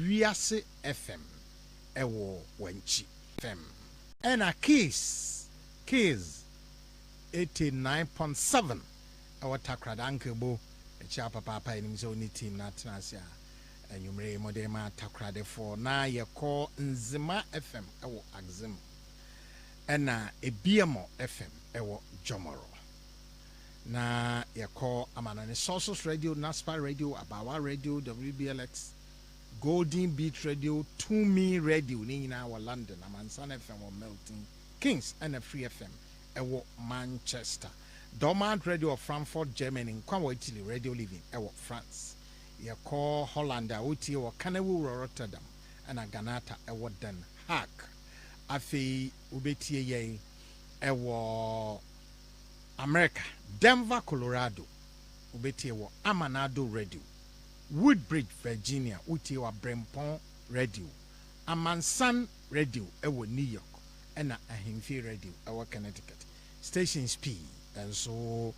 Wiase FM ewo Wenchi FM and a Keys 89.7 our takradanke a chapa papa in his own team natnasia and you may modema takrade for na ye call Nzima FM ewo Axim and a Biamo FM ewo Jomoro na ye call Amanani Sources Radio, Naspa Radio, Abawa Radio, WBLX, Golden Beach Radio, Tumi Radio, Nina or London, Amansan FM or Melting Kings and a Free FM ewo Manchester, Dormant Radio of Frankfurt, Germany, Nkwa Italy Radio Living ewo France. Ye call Holland Uti or Kanewu Rotterdam and a Ganata ewo Den Haag. Afi ubetie ye ewo America, Denver, Colorado, ubetie wo Amanado Radio, Woodbridge, Virginia, uti wa Brempton Radio, Amansan Radio ewo New York, and Ahimfi Radio ewo Connecticut. Stations P and so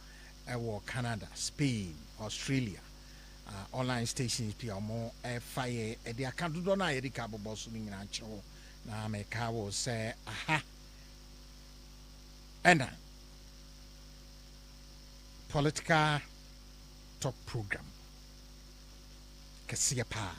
ewo Canada, Spain, Australia. Online stations P are more fire at the account do na Erika Bobo swimming in cho na America will say aha and political talk program Kasia pa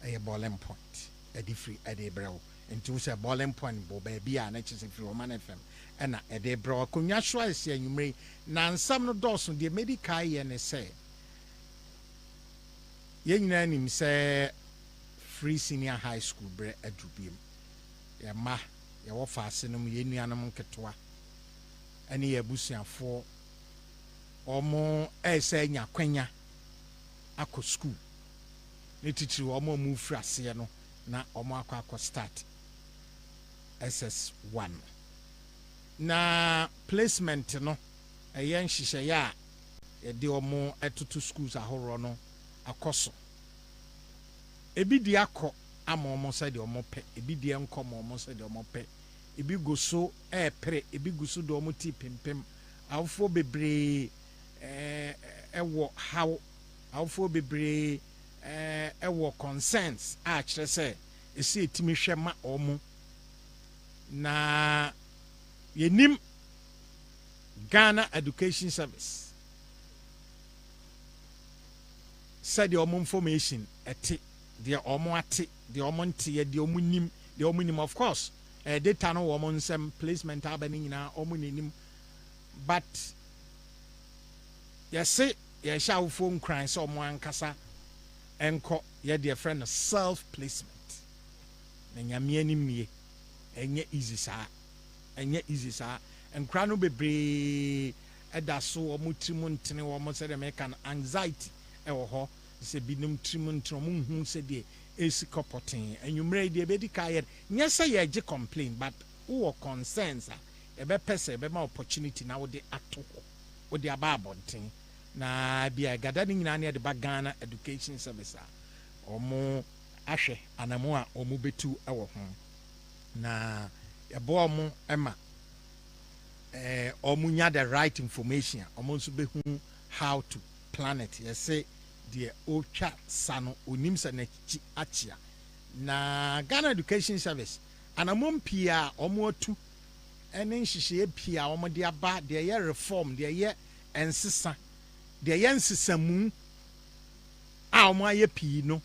a boiling point a free a day bro into a boiling point bo baby and it's free Oman FM and a day bro kunya shwa sia nyumre na nsam no doso de medical ye ne say ye nyina nim say free senior high school bre adubiem ye ma ye wo fa asenum ye nuanom nketoa ani ye busuafo omo ese nya kwanya akọ school ne teacher omo mu frase no na omo akọ start SS1 na placement no eyen hihye ya e de omo etoto schools ahoro no akoso ebi di akọ ama omo se de omo pe ebi di enko ma omo se de omo pe ebi go so pre ebi go so de omo ti pimpim awfo bebre ewo how awfo bebre ewo concerns a kire se esi etimi hwema omo na yenim Ghana Education Service said the omo information eti the omo ati the omo ntie the omo nim of course data no omo nsem placement abani nyina omo nim but yes ye sha phone crying so omo ankasa enko ye dear friend self placement na nyame animie enye easy sa enkra no bebre eda so omo trimu ntene omo se de mekan anxiety ewo ho se binum trimu ntro mo hu se de esi kopoten enwumre de be di kaye nya se ye je complain but wo concerns e be pese be ma opportunity na wo de ato wo de ababonten na bia gada ni nyina ne de ba Ghana Education Service omo ahwe anamo a omo betu ewo ho na ebo omo ema omunya the right information omo nso be hu how to plan it yes say the ocha sano onim sa na chi achia na Ghana Education Service anamom pia omo atu ene nhihye pia omo de aba de ye reform de ye ensesa de ye nsesamu a omo aye pi no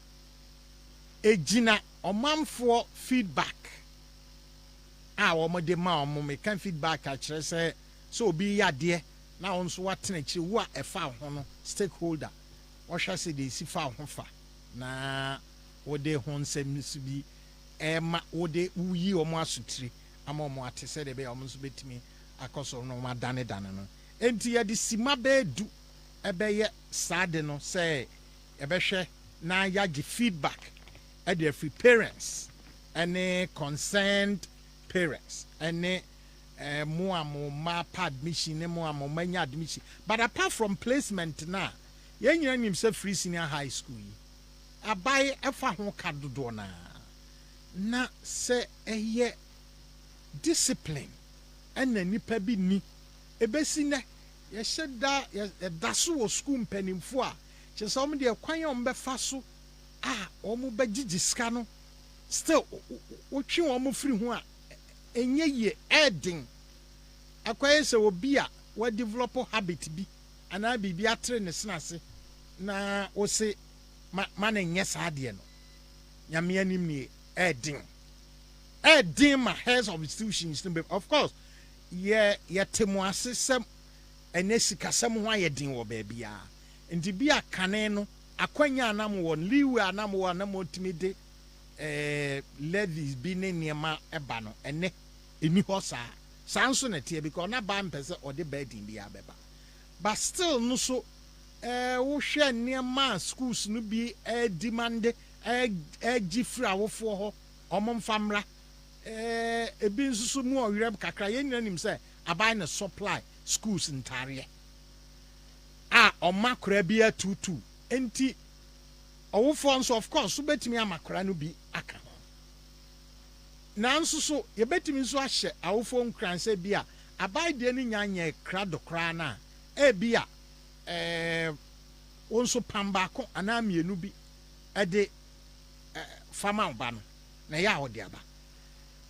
ejina omanfo feedback omo de ma omo me kan feedback a kire se so obi yade na onso watena kire wo a efa ho no stakeholder wo hwa se de si fa ho fa na wo de ho nsem bi ema wo de uyi omo asutiri ama omo ate se de be omo nso betimi akoso no ma dane no enti ye de sima be du ebe ye sade no se ebe hwe na ya gi feedback e de free parents any concerned parents and ma admission manya admission but apart from placement na yen nyina nim se free senior high school abai efa ho kadodo na se eye discipline and nipa bi ni ebesi ne ye sheda ye daso wo school mpanimfo a che so de kwan ye ombe fa so omu begigi sika no still wotwe omu free ho a enye ye edin akwaye se obi a wa develop habit bi ana bibi atre ne senase na wo se ma na nyɛ saa de no nyame anim nie edin ma heads of institutions of course ye temo ase sem ene sikasem ho ayedin wo ba bia nti bia kane no akwanya anam wo liwe anam wo anam otimi de levies bi ne niema eba no ene eni ho saa nso na tie because na ba mpese ode badin bia beba but still no so wo hwe niema schools no bi demand gifra wofo ho omomfamra ebi nsusu mu owirem kakra yenna nim se abai na supply schools ntare omakora bi atutu enti owofo nso of course so betimi amakora no bi aka na nso so ye betimi nso ahye awofo nkranse bi a abai de ni nyanya kra dokra na bi a wonso pamba ko ana mienu bi ade fama ba no na ya ode aba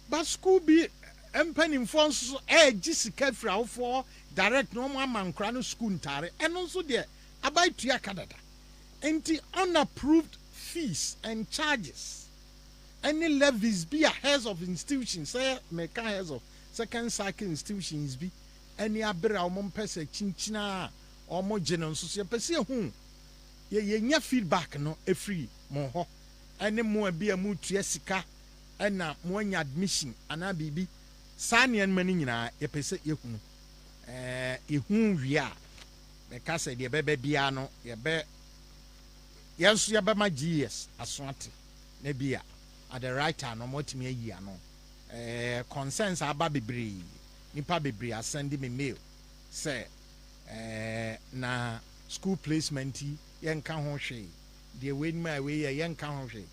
but school bi empanimfo nso gi sika fra awofo direct no mo amankra no school ntare eno nso de abai tua kadada enti unapproved fees and charges any levies be a heads of institutions say make heads of second cycle institutions be any abera o mo pese chinchina o mo gene nso so pese hu ye nya feedback no free mo ho any mo bia mu tua sika na mo nya admission ana bibi sanian mani nyina ye pese ye hunu ehu wi a me ka se de bebe bia no ye be yenso ye be ma GS asonate na bia at the right time no motimi ayi ano concerns aba bebre nipa bebre asend me mail say na school placement yenka ho hwe de we ma we yenka ho hwe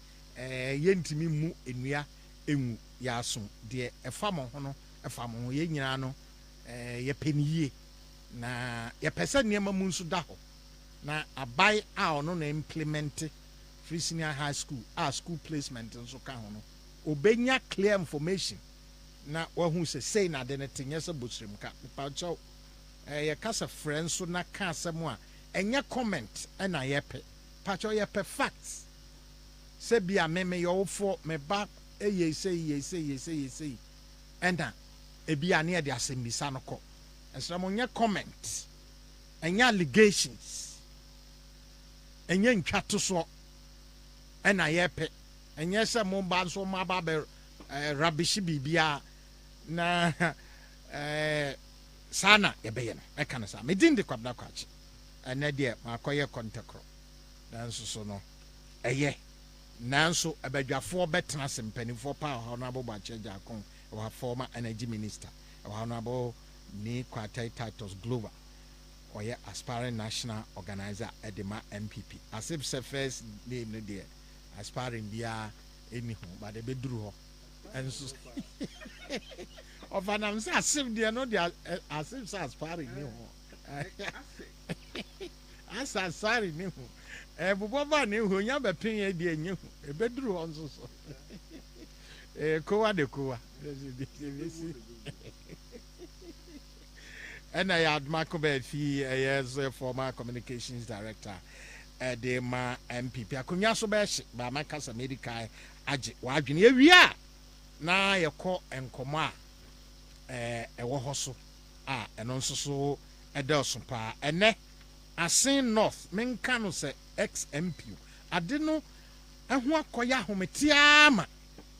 yentimi mu enua enwu ya so de efamo ho no efamo ho ye nyina no ye peniye na ye pese niema mu nso da ho na abai a ono na implement free senior high school school placement nso ka ho no obenya clear information na wahu se na de ne tenye se bosrem ka pa chaw ye kasa friends so na ka asem a enye comment na ye pe pa chaw ye pe facts se bia me yo for me ba ye say enda ebia na de asembisa no ko esram onye comment enye allegations enye ntwato so ena yepe enye se mo ba so ma ba be rubbish bibia na sana ebeye no e kan sa me din de kwabna kwachi ena de makoye kontakro nanso so no eye nanso abadwafo betena sempanifo pa honorable Bacheja Akon our former energy minister honorable ni Kwatai Titus Glover or aspiring national organizer Edema MPP as if the first name no there aspiring dia anyhow but they be drew and so of an am say as if they no there as if aspiring ni as aspiring ni bubaba ni ho nya be pin e die nyi e be duru on so kowa de kowa and I had Makobe Fi as former communications director de ma MPP akonya so be ba makasa medical age wa adwene ewia na yekọ enkomo a ewo hoso eno nso so edelso pa ene asin north menka no se XMP ade no eho akoya hometiama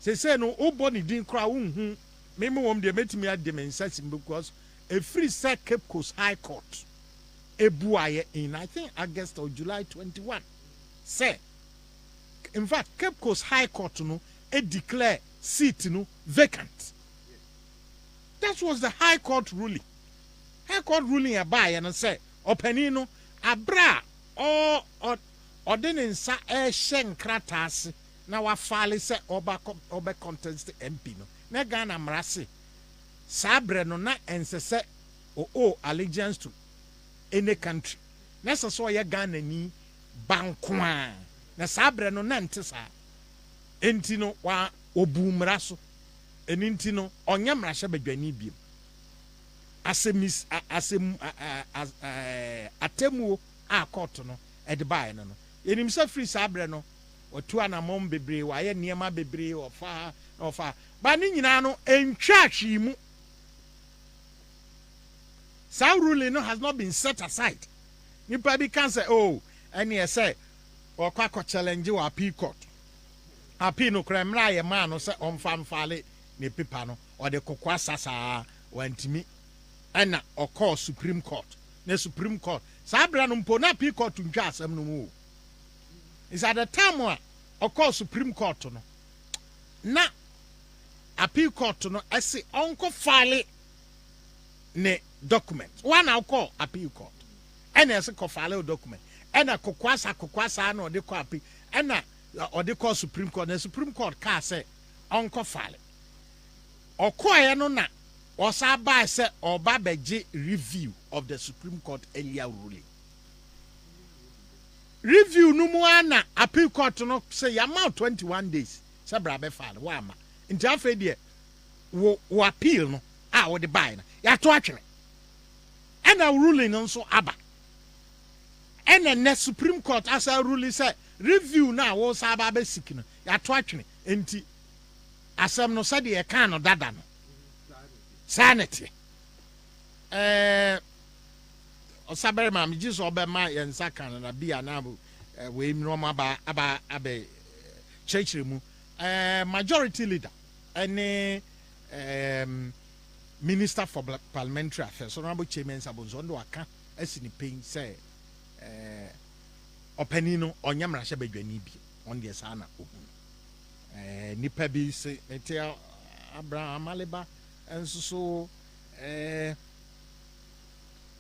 se no obo ni din kra wonhu meme wom de metimi ade mensasim because a free set Cape Coast High Court ebuaye in I think August or July 21 say in fact Cape Coast High Court no declare seat no vacant. That was the High Court ruling. High Court ruling about and say openino abra or ordinance shen kratas na wa file say oba contest MP no na Ghana mrase sabre no na ensese allegiance to any country. Nessa so ye Ghana ni bankwa na sabre no na nte sa enti no wa obumra so eni enti no onye mrahye badwani biem asem atemu a court no e de bae no enim sa free sabre no otu anamom bebre wa ye niema bebre ofa ba ni nyina no entwa hwi mu. Sa ruling no has not been set aside. Nipa bi can say oh any say or kwa challenge wa appeal court. Appeal no kremra ye man no say on famfale ne paper no or the kokwa sasa wantimi ana or call Supreme Court. Ne Supreme Court. Sa bra no mpo na appeal court ntwa asem no mu. Is at the time or call Supreme Court no. Na appeal court no ese onko file ne document. One I'll call appeal court. And as a file document. And a kokwasa no de call appeal. And or they call Supreme Court. The Supreme Court can say onko file. Or call no na or sabai say or babeji review of the Supreme Court earlier ruling. Review no more appeal court no say amount 21 days. Say brabe file. Wama. In Jaffe dear wo appeal no wo de buy na ya to atwene and a ruling nso aba and the Supreme Court as a ruling say review na wo sa ba ba sik no ya to atwene enti asem no say de e kan no dada no sanity osabere ma me jiso obema yensa kan na bia na we mi no aba chechire mu majority leader any Minister for Parliamentary Affairs, Honorable Chairman Sabonzo aka asini pain say openino onyamra hye badwani bi on the sana ohu nipa bi say etia Abraham Aleba enso so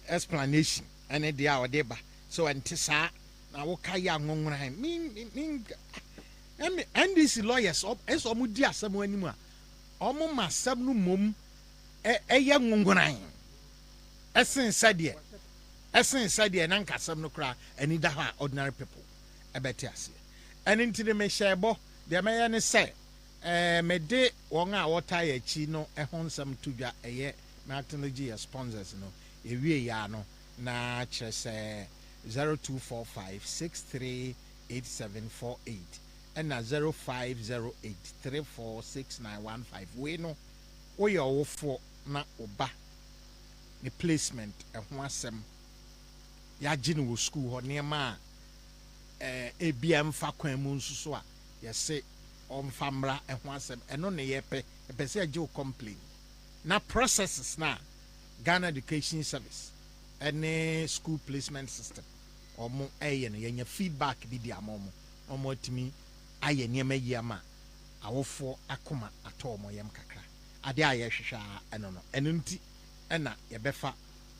explanation ene dia odeba so ente sa na wo kai anwonwran min NDC lawyers eso mu di asem animu a omo masem no mom eye ngungunan esen sade na nkasem no kra ani da ha ordinary people ebeti ase eni ntide me shebo de me ye ne se me de won a wota ya chi no ehonsam tudwa eye na technology sponsors no ewie ya no na kire se 0245638748 and na 0508346915 we no oye owofo na oba ni placement ehho asem ya gine wo school ho niema ebia mfa kwan mu nsuso a yese omfamra ehho asem eno ne yepe se age complain na processes na Ghana Education Service any school placement system omo eye no yenya feedback bi di amomo omo timi aye niema yama awofo akoma atomo yem kakra ade aye hwehwa eno no enunti ena yebefa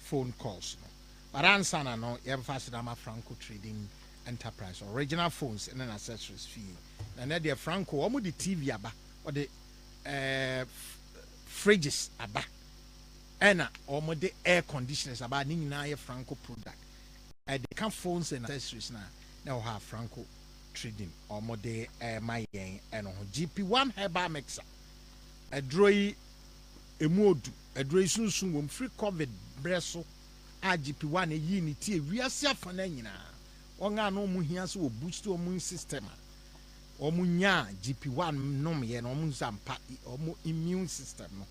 phone calls no baransana no yebefa sidama Franco Trading Enterprise original phones and accessories fee na de Franco omo de TV aba or the fridges aba ena omo de air conditioners aba ni nyina ye Franco product they can phones and accessories na have Franco Trading omo de my yen eno GP1 herbal mixer adroi emuodu adroi sunsun wom free covid breso GP1 eyi ni tie wiase afana nyina onga no mu hia so boost omu system omu nya GP1 nom ye no omu zampa omu immune system no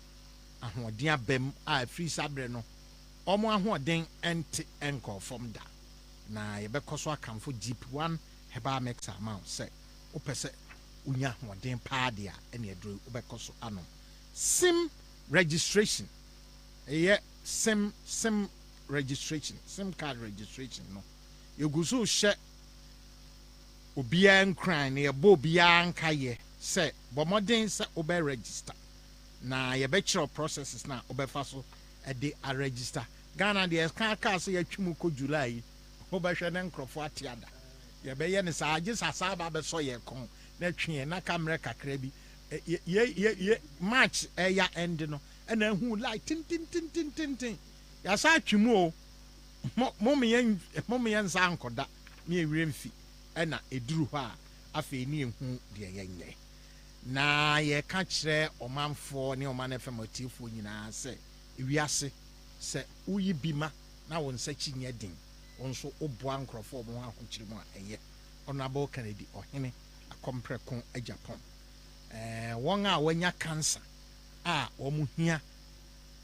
ahoden abem a free sabre no omu ahoden ente enko from da na ye bekoso akamfo GP1 herbal mixer amount say opese unya ahoden paade a ene adroi obekoso anom sim registration sim registration sim card registration no yeguso hye obia nkran na yebo obia nkaye se bomoden se obe register na ye be kire processes na obefa so e de a register Ghana de ka so ya twum ko July obehwe ne nkrofo atiada ye be ye ne sa age sasa ba be so ye kon na twe na camera kakra bi ye March ya end no na hu like tin ya sa twum o mom yen sa nkoda na ewire mfi ɛna eduru hɔ a afei ni ehu deɛ yɛnyɛ na yɛka kyerɛ ɔmanfoɔ ne Omanfm atiefoɔ nyinaa sɛ ewiase sɛ woyi bi ma na wo nsakyi nyɛ den wo nso woboa nkurɔfoɔ mo ahokyere mu a ɛyɛ Honorable Kennedy ɔhene akɔmprɛko Japan wɔn a wɔanya cancer a wɔn hia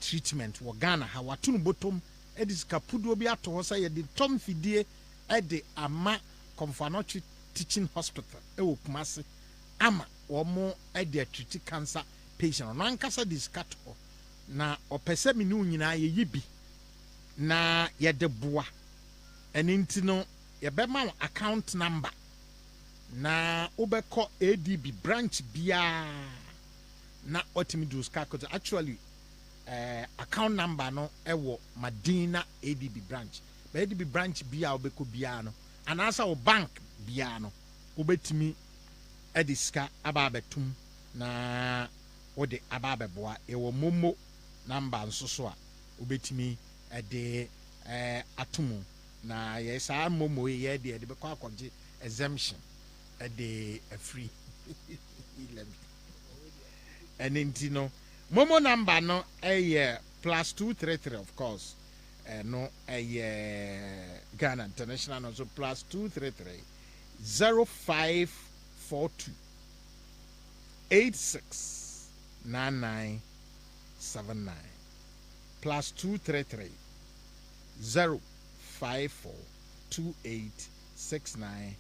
treatment wɔ Ghana ha wato no bottom ɛde sika puduo bi ato hɔ sɛ yɛde tɔm fidie ɛde ama Komfanotwi teaching hospital ɛwɔ Kumasi ama wɔn ɛde treat cancer patient no ankasa de sika to hɔ na ɔpɛ sɛ me ne wo nyinaa yɛyi bi na yɛde boa ɛne nti no yɛbɛma wo account number na wobɛkɔ ADB branch biara na ɔtumi do sika koto actually account number no ɛwɔ Madina ADB branch but ADB branch biara wobɛkɔ biara no anaasɛ wo bank biara no wobɛtumi ɛde sika aba abɛtum na wode aba abɛboa ɛwɔ momo number nso so a wobɛtumi ɛde atomu na yɛ saa momo yɛ de ɛde bɛkɔ akɔgye exemption ɛde free ɛne nti no momo number no ɛyɛ +233 of course no ɛyɛ Ghana international no so +233 0542 869979 +233 054 286979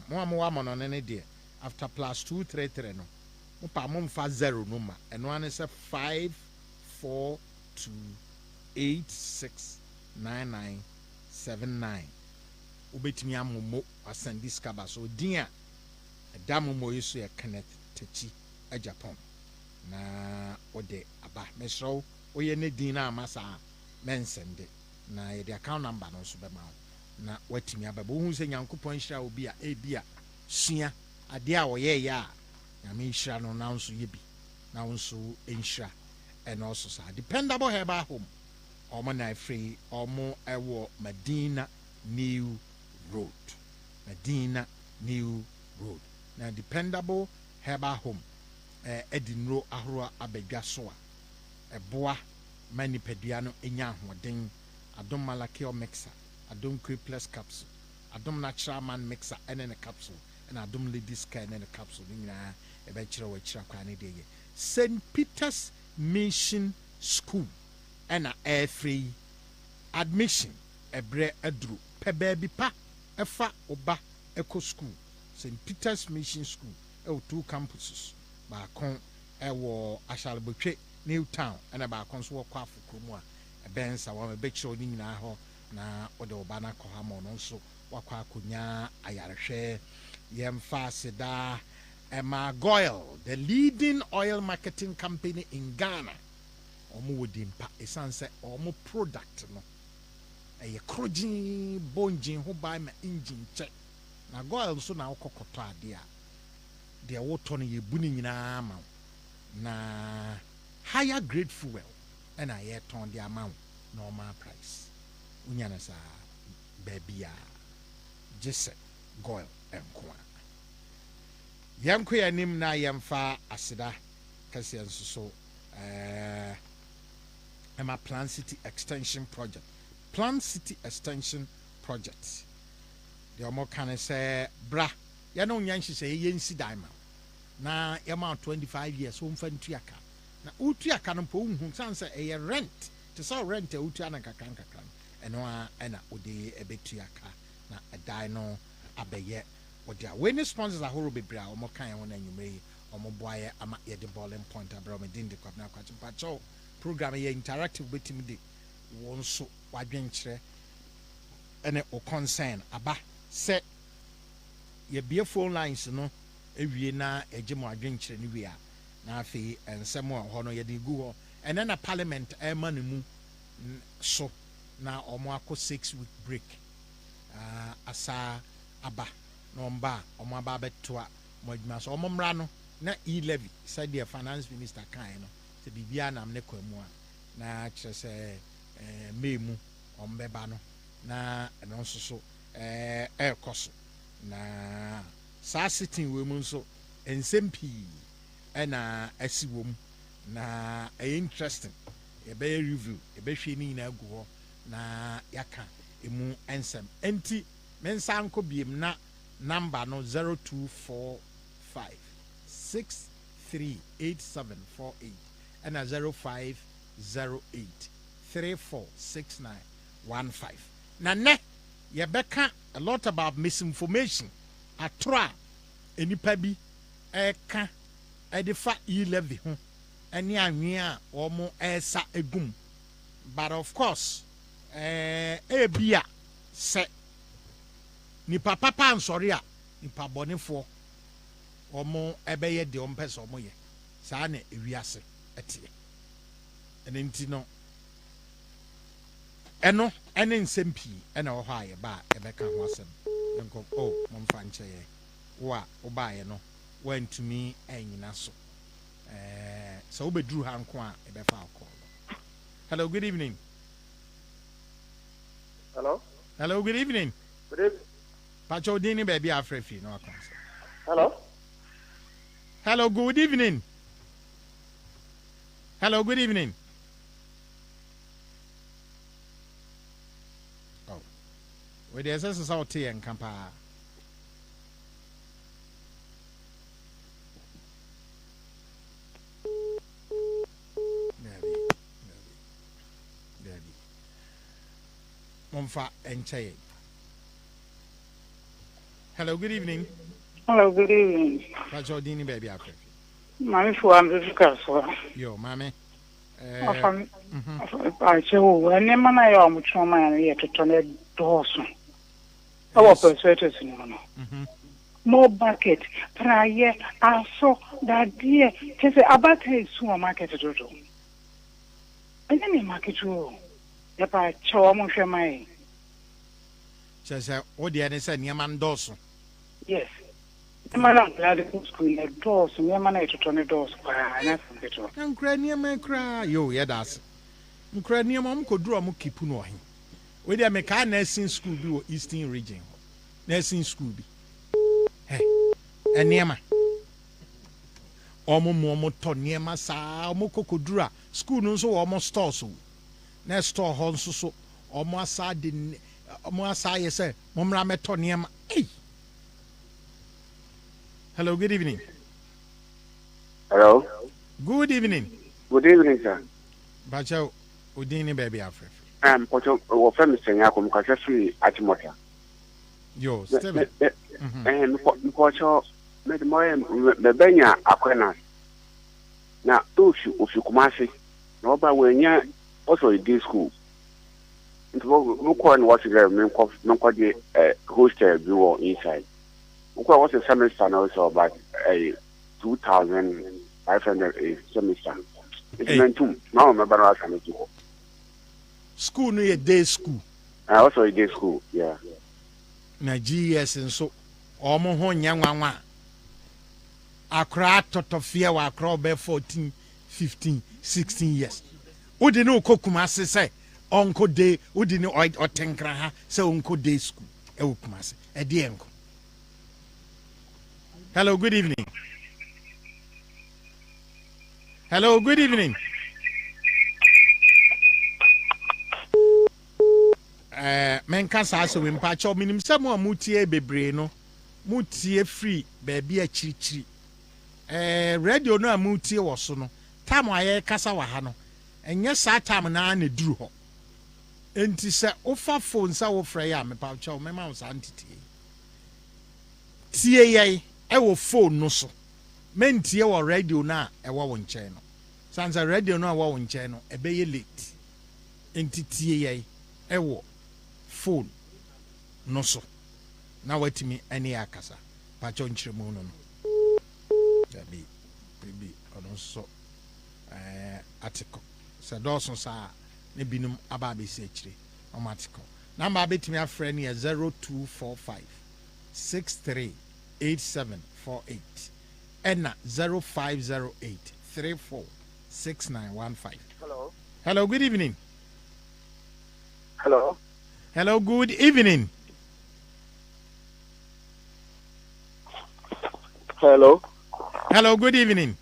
mo wa mo no ne de after +233 no mo pa mo mfa 0 no ma eno ane se 542869979 ubetimi amomo asandi skaba so din a da momo yeso ye connect tachi a Japan na ode aba mesro oye ne din na amasa mensende na ye de account number no so be ma na watimi aba bo hu se nyankopon hira obi a ebia sua ade a woye ya nyame hira no na nso ye bi na nso enhira and also sa dependable herbal home omo na free omo ewo Medina New Road Medina New Road na dependable herbal home edinro ahoro abadwa so a eboa manipedua no enya ahoden adom malakio mixer adom crepless capsule adom natural man mixer and a capsule and adom ladies care and a capsule nyina ebe kire wa kire kwa ne de St. Peter's Mission School and a free admission ebre edru pe baby pa efa oba eco school St. Peter's Mission School two campuses ba kon ewo Ashalbotwe New Town and ba kon so kwa afukrumu a ebensa wa be kire oni nyina ho na ode oba na ko ha mo no so wakwa akonya ayarehwe yemfa seda Emma Goyle, the leading oil marketing company in Ghana. Omo wodimpa esanse omo product no. Eye krojin bonjin ho ba ma engine check. Na Goyle so na okokoto ade a. De woto no ye buni nyina ma. Na higher grade fuel and aye ton the amount normal price. Unya na sa baby a. Jesse Goyle enkwa. Yamko yanim na yamfa asida kasi yansuso Emma Plan City Extension Project. Plan City Extension Project. The omo kan say bra ya no nyanhye say yensi dan ma. Na yama 25 years wo mfa ntuaka. Na utuaka no po unhu sanse eye rent. Te say rent utua na kakran. Eno a na ode ebetuaka na edan no abeye when the sponsors are horrible, or more kind of one and you may or more boy, I'm at the balling point. I brought me in the cup now. Pacho program here interactive with him. One so adventure and a concern. Aba set your beer phone lines, no, if you na a gym adventure anywhere. Now, fee and some more honor your Google and then a parliament a money so now or more 6-week break. Asa Aba. Nomba omo ba beto a modwuma so omo mra no na e-levy said the finance minister kan no se bibia na amne kwamu a na kire se memu ombeba no na eno nso so ɛrekɔ na saa sitting wɔ mu nso nsɛm pii ɛna asi wɔ mu na ɛyɛ interesting yɛbɛyɛ review yɛbɛhwɛ ne nyinaa gu hɔ na yɛaka emu nsɛm enti mensa nkɔ biem na number no 0245 638748 ɛna 0508 346915 na nɛ yɛbɛka a lot about misinformation atoro a enipa bi ɛka ɛde fa E-levy ho ɛne anwea a wɔn ɛresa egum but of course ebia sɛ nipa papa nsɔre a nipa bɔnefoɔ wɔn ɛbɛyɛ deɛ wɔn pɛ sɛ wɔn yɛ saa na ewiase ɛteɛ ɛne nti no ɛno ɛne nsɛm pii ɛna wɔ hɔ a yɛba a yɛbɛka ho asɛm nkɔ momfa nkyɛ yɛ wo a wobaeɛ no woantumi anyina so sɛ wobɛduru ha nko a yɛbɛfa akɔ no. Hello, good evening. Hello, good evening. Good evening. Pacho Dini baby Afrefi no akon. Hello, good evening. Hello, good evening. Oh. Where the SS out here in Kampa. Momfa enchaye. Hello, good evening. Hello, good evening. Pacho Dini baby Afrefi. Mami for America. Yo, mami. I say, when the man I am trauma here to turn it doors. Our persuaders in more bucket. Prayer, I saw that dear. Just about a supermarket to do. And then market to Yapa Omanfm. Says, oh, the other said, Yaman Dawson. Yes. The man I'm glad to school at doors, and your man to turn the doors. And Crania may cry, yo, yeah, that's Crania mom could draw Mukipuno. Where they make a nursing school be or Eastern region. Nursing school be. Hey, and Yama. Omo Tonyama sa Mokokudra. School no so almost store so. Next store honso so almost sad in almost I say, Momra Metoniama. Hey. Hello, good evening. Hello. Good evening. Good evening, sir. Bacho Udini baby Afrefi. Pocho, our family saying, Yakum Kassi at Mota. Yo, Steven. Pocho, made more the Benya Aquenas. Now, those of you Kumasi, no, but when you also in this school. No one was there, no one hostel bureau inside. What was the semester also about a 2,500 semester? It's meant to now remember us and school no a day school. Also a day school, yeah. Na GS and so omo ho nyanwanwa. Akra totofia wa akra be 14, 15, 16 years. Udi no kokumase say onko day, udi no otenkra ha say onko day school. E wokumase. E de enko. Hello, good evening. Hello, good evening. Menka sa so we mpacho minim se mo amutie bebre no mutie free baby achirichiri radio no amutie wo so no time aye kasa wa ha no enye sa time na na duru ho enti se ofa phone sa wo frɛ ya me pacho me ma wo sa ntiti tie yeye wo phone no so mentie wo radio na wo nkyɛn no sansa radio no wo nkyɛn no ebeye late enti tie yeye wo phone no so na watimi ani akasa pacho nkyeremu no no dabi baby ono so article so dawson sa ne binum aba be se akyire on article number betimi afrɛ ne 0245 638748 and 0508 346915. Hello, good evening. Hello, good evening. Hello. Hello, good evening.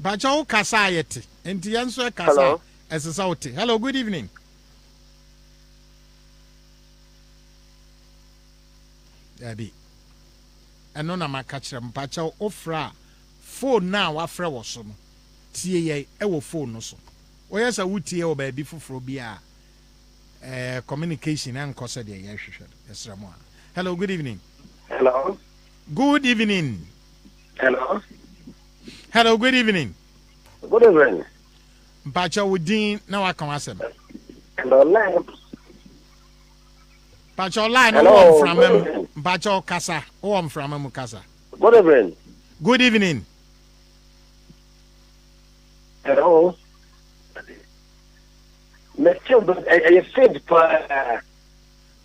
Bacho kasa yeti. Enti yanso kasa. Hello. Esesauti. Hello, good evening. Abi. Eno na makachira mpacha ofra phone na wafre wo so no. Tie ye e wo phone no so. Oyesa wutie wo ba bi foforo bi a communication and cause de ye hwehwe. Esra mo. Hello, good evening. Hello. Good evening. Hello. Hello, good evening. Good evening. Mpacha wudin na waka wasem. Hello, line. Mpacha line Hello. wo from em. Mpacha kasa wo from em kasa. Good evening. Good evening. Hello. Mr. But I said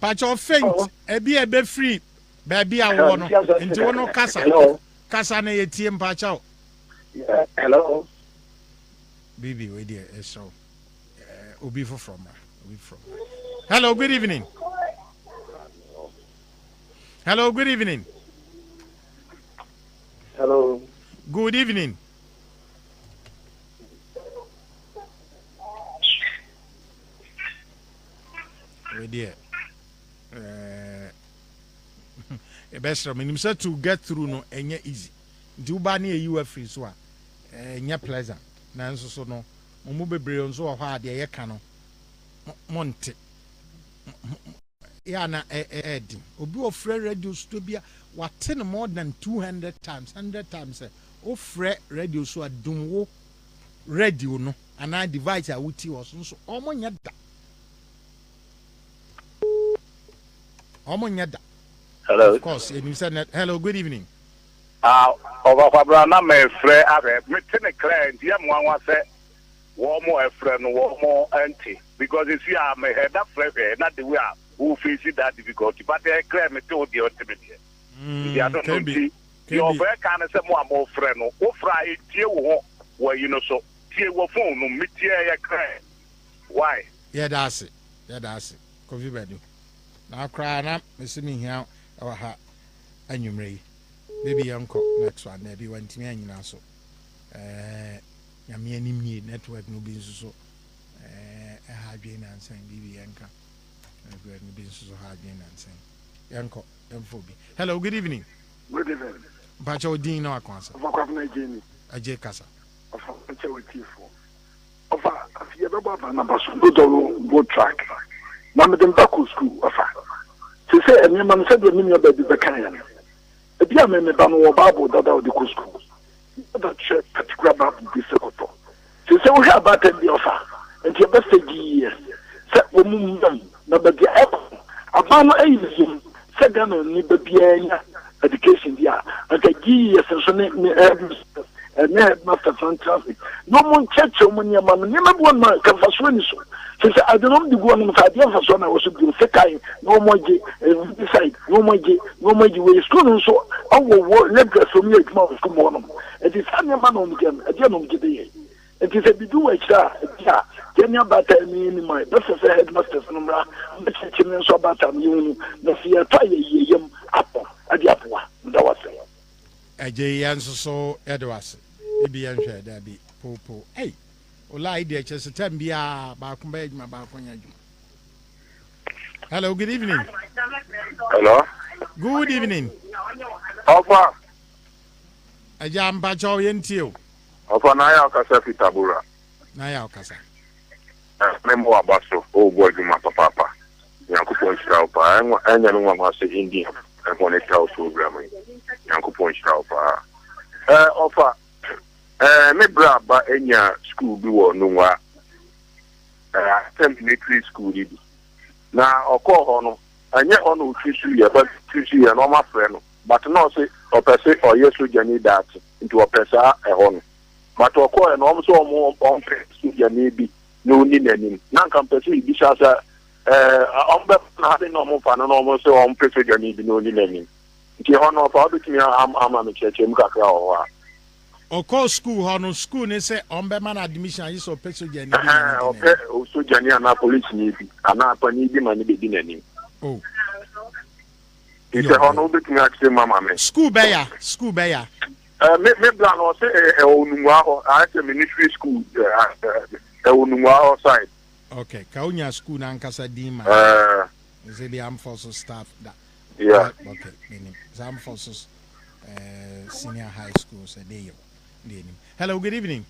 Mpacha faint ebi ebe free baby awo no. Nti wo no kasa. Hello. Kasa na yetie mpacha. Hello. Bibi we there so obi from. Hello, good evening. Hello, good evening. Hello. Good evening. We there. Best meaning say to get through no enye easy. Do ba na you free so a enye pleasant. Na nso so no mo bebre nso wo ha de ye ka no monte ya na edi obi ofre radio sto bia wate no more than 200 times 100 times ofre radio so adum wo radio no ana device a wuti wo so omonya da Hello. of course you said hello, good evening. Over Fabra na me frɛ abɛ me te ne client yɛ mo anwa sɛ wo mo efrɛ no wo mo anti because if you are me head that frɛ na the way who face that difficulty but I clear me to the ultimate I don't know the your very kind of say mo am frɛ no wo fra e tie wo ho you know so tie wo phone no me tie ya cry why yeah that's it coffee bedu na cry na me se me hia ha anwumre maybe uncle next one maybe when timi anyina so nyame anim nie network no bi so ha dwen na nsan bibi yanka network no bi so ha dwen na nsan yanko emfo bi. Hello, good evening. Good evening. Bacha odin na akonsa Ofa na jeni aje kasa ofa nche wetifo ofa afie beba ba na baso do go track na me dem back school ofa se emi man se do nim ya ba bi bekan ya ebi a me ba no wo bible dada o de ko school that church particular bible bi se koto se wo ha ba tan bi ofa enti e be se gi se wo mu na ba di aba no ayi zum se ga no ni ba bia nya education dia aka gi so ne master fan traffic no mon church mo nya ma ni ma bo ma ka faso ni so se I don't know the go no fa dia faso na wo so bi se kai no mo je side no mo je we school so awo lecture so mi e ma school mo no it is anya ma no mi gem e dia no mi de it is a bidu extra dia kenya bata ni my best headmaster no mra me church ni so bata mi unu na fia ta ye yem apo adi apo da wase aje yanso so edwase ibi yanhwe da bi popo hey ola ide chese tambia ba ko ba ejuma ba ko nya ejuma. Hello, good evening. Hello. Good evening. Ofa aja mbacho yentio ofa na ya okasa fitabura na ya okasa membo abaso o boaduma papa yankopon shira pa enya no nwa se india and it tells program yankopon shira pa ofa me bra ba enya school bi wo no wa military school bi na okọ ho no anya ho no twisu ya ba twisu ya no ma frɛ no but no say opese oyesu jani that into opesa ho no but okọ no so mo on presu jani bi no ni nanim na kan pese bi sha sa ombe na de no mo fa no mo so on presu jani bi no ni nanim nti ho no fa do kimi ama me cheche mu kakra ho a okọ school ho no school ni say ombe man admission yi so peso jani bi o so jani ana police ni bi ana pa ni bi ma ni be di nanim oh It's a honor to me, Mamma. School Bayer. Me plan or say I say ministry school side. Okay, Kaunya school Nankasa Dima. Is it the armed forces staff that? Yeah. Okay, meaning armed forces senior high school so they. Hello, good evening.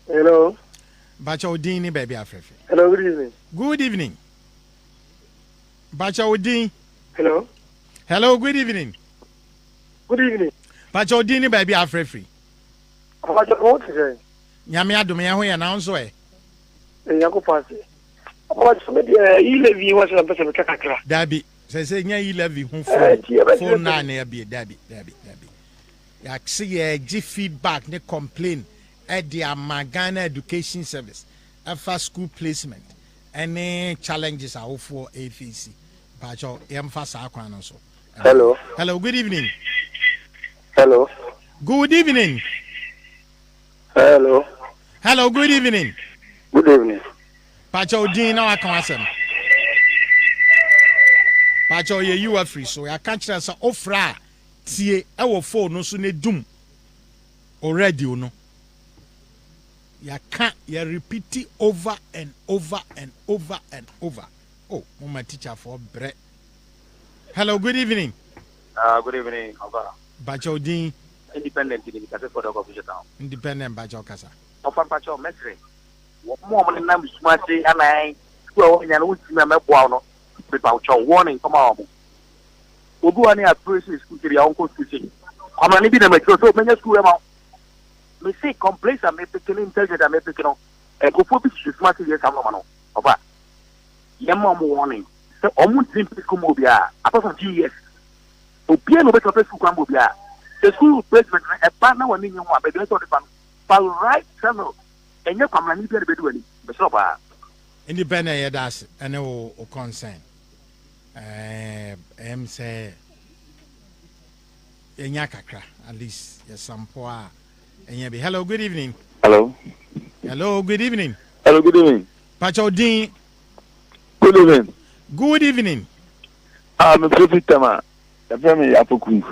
Hello. Bacha Odini baby Afrefe. Hello, good evening. Good evening. Bacha Odini. Hello. Hello, good evening. Good evening. Bacha Odini baby Afrefe. What is it? Nyame adom ya ho ya na nso e. Yako pase. What some the e-levy was a person kakra. Dabi, say nya e-levy ho phone na na be dabi. Ya see ye feedback ne complain at the Ghana Education Service after school placement any challenges are for AFC. Pacho emphasize akwan so. Hello. Hello, good evening. Hello. Good evening. Hello. Hello, good evening. Good evening. Pacho din na aka wasem. Pacho ye you are free so ya catch us ofra tie e wo phone no so ne dum already no. Ya can't ya repeat it over and over and over and over. Oh, my teacher for bread. Hello, good evening. Good evening, Oga. Bacho din Independent in the for the official town. independent Bacho Kasa. Ofan Pacho Mestre. More than I'm smarty and I go in and would see my no without your warning from our we'll go on here places to the uncle to see. I'm only been a metro so many school amount. Me say complaints are making intelligent and making and go for pictures smarty yes I'm no over. Yamma warning. So almost simply come over apart from 2 years. Opia no better school come over. The school placement a partner one in your one, but the right channel and your family be able to do it. Independent yeah that's and o concern. Say enya kakra at least yes sample enya be. Hello, good evening. Hello. Hello, good evening. Hello, good evening. Pacho din Good evening. good evening. I'm a prophet Tama. The family Apoku.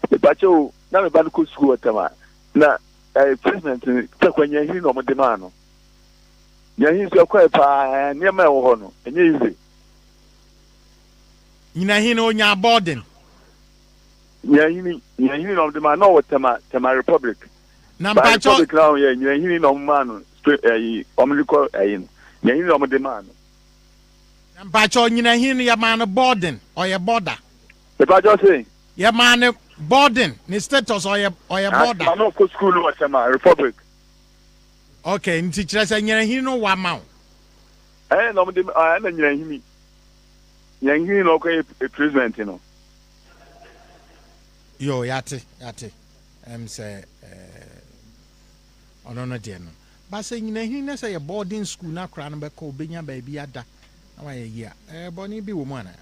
The Pacho, now a bad school Tama. Now, a president, when you're here, no more demand. You're here, quite near my own, and easy. Ina hino nya boarding. You're here on the man, no, Tama Republic. Na Pacho Republic now, you're here on man, straight a omnical ain. You're here on the man. na Pacho ina hino ya man boarding or ya border. The Pacho say, Ya man boarding ni status or ya border. I'm not go school or Tama Republic. Okay, nti kire say nya hino wa ma. No, I'm not hearing. You're no a president, you know. Yo yate. Say ono no de no. Ba say nyina hino say ya boarding school na kra no be ko benya ba bi ada. Na wa ye boni bi wo mu ana.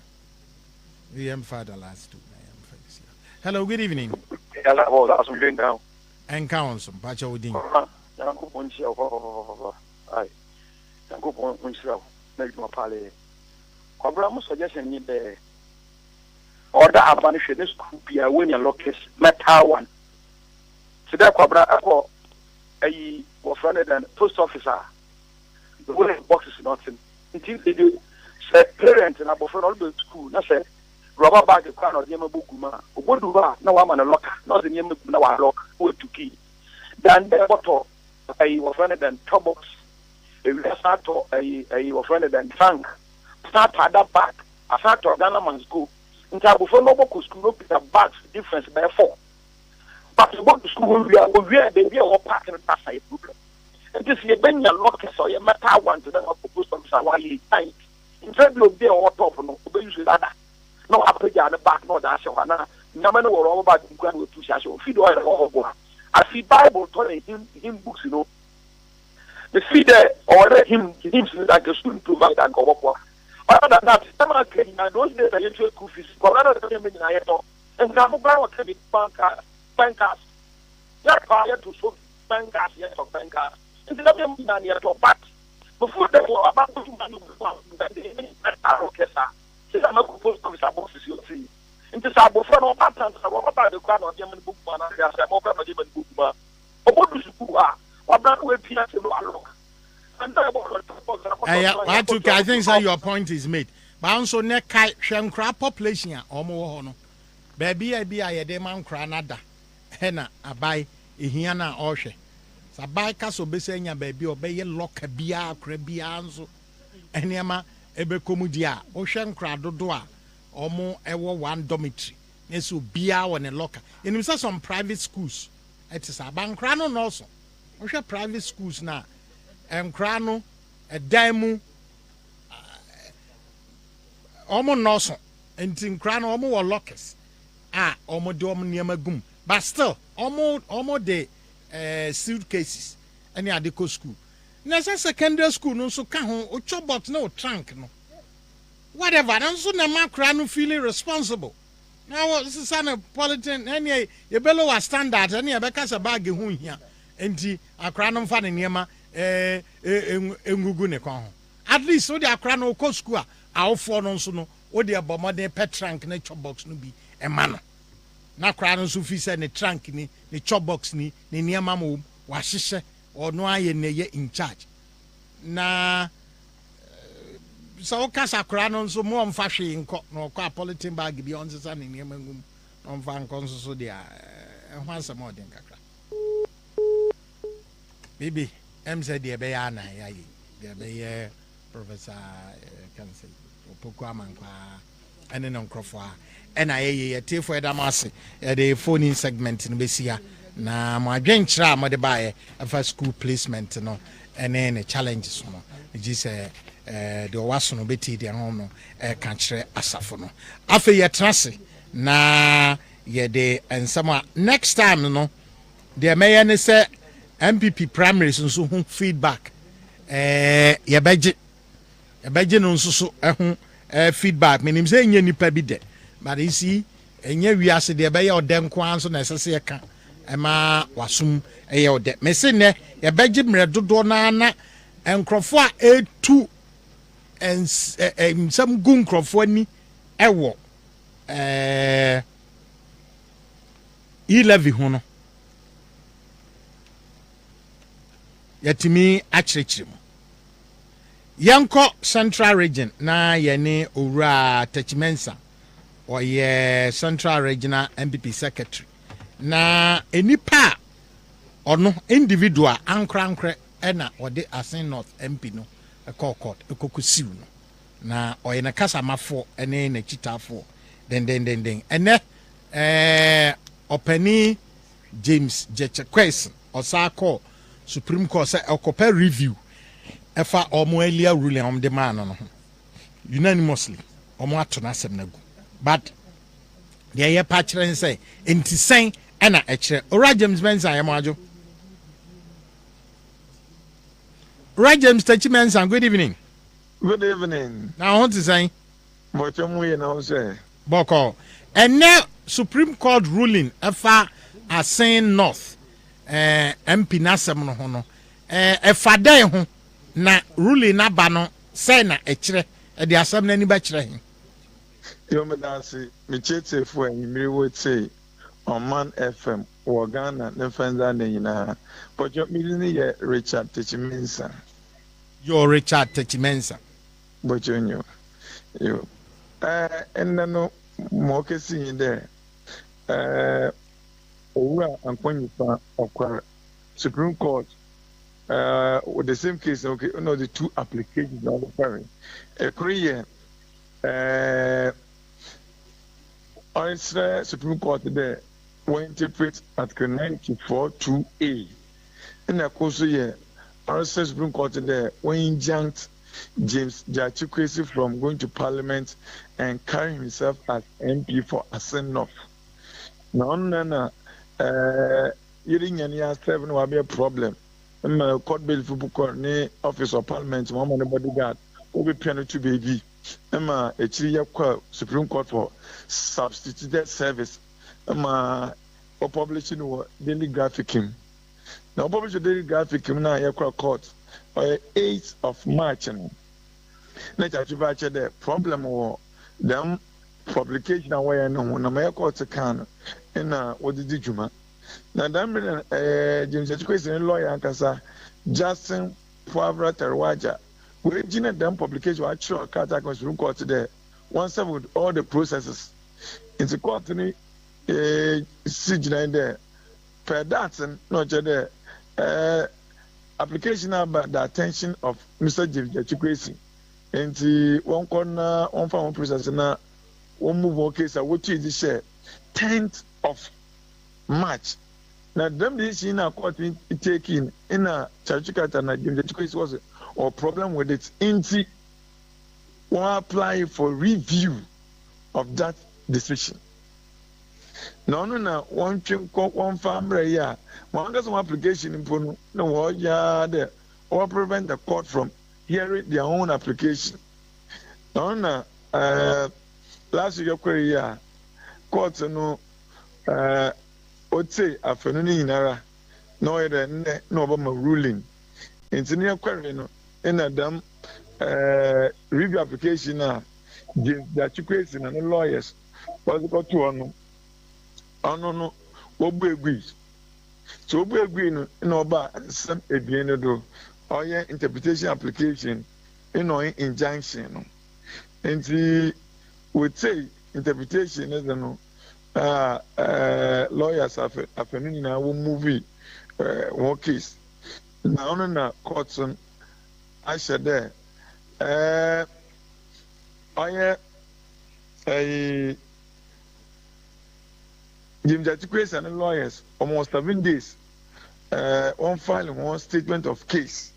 We am father last two. Hello, good evening. Hello, that's what I'm doing now. And council, Pacho Odin. Yanko Ponchio. Aye. Yanko Ponchio. Make my pally. Cobramo suggestion in the order of banishing this could be a winning locus, metal one. So that Cobra a was running than post officer. The winning box is nothing. Until they do say parents and above all the school, not say rubber bag the crown of the Yamabukuma. What do I know? I'm on a locker, not the Yamabuka lock, who to key. Then the bottle a was running than tobox. A was running than trunk. Start at that back. I start to Ghana man's school. In time before no book school pick the bags difference by 4. But the book school we are they be all part in the past problem. And this year when you lock so you matter one to them post officer why you tight. In fact you'll be all top no usually that. No up at the back no that's your na. Nyama no all about go to church feed oil all go. I see Bible telling him books you know. The feed or him like a student provide and go up. Other than that, those days I usually school fees. And now I can be bankers. They're prior to so bankers yet or bankers. And the other man yet or but before they were about to man that they are okay, sir. So I'm not supposed to be supposed to see. nti sa abofra no ba tan sa wo ba de kwa no de man book ma na ya sa mo ba de man book ma obodu suku a wabra we pia se no alo I think so your point is made but also ne kai hwenkra population a omo wo ho no baby a bi a ye de man kra nada he na abai ehia na ohwe sabai ka so besanya baby obeye loka bia akra bia nso eniema ebekomu dia o hwenkra dodo a omo ewo one dormitory neso bia wo ne loka enim say some private schools it is abankra no no so o hwe private schools na enkra no edan mu omo no so enti nkra no omo wo lockers omo de omo niam agum but still omo de suitcases any adequate school na secondary school no so ka ho o chobot na o trunk no whatever no so na makra no feeling responsible now this is an politan any ye below a standard any e be kasa bag hu hia enti akra no mfa ne niam engugu ne kon ho at least o de akra no ko school a awofo no so no o de abomode petrank na chobbox no bi e ma no na akra no so fi se ne trunk ni ne chobbox ni ne niam am wa hyehyɛ ono aye ne ye in charge na so kasa akra no so mo mfa hwe nko no kwa politin bag bi on sesa ne niam ngum on fa nko so de a ho asem odin kakra bibi said the Bayana, the Bay Professor can say, Pokuamankwa, and then on Crawford, and I take for Damasi, the phone segment in Bessia. Now, my bench ram at the buyer, a first school placement, no, and then a challenge, no, which is the Wasono Betty, the home, a country asafono. After your trassy, na ye day and somewhere next time, no, the mayor say. MPP primaries nso ho feedback ye beje no nso so feedback menim say nya nipa bi de but you see enya wiase de be ye odenko anso na esese ye ka ema wasum ye ode me se ne ye beje mre dodo na na enkrofo a etu some gun krofo ni ewo E-levy ho no yatimi akyerɛkyerɛ mu yanko central region na yɛne owura Techimensa ɔyɛ central regional MPP secretary na enipa ɔno individual ankrankre ɛna ɔde Asen North MP no ɛkɔ court ɛkɔkɔsiw no na ɔyɛ ne kasamafo ɛne ne chitafo den ɛnɛ ɔpani James Jechekwes ɔsaakɔ Supreme Court say a review efa omo earlier ruling on the man no unanimously omo atona asem na gu but the aye patcheren say enti sen na ekire ora James Mensa yemo ajo ora James Techimensa good evening now what is saying Bochomu ye na say boko and now Supreme Court ruling efa Asen North MP nasem no ho no efadan ho na ruling na ba no say na ekire de asem na ni ba kire he yo me dansi me chetefo anyimire wo say Oman FM wo Ghana ne fanza na nyina bojo mi ni ye Richard Techimensa yo Richard Techimensa bojo nyo yo enno mo kesi there Owura Ankwanyifa Okwa Supreme Court with the same case, okay, no, the two applications are referring. A Korean Supreme Court there will interpret Article 94(2)(a). And of course, Supreme Court there will injunct James Jechekwes from going to Parliament and carrying himself as MP for Asen North. No. Hearing any seven will be a problem. Court bill for book ne office of Parliament, one man bodyguard, will be piano to baby. Emma, a 3-year Supreme Court for substituted service. Emma, or publishing daily graphic him. Now, publish a daily graphic him now, court, or 8th of March. Let us the problem or them publication away no na my court can na what did juma na dan James Education lawyer ankasa Justin Poivra Terwaja we gina dan publication wa sure kata Supreme Court there once with all the processes into court ni sigina there per that no there application about the attention of Mr. James Education and one corner one farm process na one move on case what is share 10th of March. Now, them this in a court taking in a Chachikata na James Education was or problem with it. Inti one apply for review of that decision. No, one family yeah. One got some application in Pono. No, there or prevent the court from hearing their own application. No, last year query court no would say afternoon in era no Obama ruling. Into near query no in a damn review application that you question and the lawyers was got to no what we agree. So we agree no about some again do or your interpretation application injunction. And the would say interpretation is no lawyers afternoon in our movie one case. Now on courts I said there James Education and lawyers almost 7 days on filing one statement of case.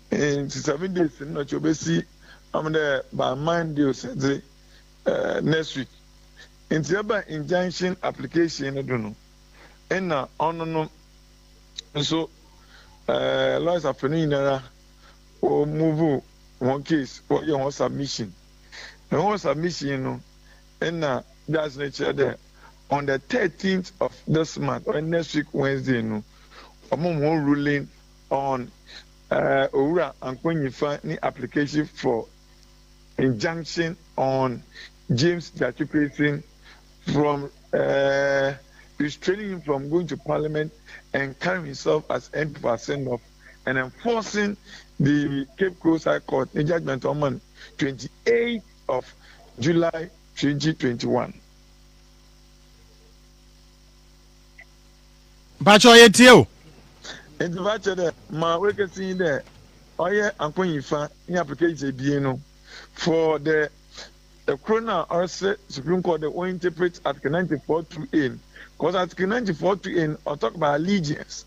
In 7 days, not your basic, I'm there by mind deal next week. In the injunction application, I don't know. And now, on so lawyers are putting or move one case or your submission. And one submission, and now that's nature there. On the 13th of this month, or next week Wednesday, more ruling on Owura Ankwenyifa ni application for injunction on James Education from restraining him from going to Parliament and carrying himself as MP% of and enforcing the Cape Coast High Court in judgment on 28th of July 2021. Bacho yetio. And the bacho there, my work is in there. Oh yeah, I'm going to in application BNO for the Corona or Supreme Court that will interpret Article 94 to in. Because Article 94 to in, or talk about allegiance.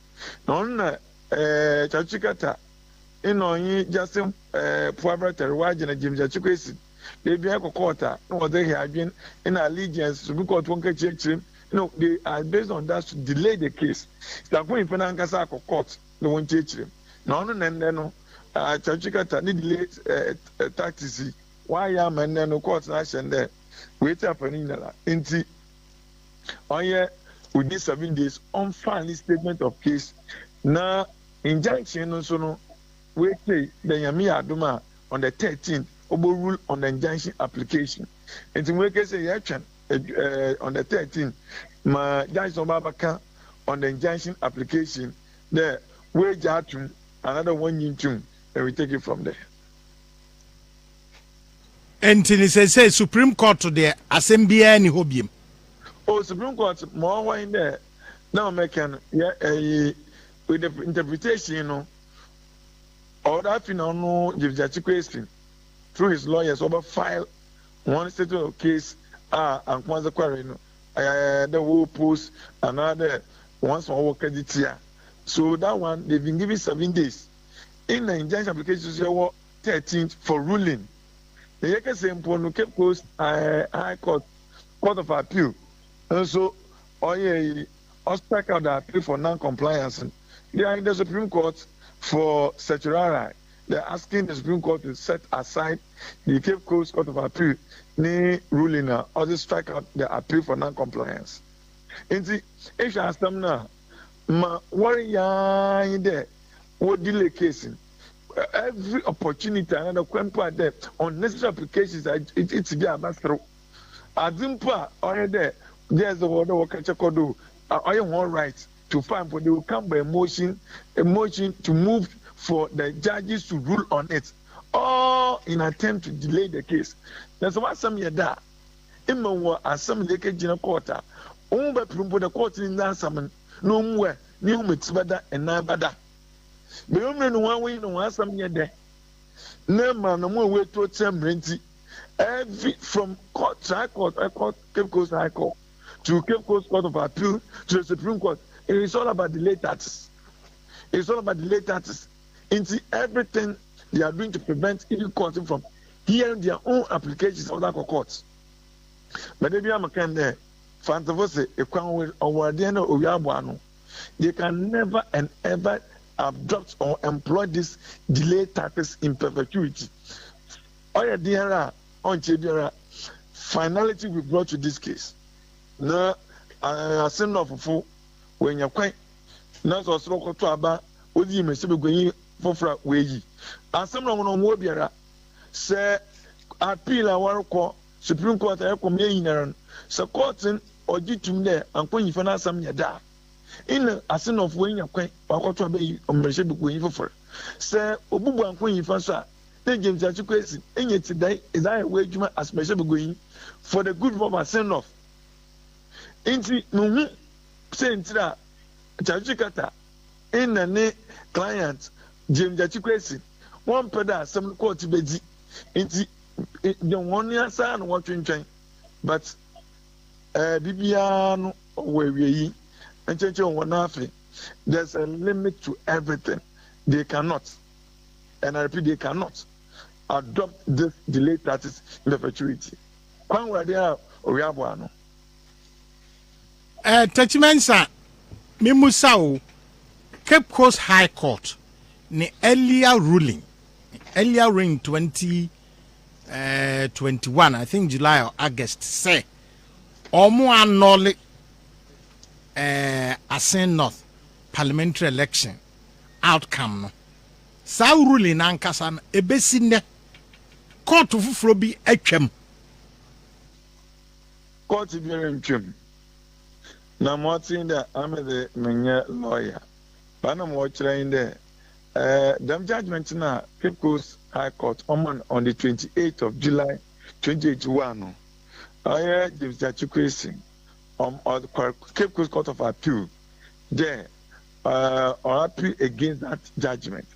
Non Chachikata, Justin Poivra Terwaja and James Education. They be a quarter, or they have been in allegiance, Supreme Court won't catch him. They are based on that to delay the case. They're going for Nankasa court, they won't teach him. No, Chachikata need delay tactics. Why am I no court action there? Wait up an inala. Inti. Oh, yeah, within 7 days, on final statement of case. Now, injunction also no. Wait, the Yami Aduma on the 13th, Obo rule on the injunction application. And in case a action. On the 13th, my judge Obabaka on the injunction application, there, wage out to another 1 year tune, and we take it from there. And say Supreme Court to the Assembly and Hobium. Oh, Supreme Court, more in there. Now, Mekan, with the interpretation, all that, no, gives that question through his lawyers over file one statement of case. And once a quarry, the whole post another once one work edit here. So that one they've been given 7 days. In the injunction application, you were 13th for ruling. The Yaka same point Cape Coast High Court of Appeal. And so strike out the appeal for non-compliance. They are in the Supreme Court for certiorari. They're asking the Supreme Court to set aside the Cape Coast Court of Appeal ni ruling or just strike out the appeal for non-compliance. And see, if you ask them now, what are there? What delay case? Every opportunity, another point there, unnecessary applications, it's be about through. Adimpa or there there's the word of Kachakodo are you all right to find for they will come by a motion to move for the judges to rule on it, all in attempt to delay the case. That's what some year that Immo as some decade in a quarter. Only by the court in that summon no more new mitzvah and nabada. But only one way no one some year there. No man, no more way to term renty. Every from court, Cape Coast High Court to Cape Coast Court of Appeal to the Supreme Court. It is all about the late taxes. It's all about the late taxes. Into everything they are doing to prevent any court from hearing their own applications of that courts. But if you are making there, Fantavose, they can never and ever adopt or employ this delay taxes in perpetuity. Oya dear, on Chediara, finality we brought to this case. No, I send off for when you're quite not so slow to Abba, with you, Mr. Going for way. As someone on Wobiera say, appeal our court, Supreme Court, I come in, so courting or jitum there, and when you find some yada. In a sin of when you're quite, or to obey on Mr. Going for. Say, Obu and Queen Fansa. James Achukwesi, and today is I wage as Bishop going for the good of our send off. Inti no saying that Chachikata in the ne client James Achukwesi, one peda some court bedi inti the 1 year son watching train, but Bibiano where we and church on one half. There's a limit to everything. They cannot, and I repeat, they cannot adopt this delay taxes in perpetuity. When we are there, we have one. Techimensa, Mimusao, Cape Coast High Court, the earlier ruling 2021, I think July or August, say, Omo annulling Asen North parliamentary election outcome. Sa ruling Ankasan, Ebesine. Court of Frobi Echem. Court of Yerim. Now, Martin, I'm the Menya lawyer. But I'm watching there. The judgment now, Cape Coast High Court, Oman, on the 28th of July 2081. I heard James Achukwesi or the Cape Coast Court of Appeal there or appeal against that judgment.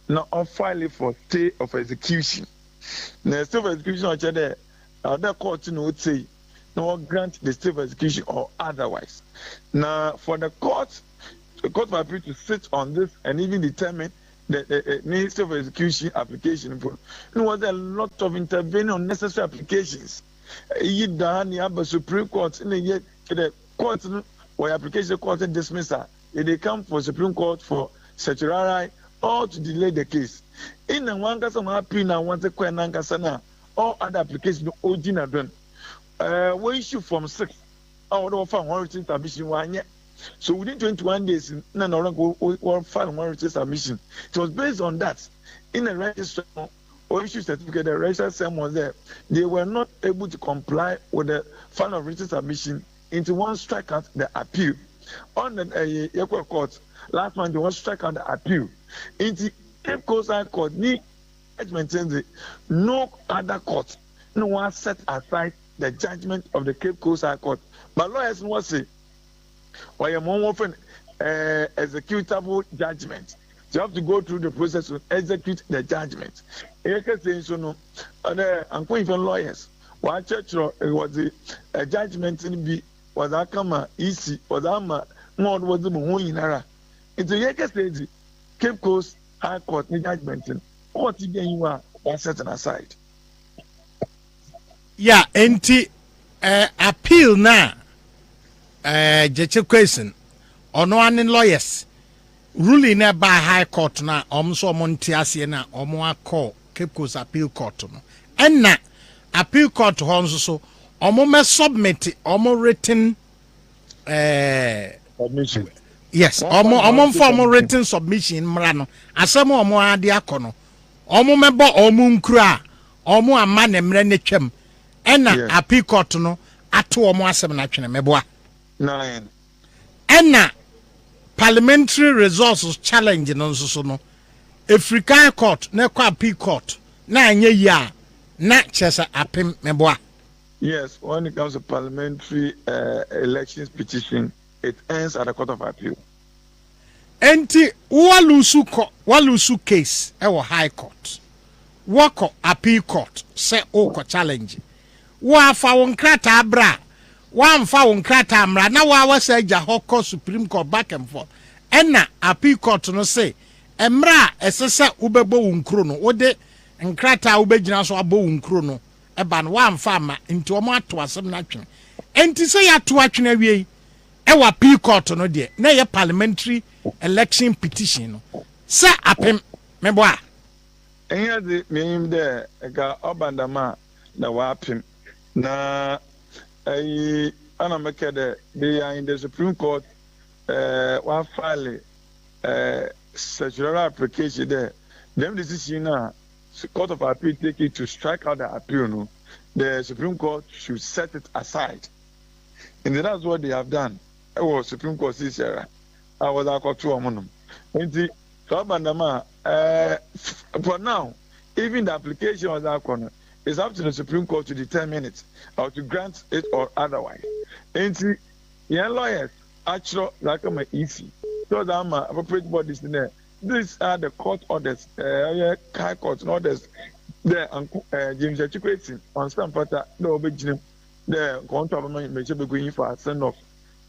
Now, on filing for stay of execution. The state of execution or there, other court would say no grant the state of execution or otherwise. Now, for the court of appeal to sit on this and even determine the Ministry of Execution application for there was a lot of intervening unnecessary applications. You done the Supreme Court in the court or application court dismissal. They come for Supreme Court for certiorari or to delay the case. In the one case, I'm happy now. Want to quit Nankasana or other applications. Ojina done. We issue from 6. I would offer one written submission 1 year. So within 21 days, none of them will file one written submission. It was based on that. In the register or issue certificate, the register same was there. They were not able to comply with the file of written submission into one strike out the appeal. On the Equal Court, last month they want to strike out the appeal. Into Cape Coast High Court, no other court, no one set aside the judgment of the Cape Coast High Court. But lawyers will say, or a more often executable judgment. You have to go through the process to execute the judgment. I'm going for lawyers. One church was a judgment in be was a kama easy was a more was the Mohinara. It's a Yaka Cape Coast High Court judgment. What you are set aside. Yeah, appeal now. Jeche question. Ono anin lawyers. Ruling by High Court na so montiasi na call Cape Coast Appeal Court no. And na Appeal Court honso so me submit written submission. Yes, formal written submission mrano. Asem ade akono. Mebo nkura. Ama ne mre ne twam. Ena Appeal Court no ato omo asem na twene meboa 9 ena parliamentary resources challenge no nso so no African court na kwa appeal court na anya ya na chesa apem meboa. Yes, when it comes to parliamentary elections petition, it ends at the Court of Appeal. Enti walusu case ewo high court. Wako appeal court se oko challenge. Wa fa won krata abra. Wa mfa won krata amra na wa wasa agya hoko Supreme Court back and forth. Ena appeal court no say emra esese ubebo wunkro no wode nkrata ubegyina so abo wunkro no eba no wa mfa ma nti omo ato asem na twene. Enti se ya to atwene awie ewa appeal court no de na ye parliamentary election petition no sa apem meboa. Enya de menim de ga obandama na wapim na anamekede they are in the Supreme Court one file statutory application there. Them decision now Court of Appeal take it to strike out the appeal. No, the Supreme Court should set it aside, and that's what they have done. It was Supreme Court this year. I was at court 2 months. And for now, even the application was that corner. It's up to the Supreme Court to determine it or to grant it or otherwise. And see, your lawyers actually like I'm easy. So that I'm appropriate bodies in there. These are the court orders, high court orders. The James Chikwesi on some part no big the government may be going for a send off.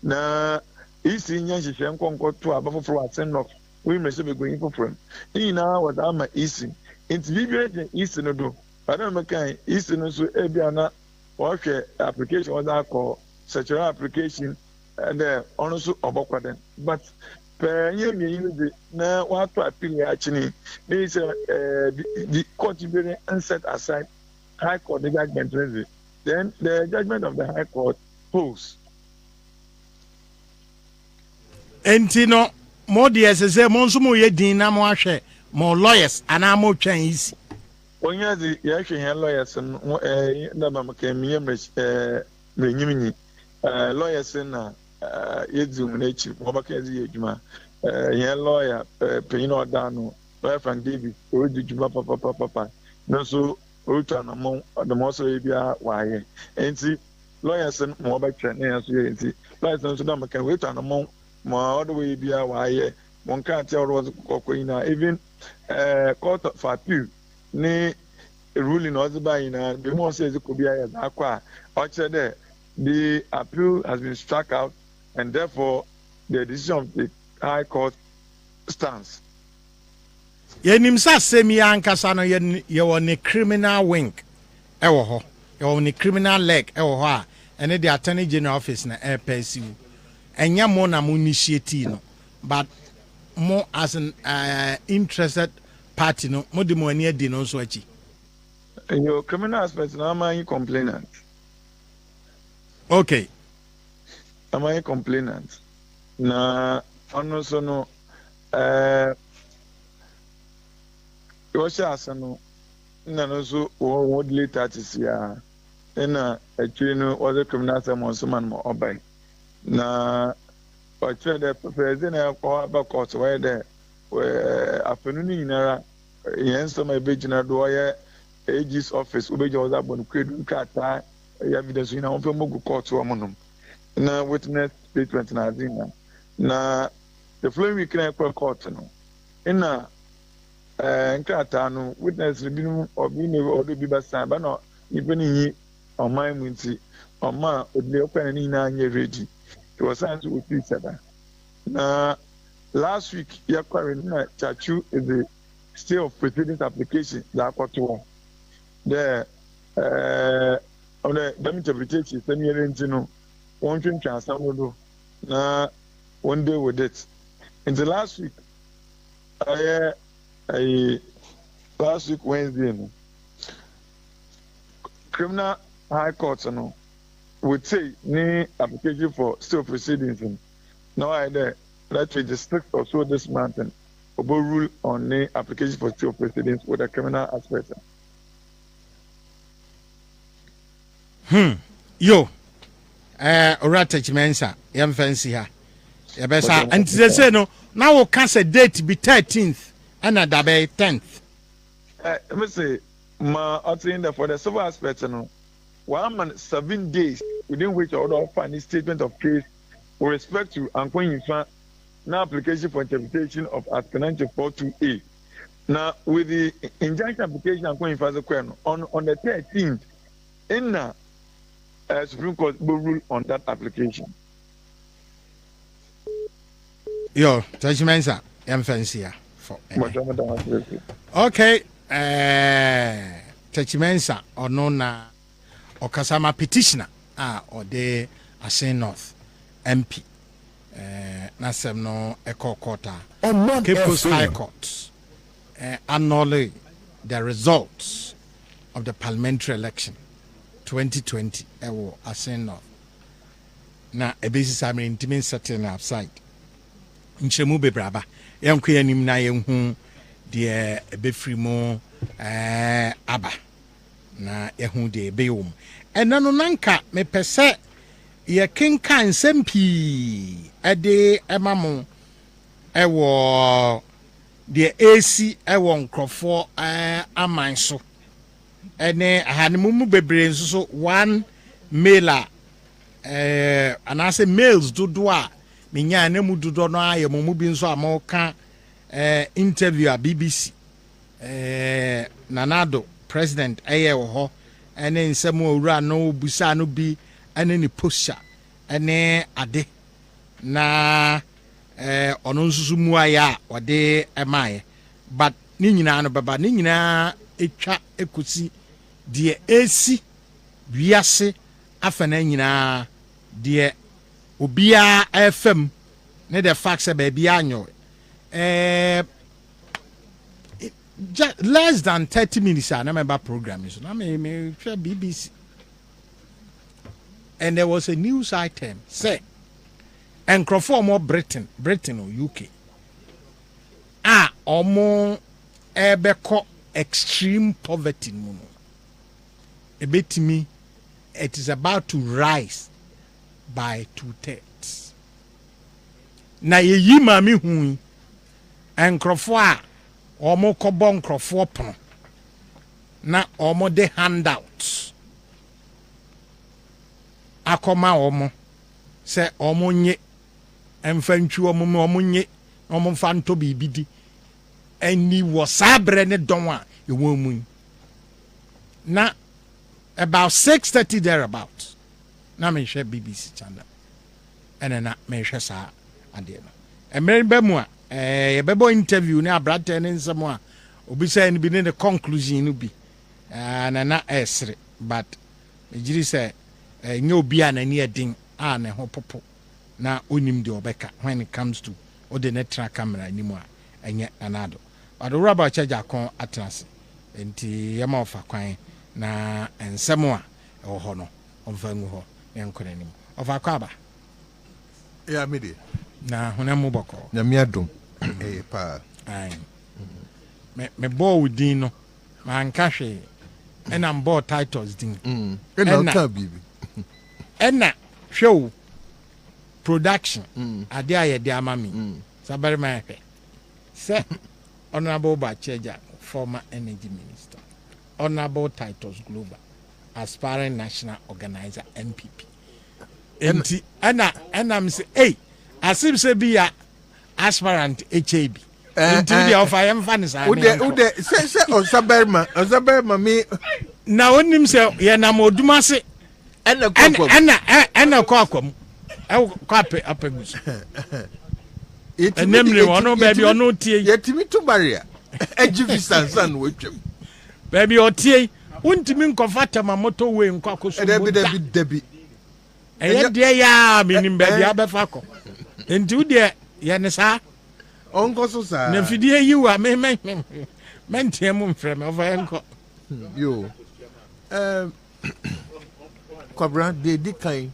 Na easy yan she court to above for a send off. We may be going for friend. In now what I'm easy. It's very easy to do. I don't make easy no so ebiana or application was that called such an application and also obokwaden. But per year me na what to appeal actually is the court being set aside high court the judgment then the judgment of the high court holds. Entino more the say monso mo ye din na mo ahwe mo lawyers ana mo twan isi onya the ye lawyers no na mama ke me nyimini lawyers na yedzum na chi mo ba ka zi edwuma ye lawyer penyin odano lawyer Frank David odu dwuma papa no so oruta na mo the mo so bia waye enti lawyers mo ba twa na so ye enti lawyers no so na maka we twa na mo all the way bia waye one can't tell was even court of appeal ni ruling was by the more says it could be as aqua actually the appeal has been struck out and therefore the decision of the high court stands. Yenim sa semi ankasa no ye won a criminal wing ewo ho ye won a criminal leg ewo ho a ene the attorney general office na airpesi enya mo na mo initiate no but more as an interested party no mo de mo ani adi no so achi in your criminal aspect now am I complainant. Okay, am I complainant na ono so no yo sha asano na no so wo later this year na actually no other criminal summons man mo obai na but the president of court where the afternoon inara yen some ebegina do ya AG's office obeja was abon kwedu kata evidence ina on mogu court o monum na witness statement na adina na the following week na court no ina nkata no witness binu obi ne odo bi basan ba no ibeni yi oman mu nti oma odle open ni na anye ready. It was sent to each other. Now, last week, Yakwarina Chachu is the stay of proceedings application that got to one. The interpretation, semi year one thing transfer now one day with it. In the last week, last week Wednesday, criminal high court would say any application for still proceedings. Now I there that 26th or so this month and rule on the application for still proceedings with a criminal aspect. Yo, ora techimensa yam fancy ha yebesa anti they say no now we can say date be 13th and that be 10th. Let me say ma attend for the civil aspect no 1 month 7 days within which order offer any statement of case with respect to Ankwin Yifa now application for interpretation of Article 94(2)(a). Now with the injunction application Ankwin Yifa on the 13th in Supreme Court will rule on that application. Yo, Tajimensa, I'm fancy for. Okay, Tajimensa or Nona or Kasama petitioner or the Asen North MP. Nasem no Echo Quarter, Cape Coast High Court, annulling the results of the parliamentary election 2020. Ewo Asen North. Na ebesi sami intimate certain outside. Nchemu bebraba. Yanku yanim na yenhu de ebefri mo aba. Na yehu de ebewum. Ena no nanka me pese ye kenka nsem pii ade emamo ewo de AC ewo nkrofo aman so. Ene ahanimu bebre nso so one mailer anase mails dodo a menya na mu dodo no aye mu bi nso amoka interview a BBC Nanado president eye wo ho ene nsem owura no busa no bi ene ni posture ene ade na ono nsusu mu aya ode emaye but ni nyina no baba ni nyina etwa ekosi de esi wiase afana nyina de obia FM ne the facts about anyo just less than 30 minutes I remember program so na me BBC and there was a news item say encrofo more Britain or UK omo ebeko extreme poverty mu no ebetimi it is about to rise by 2/3. Na yeyi mami hu enkrofo a omo kobo nkrofo pono na omo de handout akoma omo se omo nye emfantwi omo nye omo fanto bibidi eni wo sabre ne don a ewo mu na about 6:30 thereabout. Na me share BBC channel. And na me share sa ade no. E me be mu a ye bebo interview ne abrate ne nsemo a obi say ni bi ne the conclusion no bi. Na esre but me jiri say nye obi a na ni edin a ne ho popo na onim de obeka when it comes to ode ne tra camera ni mu a enye anado. But the rubber charge akon atase. Enti yema ofa kwan na ensemo a ho no onfangu ho yankore nim ofa kwaba ya mede na honam boko na miadom pa ai me bo wudin no man kahwe ena mbo titles din ena ka bibi ena show production ade aye de amami sabare ma hwe se honorable Bacheja former energy minister honorable titles global aspiring national organizer MPP enti ana am say hey asim say be ya aspirant HAB enti the offer am fan is ude say osaberma me na onim say ye na moduma se ana kwakwam kwape apegus enemre wono baby ono tie yetimi to barrier ejivisa san wetwem baby otie untimi nkofata mamoto we nkwakoso debi eye de ya minim baby abefa ko enti ude ye ne sa onkoso sa na fidie yiwa me ntiem mfrem over enko yo kwabra de dikan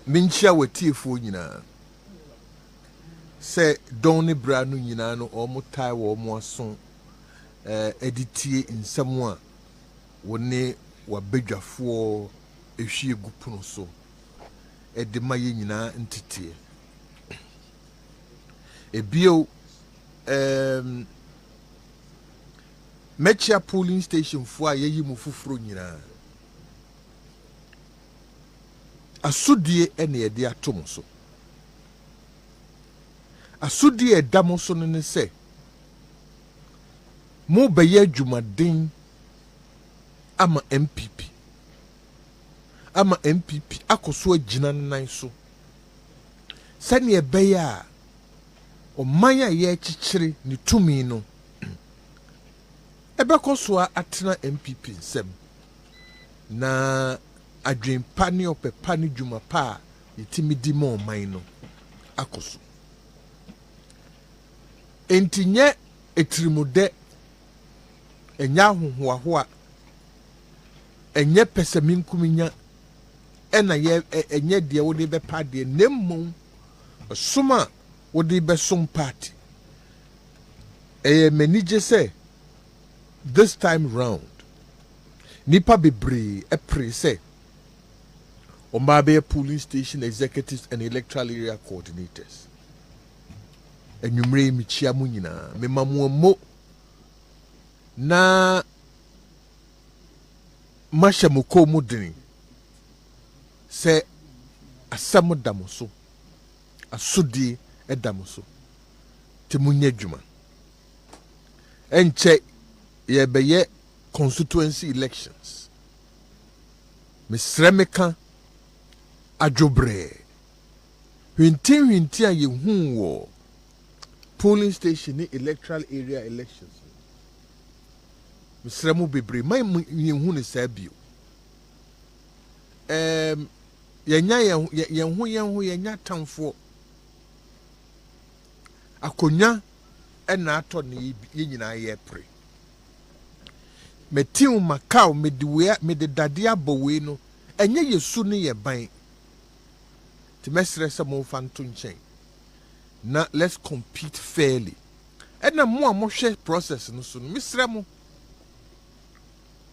minchia wetiefo nyina se don ne bra no nyina no omutai wo mo aso editie nsɛm a wone wabadwafo ehwie gu pono so de ma ye nyina ntete ebio mechia polling station fo a yeyi mu fufuro nyina asudie ene ye de atom so asudie edam so no ne se mo beye adwumaden ama MPP akoso agina nan so sane ebeye a oman a ye chichire ni tumi no ebekoso atena MPP nsem na adwempa ne opepa ne dwuma pa yetimi di mo oman no akoso entinye etirimude enya hohoahoa enye pesaminkuminya ena ye enye de wo de bepa de nemmom soma wo de besom party manije say this time round nipa bebre epre say Omabe polling station executives and electoral area coordinators enyumre michia mu nyina memamuomo na masha muko mudini se asam damoso asudi edamoso timunye djuma enche yebeye constituency elections misremeka adwobre hwinti a yehu wo polling station ni electoral area elections misremu bebre mai yehu ne sabio yenya tamfo akonya ena ato ne yenyina ye pre metiu makao mede dade abowe no enye yesu ne ye ban ti mesre se mo fanto nchen na let's compete fairly ena mo a mo hwe process no so no misre mo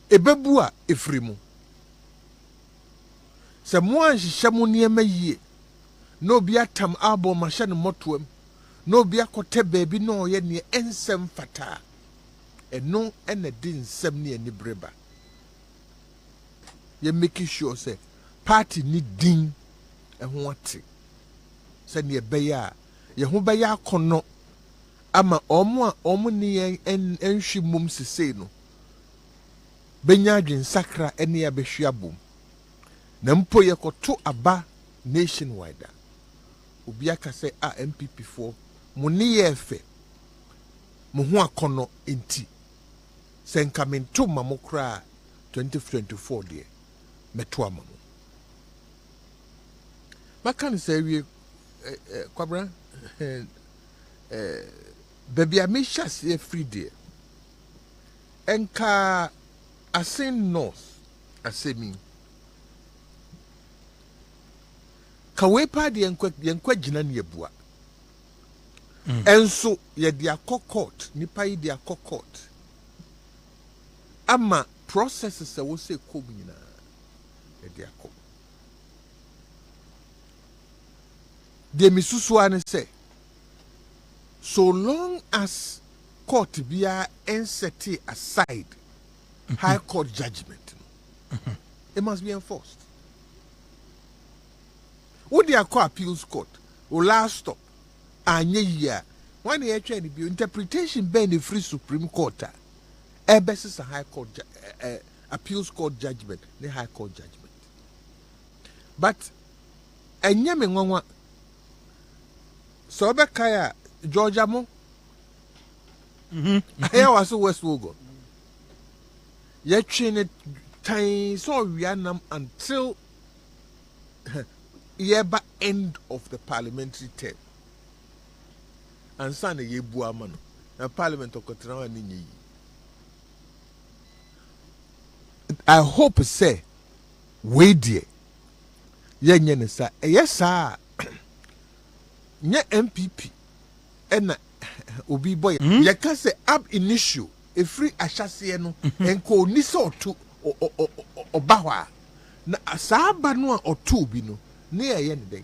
ebebu a efrimu se mo anhihye mo niema yie na obi atam abo ma hye ne motoam na obi akote baabi na oye ne ensem fata eno ena di nsem ne ani breba ye make sure say party ni din eho ate se ne beya ye ho beya akono ama omo ne enhwi mum sesei no benya adwen sakra ene ya behwia bom na mpo ye koto aba nationwide obi aka say MPP for mo ne ye efe mo ho akono enti senkamento mamokra 2024 de meto amamo makan say wie kwabra baby amisha say free day enka asin north asemi kawe pa de yenkwa gina ne abua enso ye de akokot nipa yi de akokot ama processes wo se kom nyina ye de akok de misusu ane say so long as court bia set aside high court judgment it must be enforced. Would you call appeals court or last stop anye year when you try to be interpretation by the free supreme court basis a high court appeals court judgment the high court judgment but enye me nwanwa so be kaya Georgia mo here was West Wogo ye train it time so we are until yeba end of the parliamentary term and sana yebu amano na parliament okotrawa ni nyi I hope say we die yenye ne sa yesa nye MPP ena obi boy ye ka say ab initio e free ahyase no enko ni so to obahwa na saa aba no a ɔtoo bi no ne ɛyɛ ne den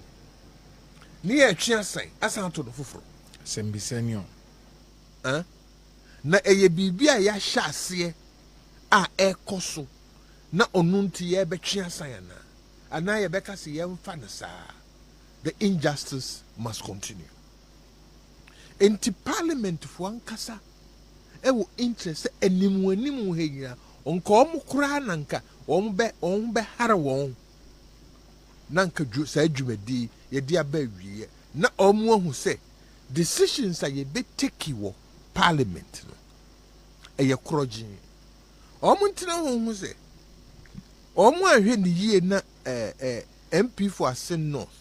ne yɛ atwe asan asan to no foforɔ Sembisenior. na ɛyɛ biribi a yɛahyɛ aseɛ a ɛkɔ so na ɔno nti yɛbɛtwe asan anaa yɛbɛka sɛ yɛmfa no saa. The injustice must continue. Enti parliament fo ankasa ɛwɔ interest sɛ animu ha nyina ɔnka ɔmo koraa nanka ɔmo bɛ hara wɔn nanka saa dwumadi yɛde aba awie na ɔmo ahu sɛ decisions a yɛbɛteki wɔ parliament no ɛyɛ korɔgye ɔmo ntena ho sɛ ɔmo ahwɛ ne yie na MP for Asen North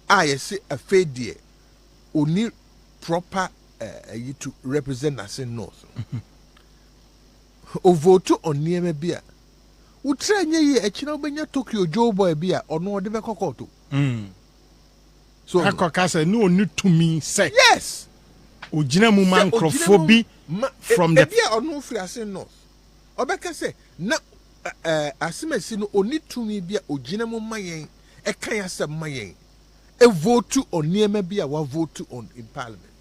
a yɛsɛ afei deɛ oni proper to represent Asen North o vote on nneɛma bi a wotra nyɛ yi ɛkyina wobɛnya Tokyo Joe Boy bi a ɔno ɔde bɛkɔ kɔɔto so akɔka sɛ ne ɔni tumi sɛ yes ogyina mu ma nkurɔfoɔ bi from the ebi a ɔno firi Asen North ɔbɛka sɛ na asemasi no oni tumi bi a ogyina mu ma yɛn ɛka yɛ asɛm ma yɛn vote on nneɛma bi a wa vote on in parliament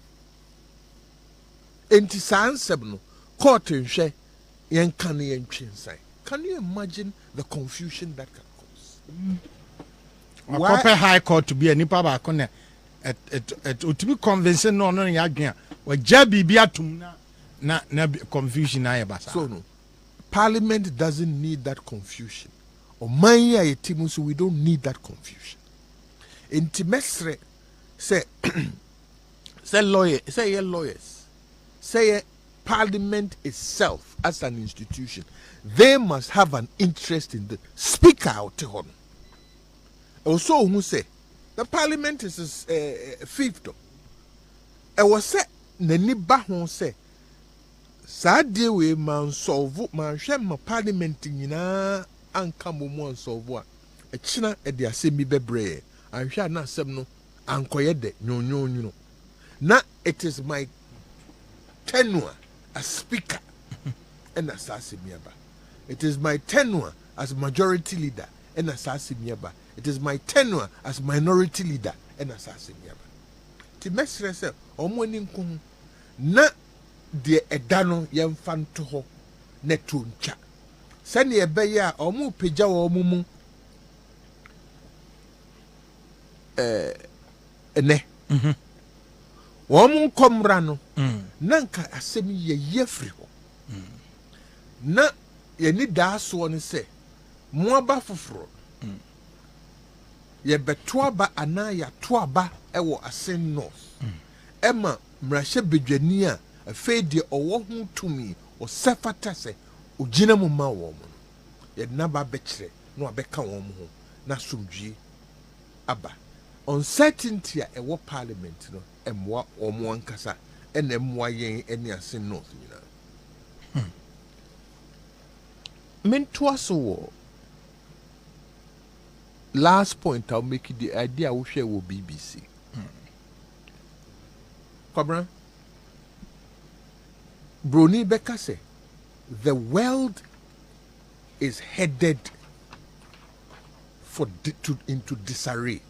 enti saa nsɛm no court nhwɛ yɛn ka no yɛn twe nsan. Can you imagine the confusion that can cause? Wakɔpɛ high court to be a nipa baako na otumi convention no ɔno yɛ adwene a wɔgya biribi atom na confusion ayɛ basa. So no, parliament doesn't need that confusion. Ɔman yi a yɛte mu so we don't need that confusion. Enti mesre say lawyers say parliament itself as an institution, they must have an interest in the speaker out on. Also who say the parliament is fifth. I was say nani ba ho say saa deɛ we man solve man hwɛ ma parliament nyinaa anka mo mo solve a ɛkyina ɛde asɛm bi bebree anhwɛ na asɛm no ankɔyɛ de nyonyonyo na it is my tenure as speaker and as asemiaba. It is my tenure as majority leader and as asemiaba. It is my tenure as minority leader and as asemiaba. Ti mesre se omo ni nko na de edano yemfa nto ho na toncha sani ebeye a omo pagya wo omo ene wɔn nkɔmra no nanka asɛm yɛ firi hɔ na yɛni daasoɔ ne sɛ moaba foforɔ yɛbɛto aba anaa yɛato aba ɛwɔ Asen North ɛma mmarahyɛ badwani a afei deɛ ɔwɔ ho tumi ɔsɛ fata sɛ ogyina mu ma wɔn no yɛde naba bɛkyerɛ na wabɛka wɔn ho na somdwie aba uncertainty a ɛwɔ parliament no ɛmmoa ɔmo ankasa ɛna ɛmmoa yɛn ɛne Asen North nyinaa mentoa so wɔ last point I'll make the idea we share with BBC. Kwabra Bruni Beka say the world is headed into disarray.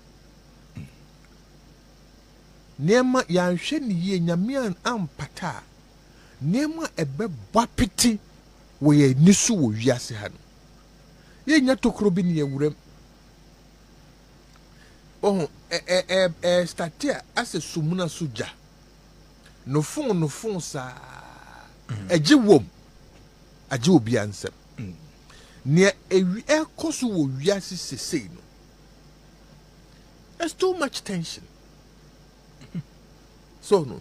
Nema yanhwe ni ye nyame ampata nema ebe bwapiti wo ye nisu wo wiase ha no ye nya tokro bi ne yewurem oh statia ase sumuna suja no fon sa eje wom aje obi ansem ne ewi ekoso wo wiase sesei no there's too much tension. So no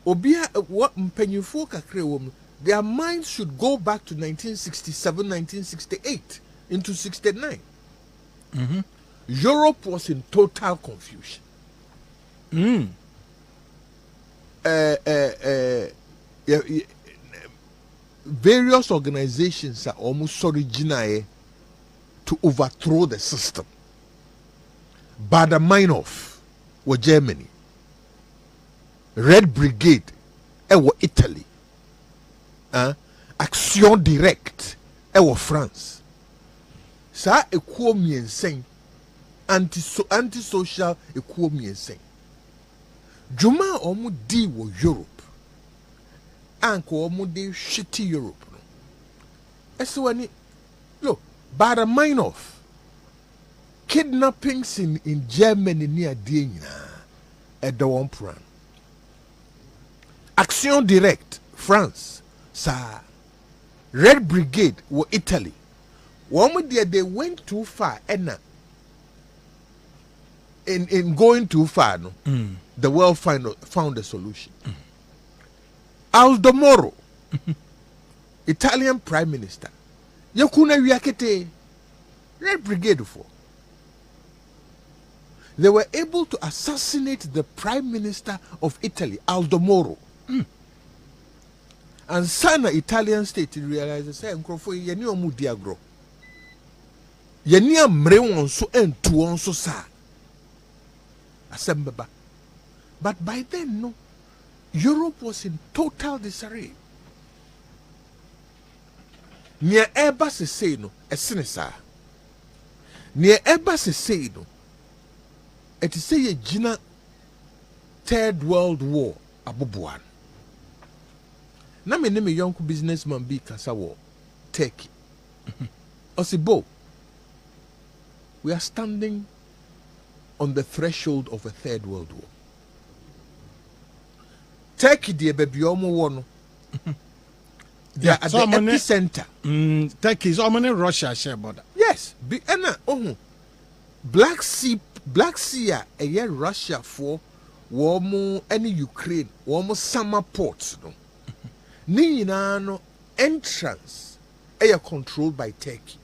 obia what mpanyifo kakre wom their minds should go back to 1967 1968 into 69. Europe was in total confusion. Various organizations are almost original to overthrow the system. Baader-Meinhof were Germany. Red Brigade were Italy. Action Direct were France. Sa ekuo miensen anti-social ekuo miensen. Juma omu di wo Europe. Anko omu di shitty Europe. Eswani, look, bada mind off. Kidnappings in Germany near Diena at the one plan. Action Direct, France, sa Red Brigade were Italy. One day they went too far, and in going too far, no, the world found a solution. Aldo Moro, Italian Prime Minister, Yakuna Wiakete, Red Brigade for. They were able to assassinate the Prime Minister of Italy, Aldo Moro. And Sana Italian state realized, say, Nkrofo, yeni omu diagro. Yeni amre wonso entu wonso sa. Asembeba. But by then, no, Europe was in total disarray. Nia eba se say no, esene sa. Nia eba se say no, it is say Gina Third World War abubuan. Na me name young businessman be kasa war Turkey. Osibo, we are standing on the threshold of a third world war. Turkey the baby omo wono. They are at the epicenter. Turkey is almost Russia share border. Yes, be Black Sea a year Russia for warm any Ukraine, warm summer ports no. Ni no entrance are controlled by Turkey.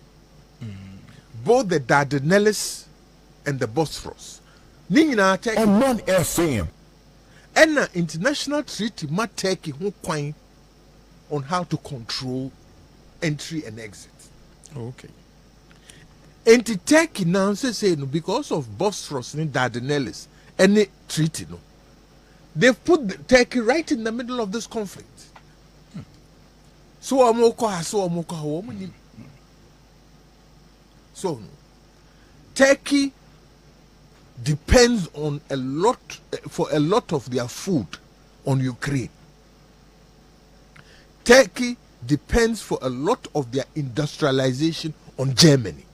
Both the Dardanelles and the Bosphorus. Ni na Turkey. Omanfm. And an international treaty ma Turkey who coin on how to control entry and exit. Okay. And Turkey now say no because of Bosphorus and Dardanelles any treaty no. They've put Turkey right in the middle of this conflict. So Turkey depends on a lot for a lot of their food on Ukraine. Turkey depends for a lot of their industrialization on Germany.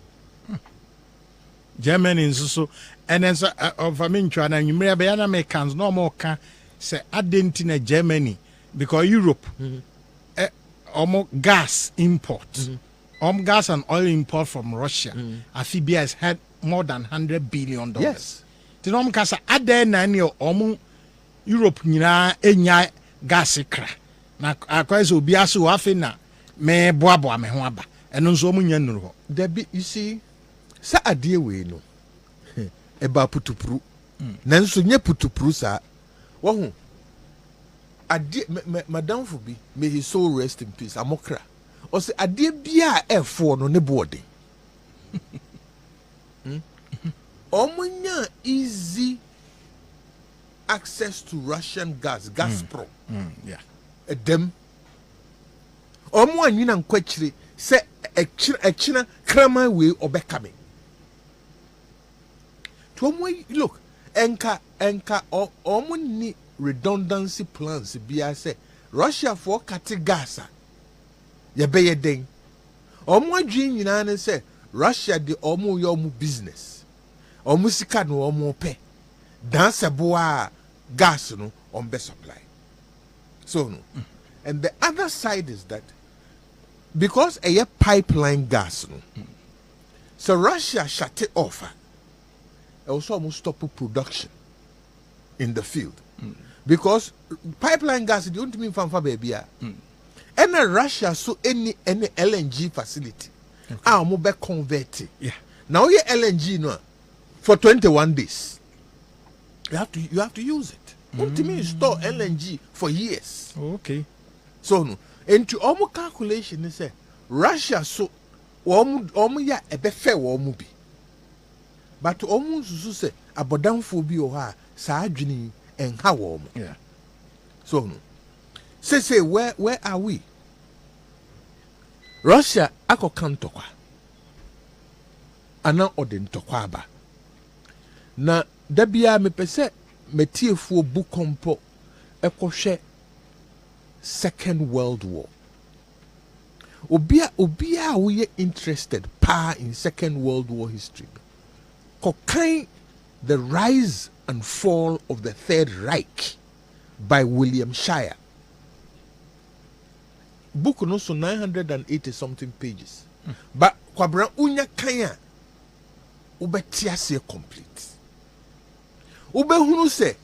Germany is so and then of I mean China you may be Americans no more can say Argentina Germany because Europe almost gas import. Gas and oil import from Russia. Amphibia has had more than $100 billion. Yes. The nom kasa ade na ne Europe nyina enya gas kra. Na akwai obi aso afi na me boaboa me ho aba. Eno nso omu nya nuru ho. Debi you see sa ade we no. Eba putupru. Nanso nye putupru sa. Wo ho ade madam for bi may his soul rest in peace amokra. O se ade bia e4 no ne boarding. Omunya easy access to Russian gas, Gazprom. Yeah. Them. Omu anyina nkwachire se echina krama we obekame. To omu look enka omu ni redundancy plans bia se Russia for kati gasa. Ye beye den. Omu adwin nyina ne se Russia de omu yo mu business. Omu sika no omu pe. Dan se boa gas no on be supply. So no. And the other side is that because a pipeline gas no. So Russia shut it off. Also almost stop production in the field. Because pipeline gas you don't mean fanfa baby. And Russia so any LNG facility. Ah, mo be convert. Yeah. Now your LNG no for 21 days. You have to use it. What do you mean store LNG for years? Okay. So no. Into almost calculation is say Russia so omu ya ebe fe omu bi. But omu susu say abodanfo bi o ha sa adwini enha wo omu. Yeah. So no. Say where are we? Russia akokantokwa. ana ɔde ntɔkwa aba na da biara mepɛ sɛ metiefoɔ bu kɔmpɔ ɛkɔhwɛ Second World War. Obia woyɛ interested in Second World War history. Kokain The Rise and Fall of the Third Reich by William Shire. Book no so 980 something pages. But kwabra unya kanya ubetiase complete. Ubehunu se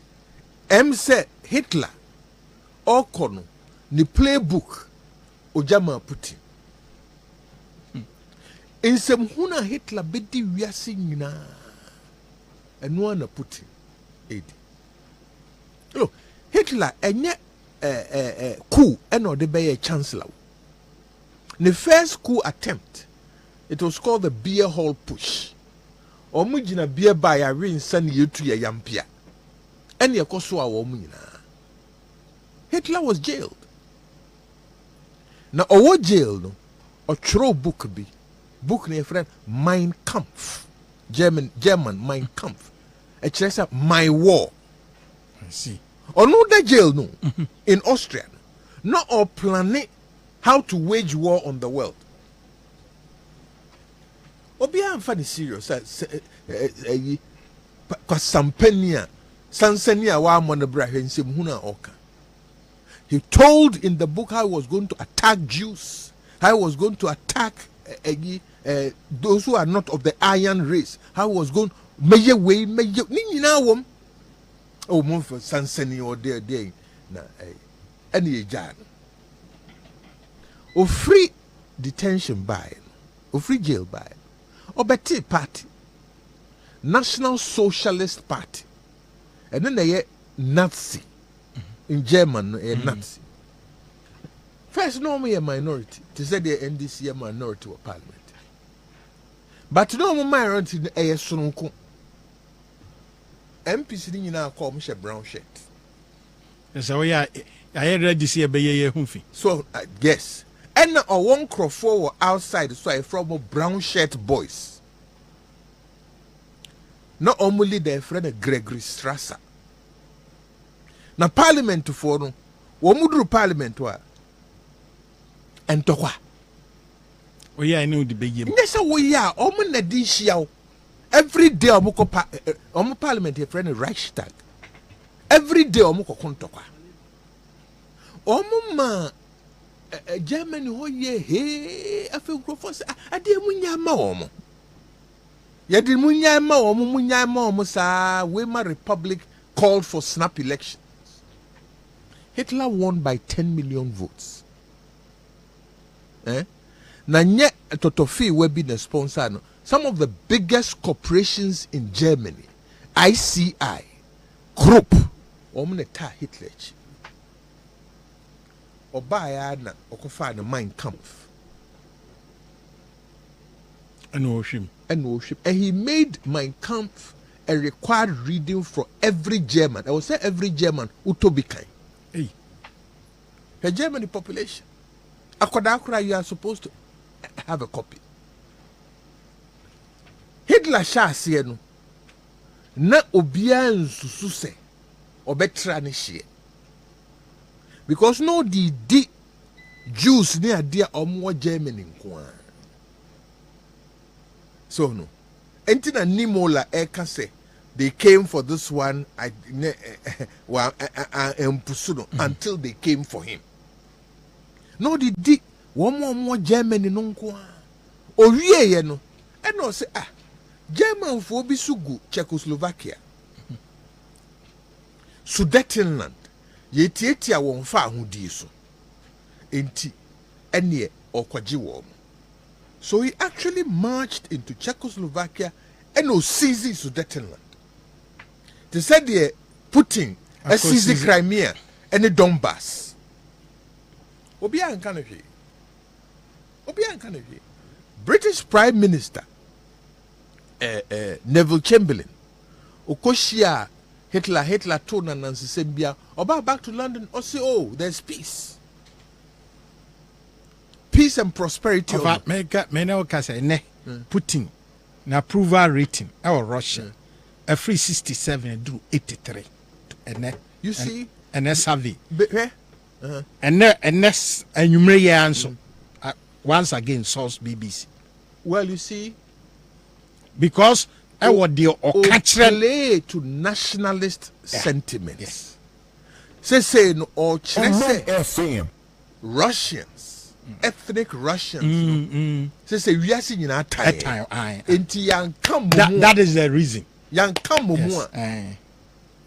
se Hitler okono ni playbook ojama Putin. Insem huna Hitler bedi wiase nyina eno na Putin edi. Look, Hitler enye coup eno de be chancellor. The first coup attempt, it was called the beer hall push. Omujina beer by a rin san yetu ya yampia. And yakoswa omujina. Hitler was jailed. Now our jail no or throw book be book near friend Mein Kampf. German Mein Kampf. A chesa My War. I see. Or no the jail no in Austria. No or planning how to wage war on the world. Obia amfani serious. Kwa sampania sansania wa monabra hensem huna oka. He told in the book how he was going to attack Jews, how he was going to attack those who are not of the iron race, how he was going meje way meje ninyina wom. Oh, mon for sansani or there na any jan. O free detention by, o free jail by, or Betty Party, National Socialist Party, and then they Nazi in German, a Nazi. First, normally a minority, to say the NDC a minority of parliament. But no minority a sonko. MPs in our call Michelle Brown shirt. So, yeah, I read this year by ye humphy. So, yes. And a one crowd outside, so I from a brown shirt boys. Not only their friend Gregory Strasser. Now, Parliament for no, Womudru Parliament wa and Tokwa. Oh, yeah, I know the big game. Yes, we are. Oman na di shiao. Every day, Omo Parliament, your friend Reichstag. Every day, Omo Kontokwa. Omo ma. Germany ho ye he afi grofos ade munya ma omo ye de munya ma omo sa Weimar Republic called for snap elections. Hitler won by 10 million votes. Na nye totofi we be the sponsor no. Some of the biggest corporations in Germany, ICI group omo ta Hitler Obaya na okofa na Mein Kampf. And he made Mein Kampf a required reading for every German. I will say every German utobikai. Hey. The German population. Akodakura, you are supposed to have a copy. Hitler sha se no. Na obia nsusu se obetra ne hye. Because no the Jews near dear or more Germany in so no. Entina Nimola Eka they came for this one until they came for him. No the one more Germany no or ye no and no say German for bisugu Czechoslovakia Sudetenland Yetiatia won fa hudi so enti ene okwaji wom. So he actually marched into Czechoslovakia and seized Sudetenland. They said they Putin seized Crimea and the Donbass. Obia Nkanafi. British Prime Minister Neville Chamberlain Okoshia Hitler told Nancy Sembia about back to London or say, oh, there's peace. Peace and prosperity. Putin na approval rating ɛwɔ Russia free 67 drew 83 ɛnɛ you see ɛnɛ survey uh-huh. ɛnɛ anwummerɛ yɛ anso once again source BBC. Well, you see, because I was the play to nationalist sentiment. Yes. Say no or Omanfm. Russians, ethnic Russians. Say we are seeing in our time. That is the reason. Young come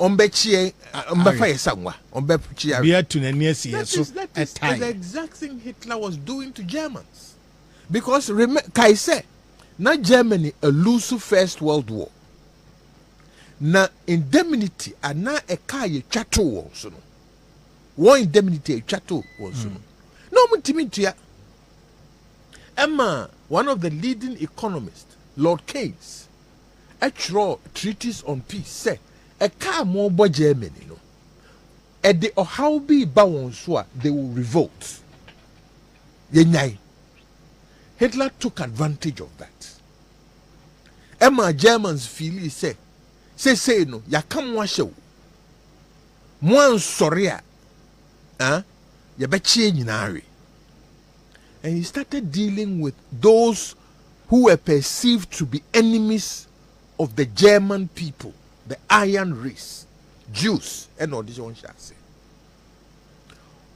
Ombechi Ombefa Sangwa Ombechi. We are to the near sea. That is the exact thing Hitler was doing to Germans. Because Kai said, na Germany a lose First World War. Na indemnity and na a kaya chato also. One indemnity a chato also. No multimedia. Emma, one of the leading economists, Lord Keynes, a treatise on peace said. A car more by Germany, you know. At the how be bawonswa, they will revolt. Yenyai. Hitler took advantage of that. Emma Germans feel say no, ya come washo. Mwan soria, ya bechi nyinari. And he started dealing with those who were perceived to be enemies of the German people. The iron race, Jews, and all this one shall say.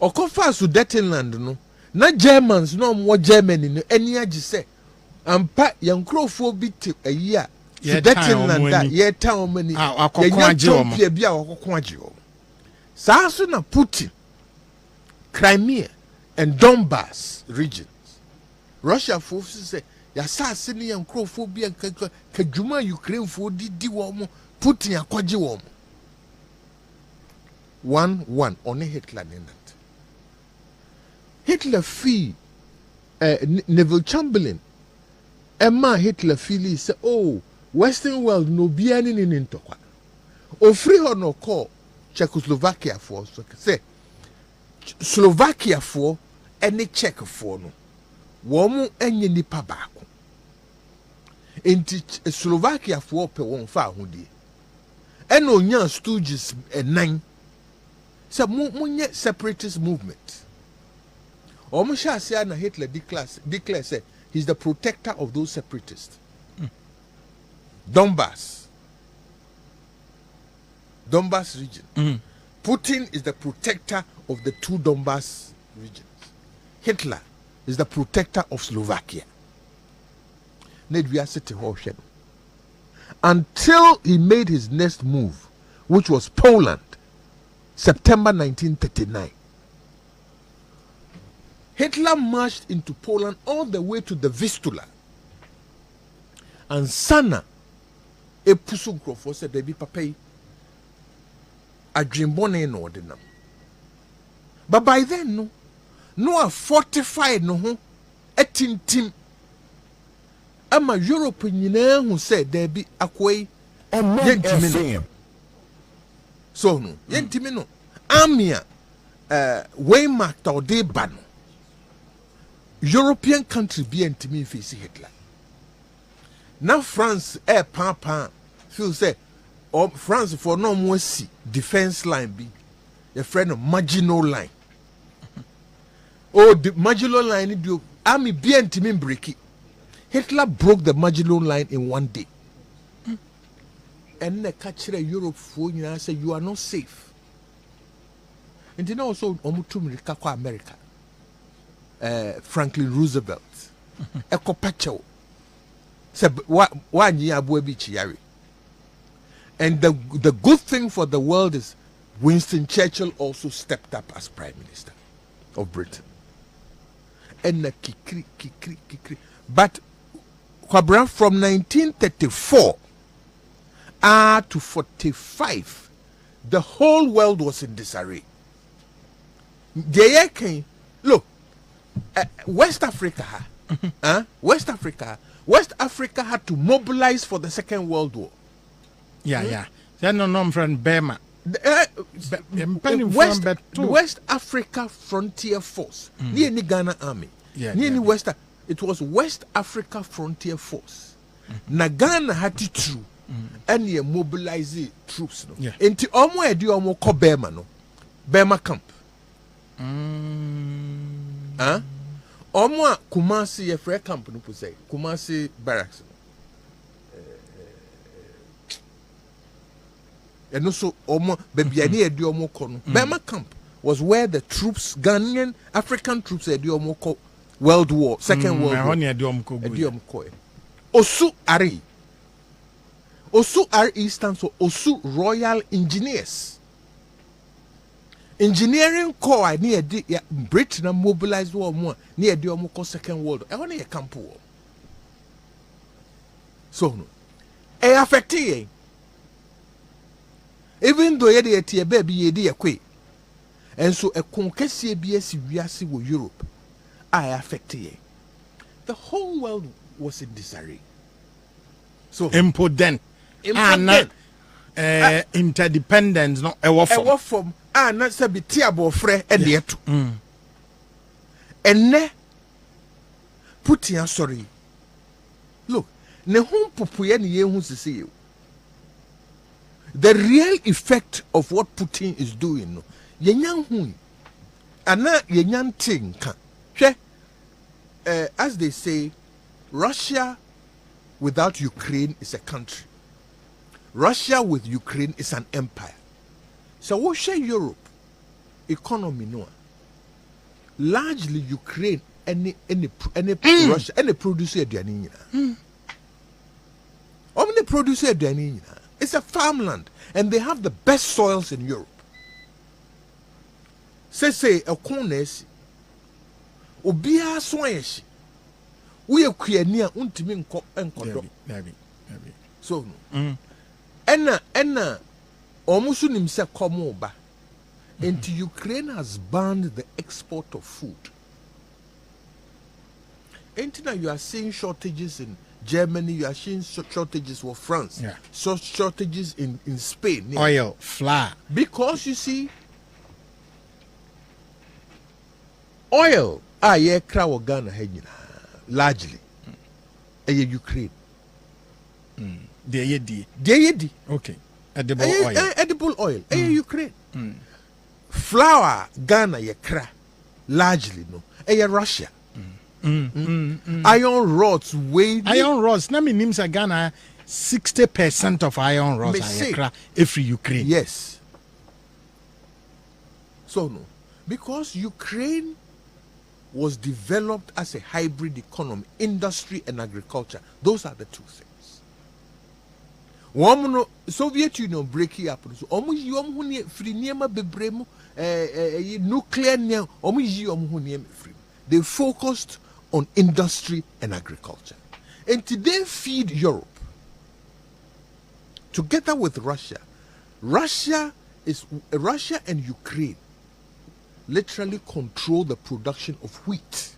Okofa to Dettenland, no, not Germans, no more Germany, no, any aji say, and pat young crowphobic a year. To Dettenland, that year town many, Sasuna Putin, Crimea, and Donbass regions. Russia forces say, Yasasini and crowphobia and Kajuma Ukraine for di woman. Putin akwaji wom 1-1 on Hitler in that. Hitler fee Neville Chamberlain Emma Hitler feel say oh Western world no be any in tokwa. O free or no call Czechoslovakia for so say Slovakia for any Czech for no. Womu enye nipa baako. Enti Slovakia for pe won fa ahudi. And no young stooges and 9. So, munye separatist movement. Omusha Siana Hitler declare said he's the protector of those separatists. Donbass region. Putin is the protector of the two Donbass regions. Hitler is the protector of Slovakia. Nedvia City Hall. Until he made his next move, which was Poland, September 1939. Hitler marched into Poland all the way to the Vistula. And Sana, a Pusunkrofo said, Baby Papa, a Jimbone no ordinam. But by then, no, a fortified no, a tim. Ama Europe nyinaa who said there be akwai Omanfm. So no yentimi no amia Weimar tawde ba no European country be yentimi face Hitler. Now France papa feel say France for no more see defense line be your friend marginal line. Oh the marginal line do army be yentimi break it. Hitler broke the Maginot Line in one day. And the catcher Europe for you say you are not safe. And then also Omutum Rikako America. Franklin Roosevelt. Eko Pacho. Said one year Chiari. And the good thing for the world is Winston Churchill also stepped up as Prime Minister of Britain. And the kikri. But from 1934 to 45, the whole world was in disarray. Look, West Africa, West Africa had to mobilize for the Second World War. Yeah. Then no friend Burma. The West Africa Frontier Force, near the Ghana Army, near West. It was West Africa Frontier Force. na Ghana had to true and ye mobilize troops no. Yeah. Enti omo edi omo ko Burma no. Burma camp. Huh? Omo a Kumasi ye free camp no po say. Kumasi barracks. And also omo baby ani edi omo ko no. Burma camp was where the troops, Ghanaian African troops edi omo ko World War, Second World War. Edi omo ko. Osu Ari. Osu RE stands for Osu Royal Engineers. Engineering Corps near the Britain mobilized war more near the Omoko Second World. I want to camp war. So no. E affected. Even though ye tie baby ye dey kwe. And so a konkesi BS wiase wo Europe. I affected. The whole world was in disarray. So important. Interdependence no ewo from na say be tiabo frɛ e de to enne Putin sorry look ne hom popoye ne yehu sisi the real effect of what Putin is doing no yenyan hu ana yenyan tinka hwɛ as they say Russia without Ukraine is a country. Russia with Ukraine is an empire. So what share Europe economy no? Largely Ukraine any Russia any producer aduane nyina. Omni producer aduane nyina. It's a farmland and they have the best soils in Europe. Say a corners obia so yeshi. We akuani a untimi nkodo. So no. Enna omusu nimse komo ba. And Ukraine has banned the export of food. And now you are seeing shortages in Germany, you are seeing shortages for France, so shortages in Spain. Oil, flour. Because you see, oil, kraw Ghana largely, Ukraine. They okay. Edible oil. Edible oil. Ukraine. Flour, Ghana, largely no. Russia. Iron rods weight. Iron rods. Na me names are Ghana 60% of iron rods are every Ukraine. Yes. So no. Because Ukraine was developed as a hybrid economy, industry and agriculture. Those are the two things. Woman, Soviet Union breaking up. So, nuclear. They focused on industry and agriculture, and today feed Europe. Together with Russia, Russia and Ukraine literally control the production of wheat.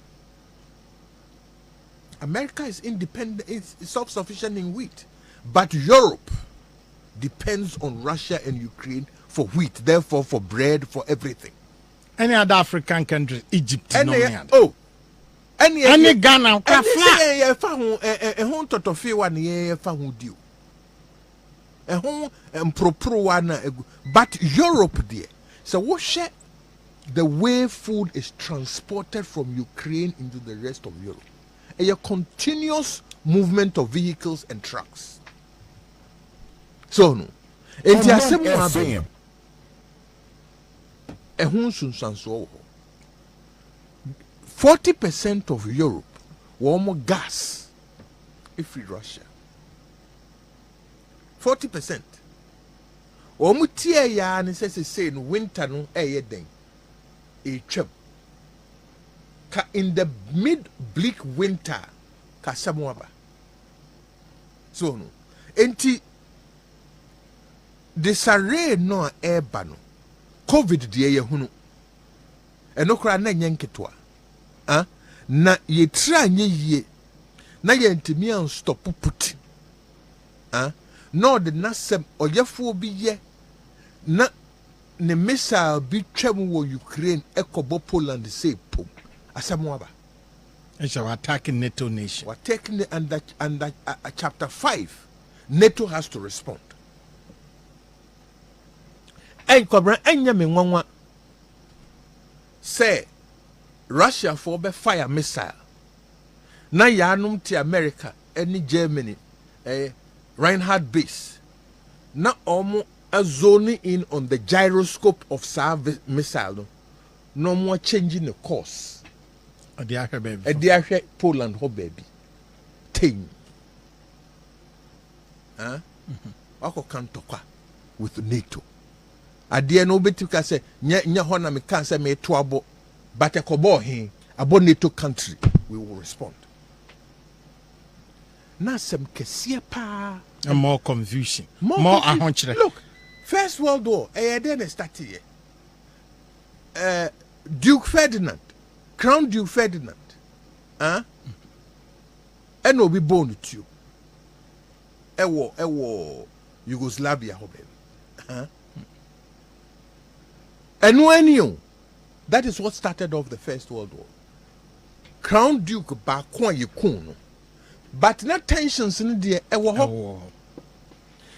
America is independent, it's self-sufficient in wheat. But Europe depends on Russia and Ukraine for wheat, therefore for bread, for everything. Any other African country, Egypt, any Ghana, but Europe there. So what share the way food is transported from Ukraine into the rest of Europe? A continuous movement of vehicles and trucks. So no. Omanfm. 40% of Europe were more gas if free Russia. 40%. Omu tie ya ni say no winter no den. E twem. Ka in the mid bleak winter ka samuaba. So no. Enti disarray no eba no COVID die ye hunu enokra na nyenketwa na ye tra nye yie na ye ntimi an stop Putin no de nasem oyefo bi ye na ne missile bi twam wo Ukraine ekobo Poland say pom asamoaba It's our attacking NATO nation. We're taking it under chapter 5. NATO has to respond. And Cobra and Yamin say Russia for be fire missile. Na yanum to America, any Germany, Reinhardt base. Na omo a zoning in on the gyroscope of Sav missile. No more changing the course. A dear Poland, ho baby. Ting. Huh? Wako can talk with NATO. A dear no betika say, nya hona me can say me twabo, but a kobo he, about NATO country, we will respond. Now some kesia pa. And more confusion. More Look, First World War, then started here. Duke Ferdinand. Crown Duke Ferdinand, and will be born to you. Ewo Yugoslavia, and when you, that is what started off the First World War. Crown Duke Bakwan Yukun, but not tensions in the Ewo.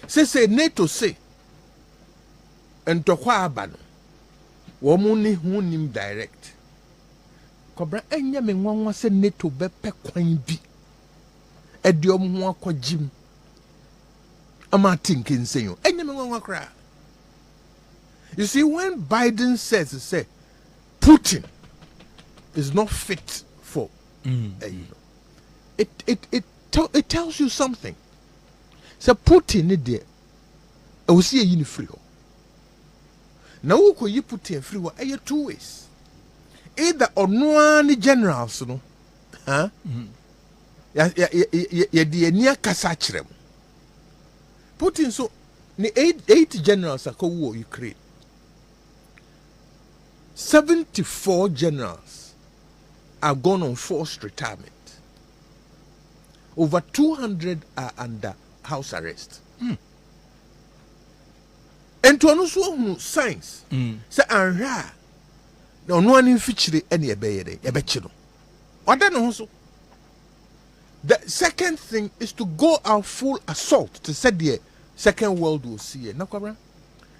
Say NATO say, and Tokwa Abano, Womuni hunim direct. Cobra enya me nwanwa se NATO bepe kwan bi ediom ho akogim ama thinking say enya me nwanwa kra. You see, when Biden says say Putin is not fit for it tells you something. So Putin is there. I will see a uni free. Now who could you Putin free? Are 2 ways? Either or no generals, no, huh? Ya near Kasachrem. Putin so the eight generals are war Ukraine. 74 generals are gone on forced retirement. Over 200 are under house arrest. And to also signs say anra. No one in feature any ebechino. The second thing is to go out full assault to set the Second World War. See, no,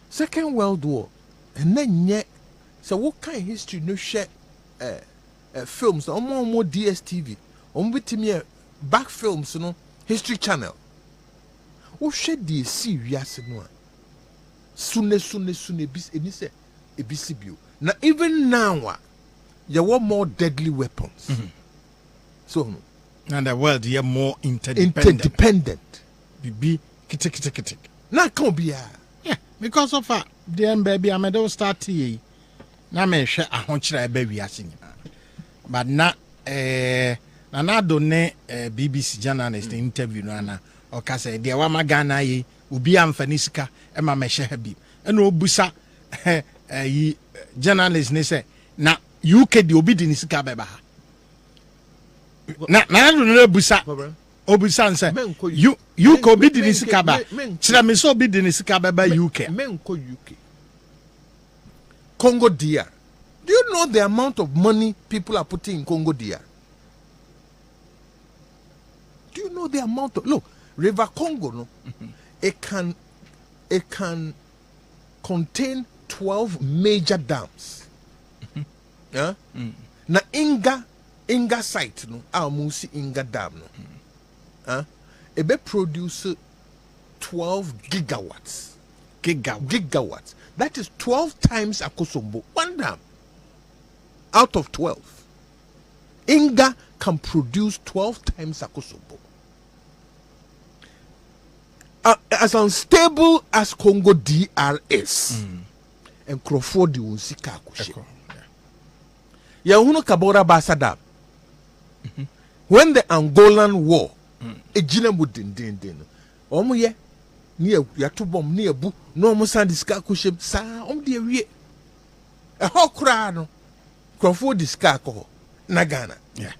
Second World War, and then yet, so what kind of history no share films? More DSTV, with me back films, you know, History Channel. What shed the serious no? Sune bis any say a BCBU. Now, even now, you want more deadly weapons. So, and the world, you are more interdependent. Be kitik. Now, can't be yeah, because of that, the baby, I'm a dog start here. Now, me share a hunch baby asking. But not na donne BBC journalist interview na o ka say de wa magana yi obi amfanisika e ma me hye bi e na obusa yi journalist ne say na UK de obi di ni sika beba ha na do no obusa nse UK obi di ni sika ba kira me so obi di ni sika beba UK menko UK Congo DR. Do you know the amount of money people are putting in Congo DR? Do you know the amount of look, River Congo, no? It can contain 12 major dams. Yeah? Na Inga site, no, Musi Inga Dam, no. It be produce 12 gigawatts. Gigawatts. That is 12 times Akosombo. One dam. Out of 12. Inga can produce 12 times Akosombo. As unstable as Congo DR is, and Crawford di unsika akushe. Ya huno kabora basa dam. When the Angolan war, ejina mu din. Omo ye ni ya tubom ni ebu no mo san diska akushe sa om de wie. E ho kra no. Crawford diska akọ na Ghana. Yeah.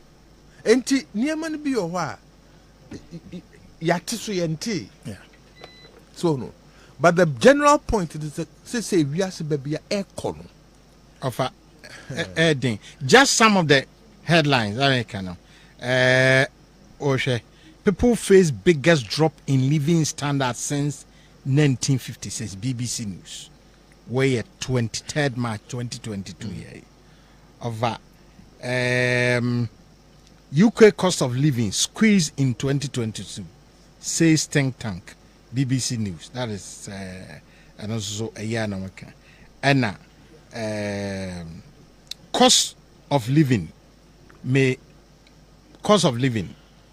Enti niema no bi o ho a yatiso yente. Yeah. So no. But the general point is that say we are baby econo of just some of the headlines I can know. Oshe, people face biggest drop in living standards since 1956. BBC News. Where 23rd March 2022 over UK cost of living squeeze in 2022, says think tank BBC News. That is and also a year now. And cost of living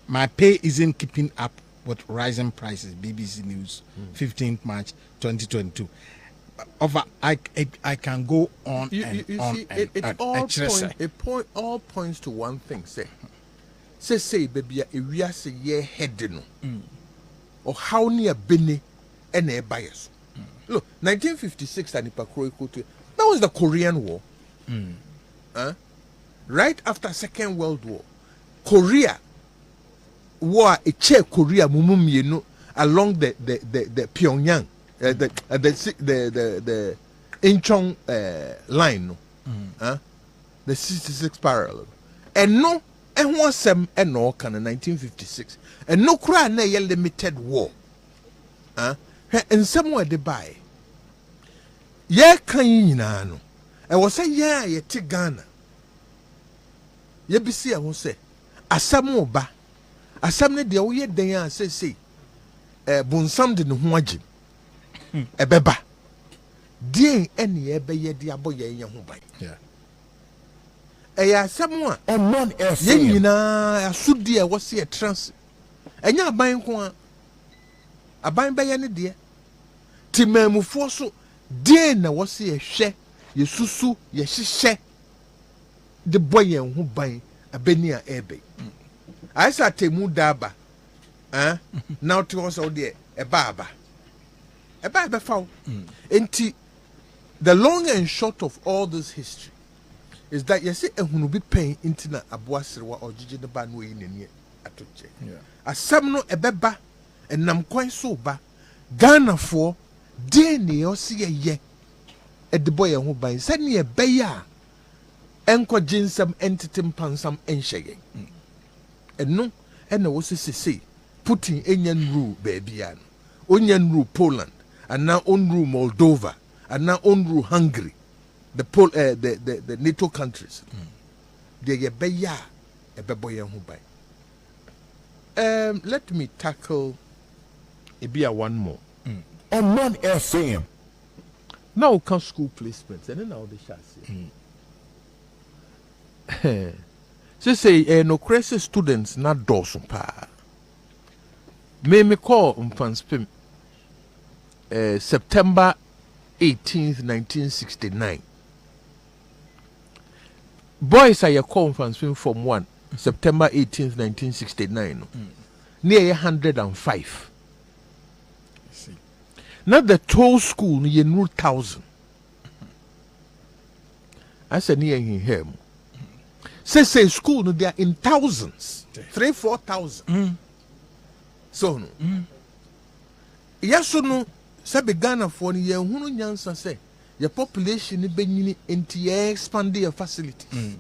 my pay isn't keeping up with rising prices. BBC News, 15th March 2022. Over, I can go on all points to one thing. Say, baby, we are say ye heading or how near Benny and a bias. Look, 1956 and that was the Korean War. Right after Second World War, Korea war a chair Korea mumum you know along the Pyongyang the Incheon line the 66 parallel and no and one sem and no can 1956 and no cry na ye limited war and somewhere they buy ye kan nyina no e wo say ye te Ghana ye bisi e wo say asam oba asam ne de wo ye den a say bonsam de ne ho agye ebeba dien ene ebeye de aboye ye ho ban ya asam a Omanfm ye nyina asudi e wo say trans enya aban ko a aban beye ne de timamufo so dien na wo say hwe ye susu ye hyehye de boye ho ban abeni a ebe I said temu daba now to us all there a baba foul enti the long and short of all this history is that you see ehunu bi pen intina aboasrewa ojije de ba no yi nani atoche asam no ebeba enam kwan so ba Ghana for de ne osi ye e de boy ho ban se ne ebeya enko jinsam entitim pansam enhyege eno ena wo se Putin enyan rule baby onyan rule Poland and now on rule Moldova and now on rule Hungary the NATO countries they beya ebeboye ho ban let me tackle one more Omanfm now come school placements and then now they shall say no crazy students not dorsum pa me call Omanfm September 18th 1969 boys are call Omanfm from 1 September 18th 1969 near 105 not the total school near 1,000 I said near him say school no they are in thousands 3,000-4,000 so no yes no say be Ghana for ye hunu nyansa say your population ni benyini enti ye expand your facilities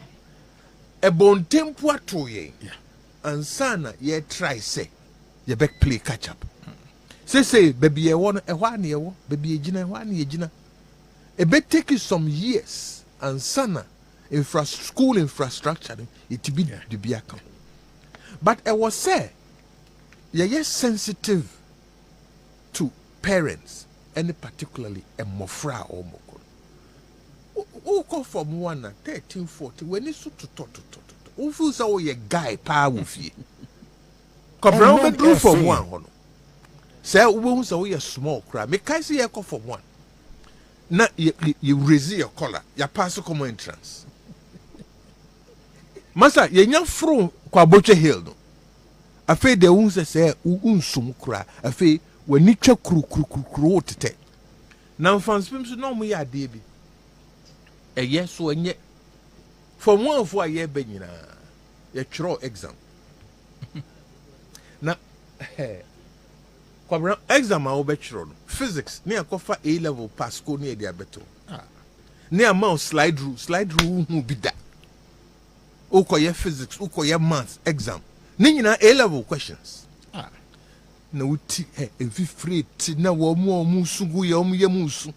e bon tempo ato ye ansana ye try say ye back play catch up say baby ye won e hwa na ye wo baby ye gina hwa na ye gina e be take you some years ansana school infrastructure it be the be account but I was say yes sensitive to parents and particularly a mofra or moko who call from 1 1340 when it's to who feels how you guy power with you come round do from 1 say who so we small cry me kai say you call from 1 na you raise your collar you pass common entrance Masa yenya from kwa Boche Hill no afi de unse se unsum kura afi wani twa kuru tete na Omanfm so no mu ya de bi eye so enye from one for aye be nyina ye twro exam na kwa exam a wo be twro no physics ne akofa A level pass ko ne e dia beto ne amount slide rule hu bi da Ukoye physics, ukoye maths exam. Nina A-level questions. Na uti free na womu musugu ya ye musu.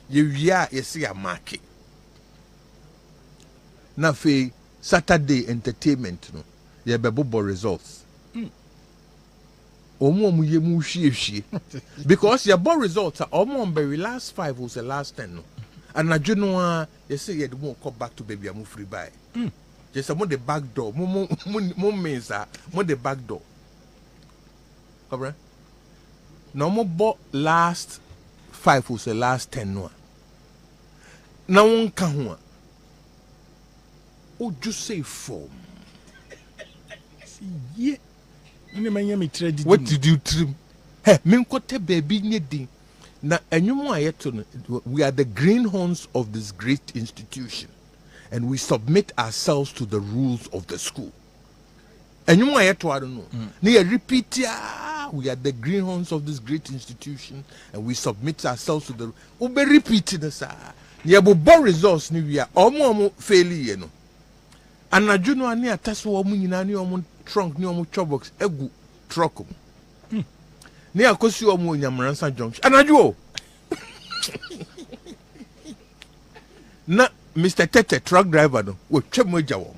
Ye see a market. Na fe Saturday entertainment no. Ye bebo results. Omu ye mu shie. Because your ball results are almost very last 5 was the last 10 no. And I do know you say you won't come back to baby I'm free by. Just some the back door. Mo means mo the back door. Correct? No more ball last 5 was the last 10 no. Now one can one. Oh just say form. Yeah. What did you trim? Hey, minkote baby nyedi. Na enyumu ayeto we are the greenhorns of this great institution, and we submit ourselves to the rules of the school. Enyumu ayeto I don't know. Ni repeat ya. We are the greenhorns of this great institution, and we submit ourselves to the. Ube repeating this. Ni abo results ni we are omo fairly you know. And na juno ani ataso omo nyina ni omo trunk ni omo chobox egu truck ni akosi omo nyamransa junction anadwo na Mr. Tete truck driver no wo twem agya wo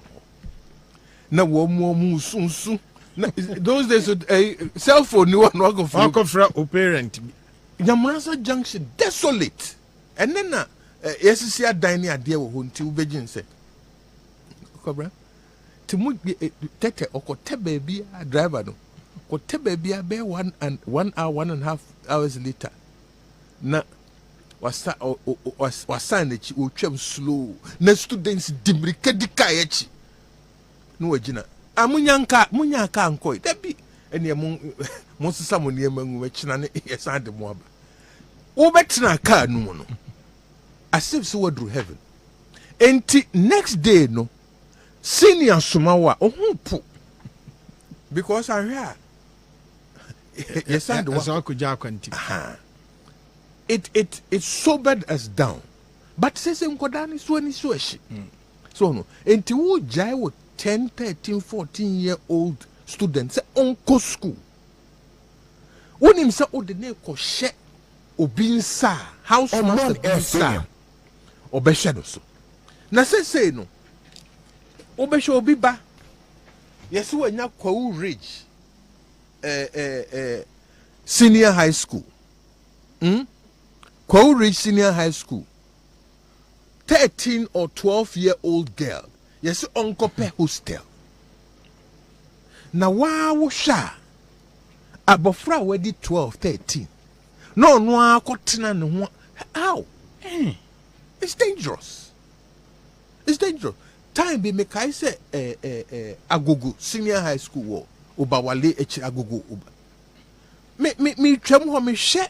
na wo mu sunsun na those days cell phone ni one go for o parent nyamransa junction desolate and then na yesisi adan ni ade wo nti wo begin say kobra timu Tete okote baby driver no kote baby be 1 hour 1.5 hours later na wasa na chi otwam slow na students dimrika dika yachi no wagina munyanka ankoi dabi ene mo sesa mo ne mangu wachina ne yesa de mo aba wo betina car no no as if so wadu heaven enti next day no senior sumawa ohun because I hear yes and it sobered us down but says nkodani so ni so eshi so no enti wo jai wo 10 13 14 year old students onko school wonim say o de ne ko hye obi nsa house master nsa obehye no so na say no obehye obi ba yesu wanya Kwawu Ridge senior high school Kwawu Ridge senior high school 13 or 12-year-old girl yesu onkope hostel na wa sha abofra wedi 12 13 no akotena ne ho how it's dangerous time be make I say agogo senior high school wo obawale echi agogo oba me twam ho me hye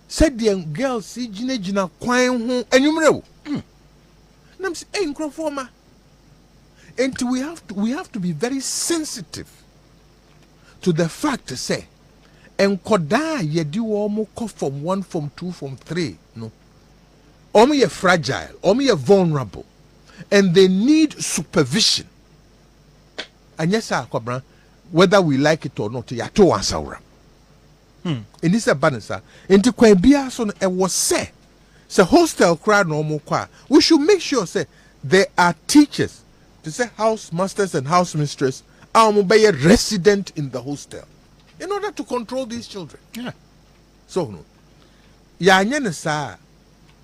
said the girls gina kwan ho anwumre wo nam say nkrofo and we have to be very sensitive to the fact to say enkoda yedi wo mo ko from 1 from 2 from 3 no omo ye fragile omo ye vulnerable and they need supervision. And yes, sir, whether we like it or not, ya to answer. In this abundance, into Quabia son and was say hostel crowd no more qua. We should make sure say there are teachers to say house masters and house mistress are a resident in the hostel in order to control these children. Yeah. So no. Ya sir.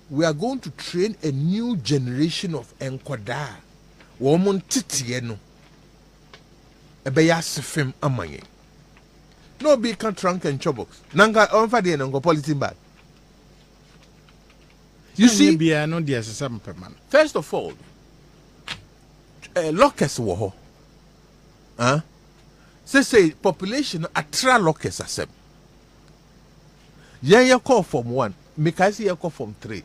We are going to train a new generation of enkoda. Woman titiye no. Ebeya sifim amanye. No be can trunk and chobox. Nanga onfa de nanga politin bag. You see, first of all, lockers wo ho. Say population atra lockers asem. Ye call from 1, make I see ye call from 3.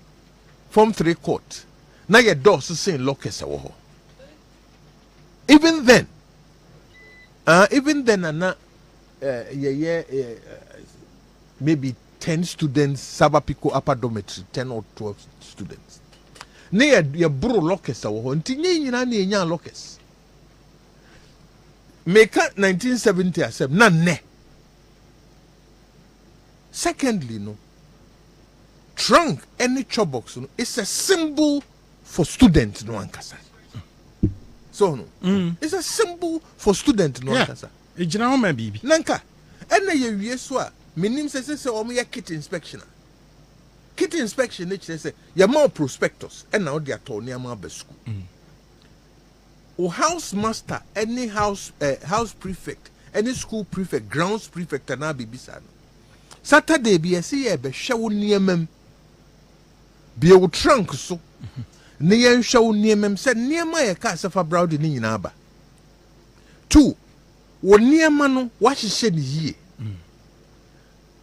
From 3 court. Now your door so saying lockers wo. Even then maybe 10 students Sabapiko upper dormitory 10 or 12 students. Near your bro lockers wo nti nyina na enya lockers. make 1970 asem na ne. Secondly, no, trunk any chobox no it's a symbol for students no ankasa. So no, it's a symbol for students no ankasa. E gina ho ma bibi. Nanka, ena ye wie so a menim se omo ye kit inspection. Kit inspection ne kire se ye more prospectus ena o de atoni ama ba school. O house master, any house prefect, any school prefect, grounds prefect na bibisa no. Saturday bi esi ye be hwe wo niemam. Bi wo trunk so. Ne ye hwe wo niemam se niema ye ka sefa browd ni nyina ba. 2 wo niema no wa hyehyɛ ne yie.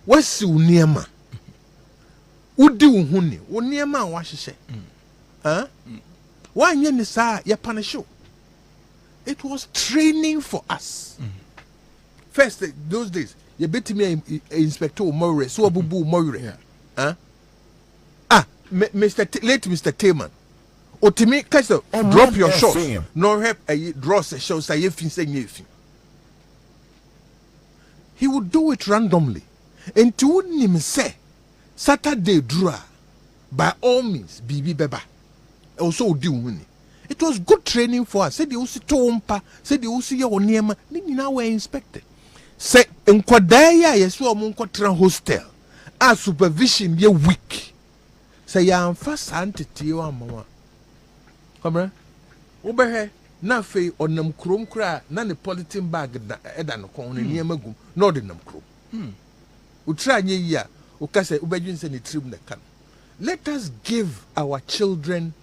Wasi wo niema. Udi wo hu ni wo niema wa hyehyɛ. Wa anye ne saa ye punish. It was training for us. First those days you bet me inspector Morris so abubu Morris. Late Mr. Tayman. Otimi kaso drop your shot. No help draw a show say fin. He would do it randomly. And to him say Saturday draw by all means Bibi Beba. Also do winning. It was good training for us. Said the usi tompa, said the usi ya oniema, ni na we inspected. Say nkwadaya yesu omunkotra hostel. A supervision ye week. Say ya amfa santete wa mama. Kamera. Obehe na fe onam krom kra na ne polythene bag da eda no kon ne niema gum na de nam krom. Utra nye yi a ukase ubedwin se ne trim ne kan. Let us give our children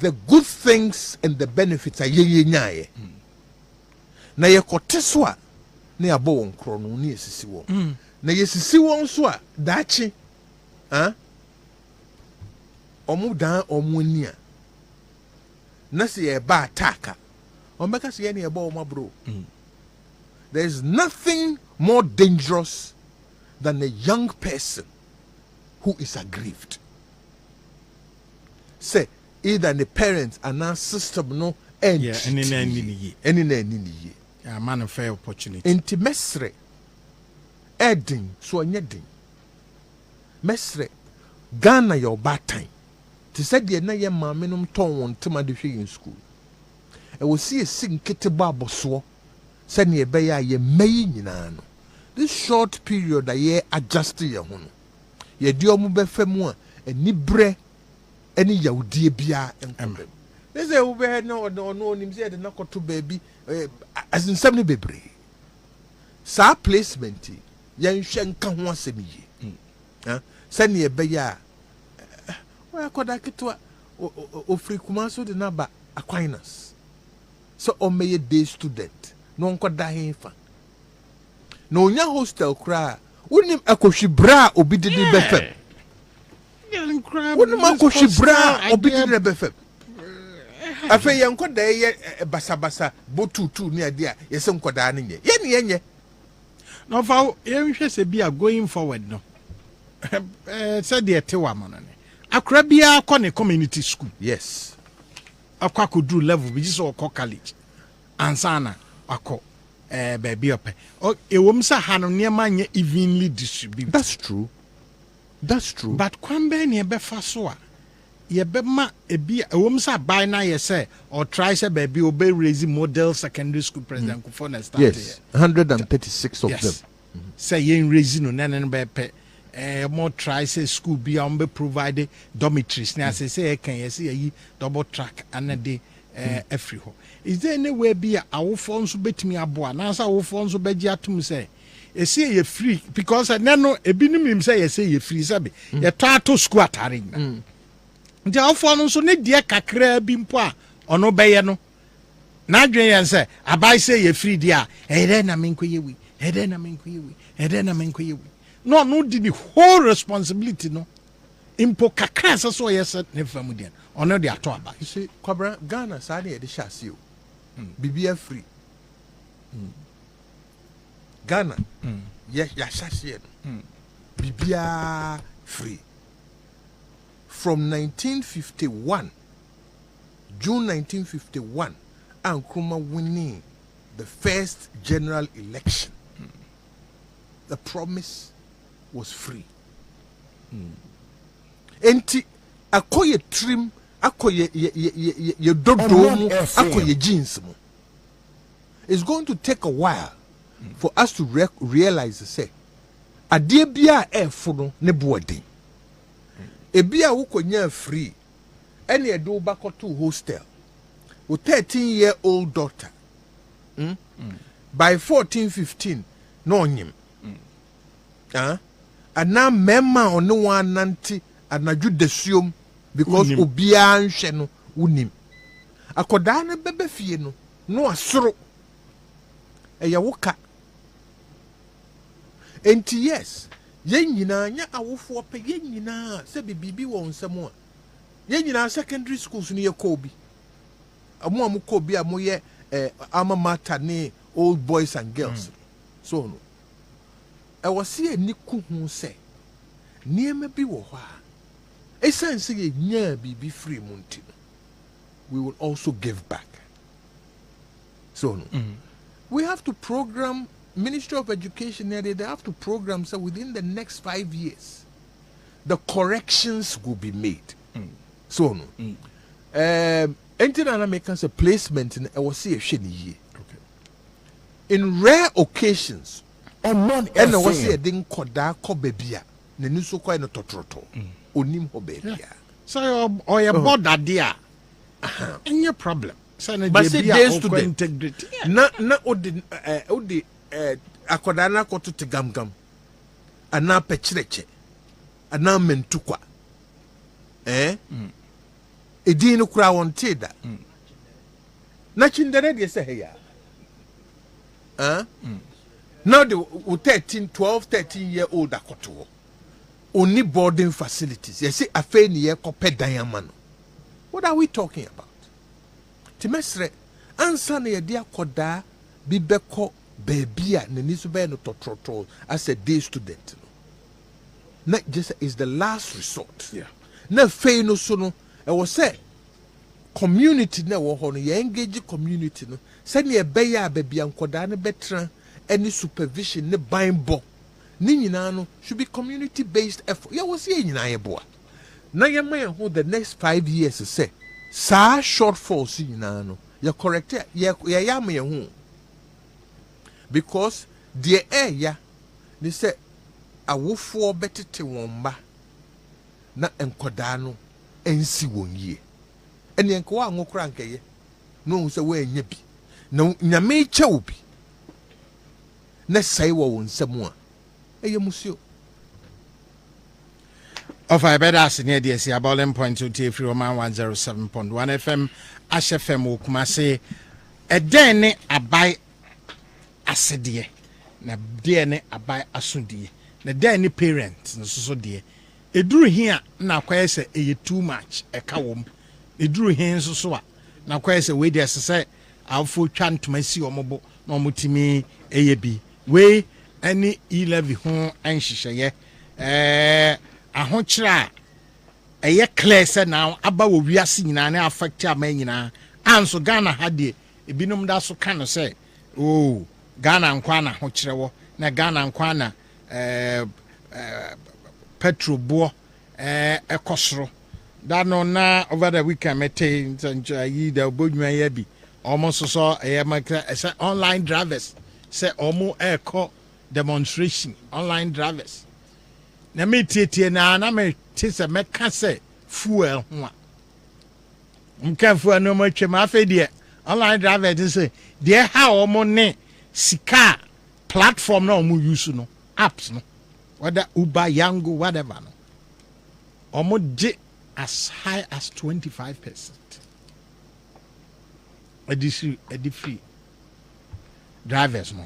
the good things and the benefits are ye nyaye. Na ye koteso a na ya bo won kro no na esisi wo. Na ye sisi won so a daachi omu dan omu ni a na se ye ba ataka omeka se ye na ye bo omu bro. There is nothing more dangerous than a young person who is aggrieved. Say either the parents and now system no any man fair opportunity. Inti mesre edin so anyedin. Mesre Ghana your bad time. Ti said the na ye maame no ton won tema de hwe in school. E wo see a sing keteba aboso said ne be ya ye mayi nyina no. This short period that ye adjust ye ho no. Ye di omu be fam a ani bre any Yahudi bia enkomem. They say we had no him say the nakoto baby as in 70 bebre. Sa placement yan hwe nka ho asem yi. Send ye be ya wa koda kitwa ofri kuma so de na ba Aquinas. So o meye day student no nkoda henfa. No nya hostel kra wonim akohwi bra obi de befem. Wouldn't Marco Shibra or be the befem? I feel young could day basa botu near dear, yes, some codaning ye. No, for you should be going forward. No, said the Tewaman. Akrabia Connie Community School. Yes, a could do level, which is all college. Ansana, a co, baby up. Oh, a woman's a hand near mine evenly distributed. That's true. That's true. But kwambe ni ebefa so a ye bema ebi a womsa buy na ye say or try say baby obey raise model secondary school president Kufo na start. Yes, 136 of them. Say ye raise no nan be pe more try say school be on be provide dormitories na say can ye say yi double track and de every ho. Is there any way be a awofo nso betimi aboa na say awofo nso beji atum say you say you free because I know a binim say you say you free sabi you try to school atare na nti awfo no so ne de kakra bi mpo a ono beye no na adwen yan say abai say you free dia ere na menkoye wi ere na menkoye wi ere na menkoye wi no di the whole responsibility no impo kakra so yes ne famu dia ono de ato aba. You see Kwabra Ghana sa de shase o bibia free Ghana, ya shashe bibia free. From 1951, June 1951, and Nkrumah winning the first general election, the promise was free. Enti akoye trim, akoye ye dodo, akoye jeans mo. It's going to take a while for us to realize say adie bia efo no ne boarding. Ebia wo konya free. Ene edo bako to hostel. With 13-year-old daughter. By 14, 15, no him. And now memma on no one nanti and na judicium because obia nhwe no unim. Akoda na bebe fie no no asoro. Eya woka. Enti yes, yen nyina nya awofo pe yen nyina se bibibi wo nsemo a. Yen nyina secondary schools no ye kobi. Amu kobi amu ye alma mater ne old boys and girls. So no. I was see a niku hu say niema bi wo ho a. Esan say ye nya bibi free munti. We will also give back. So no. We have to program Ministry of Education. They have to program so within the next 5 years, the corrections will be made. So no. Anything I make as a placement in I was see a shiny year. In rare occasions, Oman and I was see a ding koda ko bebia. Ne nusu kwa no totroto. Onim ho bebia. So or your border dear. Any problem. But say days to the integrity. Na odi akoda na koto te gamgam. Ana pechireche. Ana mentukwa. Edi no kura wonte da. Na chindere de say ya. Now the 13 year-old akoto. Only boarding facilities. You see afa ni ye kope diamond. What are we talking about? Timesre ansa na ye de akoda bi beko baby a nani so be no totroto as a day student. Na just is the last resort. Yeah. Na fei no so no e wo say community na wo ho no ye engage community no say na e be ya baby ankoda ne betra any supervision ne banbo ni nyina no should be community based effort. Ya wo say nyina ye boa. Na ye man ho the next 5 years say sa shortfalls nyina no ya correct ya yam ye ho because the ya they say awofo betete won ba na enkoda no ensi won yie ene enko wa ngokra nkeye no se we anya bi na nyame che obi na sai wo won nsam a eye musio of I better as near the sea bowling point to tea free Oman 107.1 FM Ash FM Kumase a dene abai asedie na dene abai asundie na dene parents no so die eduru here na kwaye se eye too much e ka wom eduru here so a na kwaye se we dey se afo twa ntoma si omobo na omutimi eye bi we any 11 ho anhyehyeye ahokyra eye clear se now aba wo wiase nyina na affect ama nyina anso Ghana ha de ebinum da so ka no se oh Ghana nkwa na ahokyre wo na Ghana nkwa na petrol bo ekosoro that no na over the weekend mete yi da bodwuma ya bi almost so say online drivers say omo eko demonstration online drivers na me tie na me tese me ka say fuel ho a mka fuel no ma twa ma afa die online drivers say dey how omo ne sika platform na omo use no apps no whether Uber Yango whatever no omo di as high as 25%. Edi free drivers no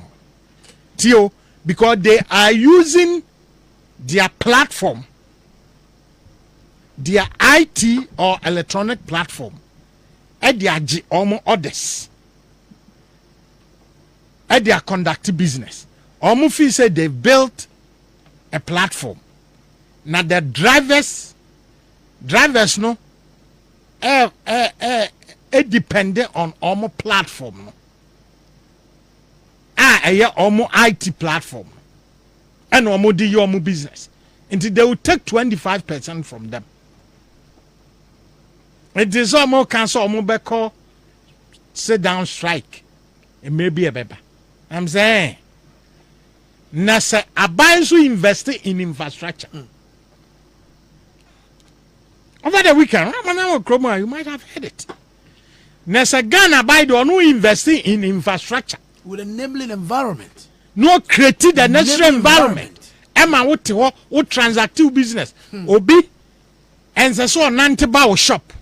tio because they are using their platform, their IT or electronic platform, and their others, and they are conducting business. Almost feel say they built a platform. Now the drivers no, dependent on almost platform no. ɛyɛ ɔmo IT platform and ɔmo di yɛ ɔmo business until they will take 25% from them. It is ɔmo cancel ɔmo bɛkɔ sit down strike. It may be a beba. I'm saying na sɛ aban nso invest in infrastructure. Over the weekend, you might have heard it. Na sɛ Ghana by the no investing in infrastructure with enabling environment. No create the necessary environment. Emma wote hɔ wo transactive business. Obi ɛnsɛ so ɔnante ba wo shop.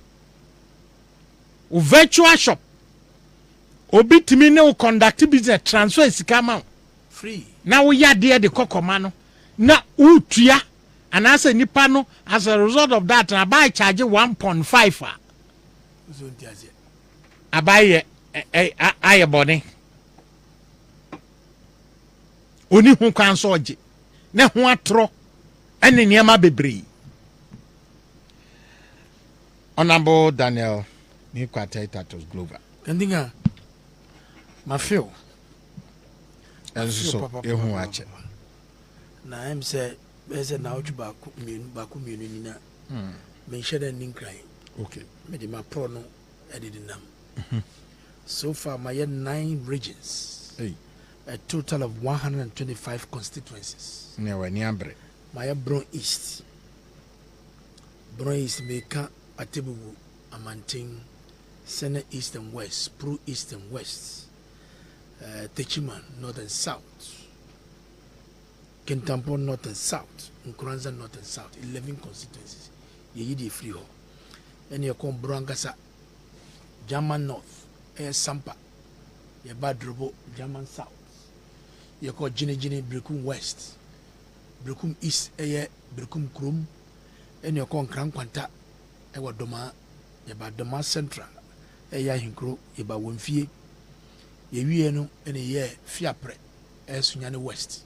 Wo virtual shop. Obi timi ne wo conduct business transfer sika ma free. Na wo ya de kokoma no. Na utua anase nipa no as a result of that na buy charge 1.5 a. Abaye aye bone. Oni hu kwan so oje. Na hu atro ene niam bebree. Honorable Daniel Nikwate Tatos Glover. Kendinga mafio. So ehu ache. Na em say ese na oju ba ku mienu ni na. Me share nin cry. Okay. Me di ma pro no edidinam. So far my 9 regions. Hey. A total of 125 constituencies. Never niambre. My Bron East. Bron East Meka Atebubu Amanting Sena East and West, Pro East and West, Techiman North and South, Kentampo North and South, Nkuranza North and South, 11 constituencies. Ye free ho. And you come Brangasa, German North, Sampa, ye Badrobo, German South. You call Jini Brekum West, Brekum East, Brekum Krum, and you call Kran Quanta, Doma, Yaba Doma Central, Hinkro, Yaba Wimfie, Yewiano, and a year Fiapre, Sunyani West.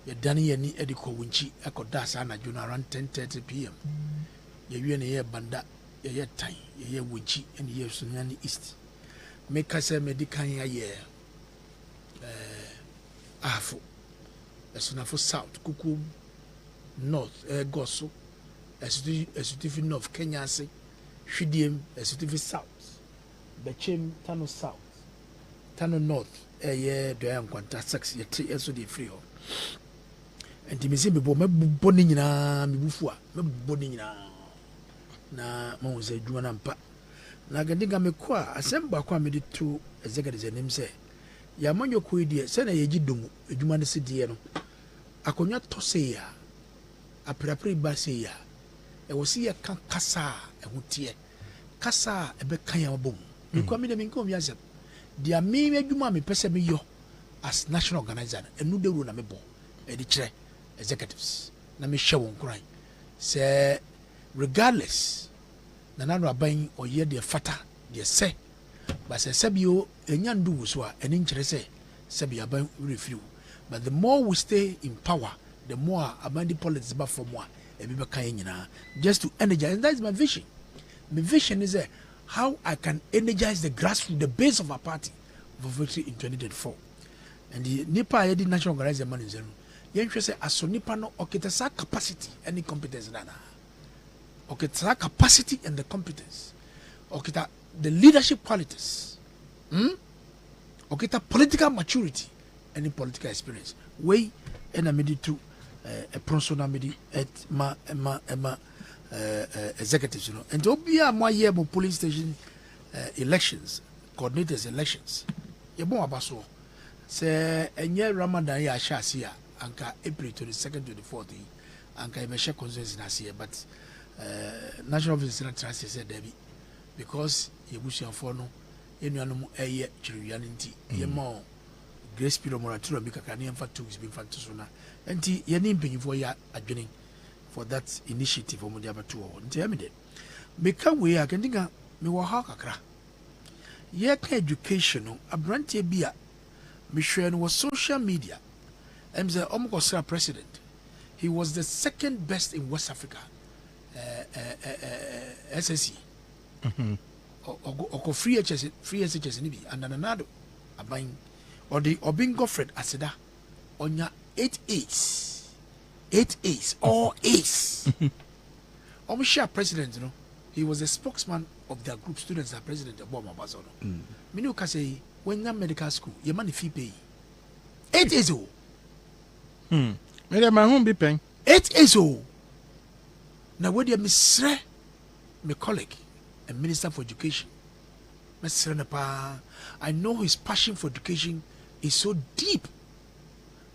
Ye Danny and Edico Winchi, Echo Dasana, June around 10:30 p.m. Yewian a year Banda, a year time, a year Winchi, and year Sunyani East. Make us a Medicania year. Afo, Esunafo South, Kuku North, Gosso, Esutif North, Kenya, Shidiem, Esutif South, Bechem, Tano South, Tano North, Doyan Quanta, Sax, Yesu de Frio. And Timisi be Bonina, Mibufua, Bonina, na Mose Juanampa. Nagadiga Mekwa, assemble Kwamedi 2 executives and him say. Yamanyo kuidie sena yeji domu edwuma ne sidie no akonya tose ya aprapri ba se ya e wosi ye kan kasa e hotie kasa e be kan ya bom mikwa mi de minko mi asem dia mi edwuma me pese me yo as national organizer enu de ru na me bo e di kire executives na me hwe won kran se regardless na nanu aban oye de fata de se but sebio enyandu so a eni nkire se sebia ban refuse. But the more we stay in power, the more abandi politics ba for more e be kan nyina just to energize. And that is my vision. My vision is how I can energize the grassroots, the base of our party for victory in 2024. And the nipa yedi national organizer man in zero yenhwe se aso nipa no okitasa capacity and competence nana okitasa capacity and the competence okita the leadership qualities, okay, the political maturity, any political experience. Way and I made it to a persona made at ma executives, you know, and to be a more year police station elections, coordinators elections. Yebo abaso say enye Ramadan ya shasia anka April 22nd to the 4th anka ibeshe consensus na see but national office na trust said Debbie because yebusiafo no enuanom eye chirewia nti yema grace period moratorium bi kakra ne mfa 2 weeks bi mfa so na nti ye ne mpanyifo ya adwene for that initiative omo dia beto ho nti ya me de meka we akendinga me wo ha kakra ye ka education no abrantie bi a me hwe no social media emze omkosra president he was the second best in West Africa SSC oko free SHS ni bi andanado aban or the Obin Godfred Aseda onya 8 A's. 8 A's, all A's. Share president, you know, he was a spokesman of their group, students are president of Obama Bazono. Minu can say, when you're medical school, your money fee pay. 8 A's. Maybe my home be paying. 8 A's. Now, where you miss my colleague, a minister for education, I know his passion for education is so deep.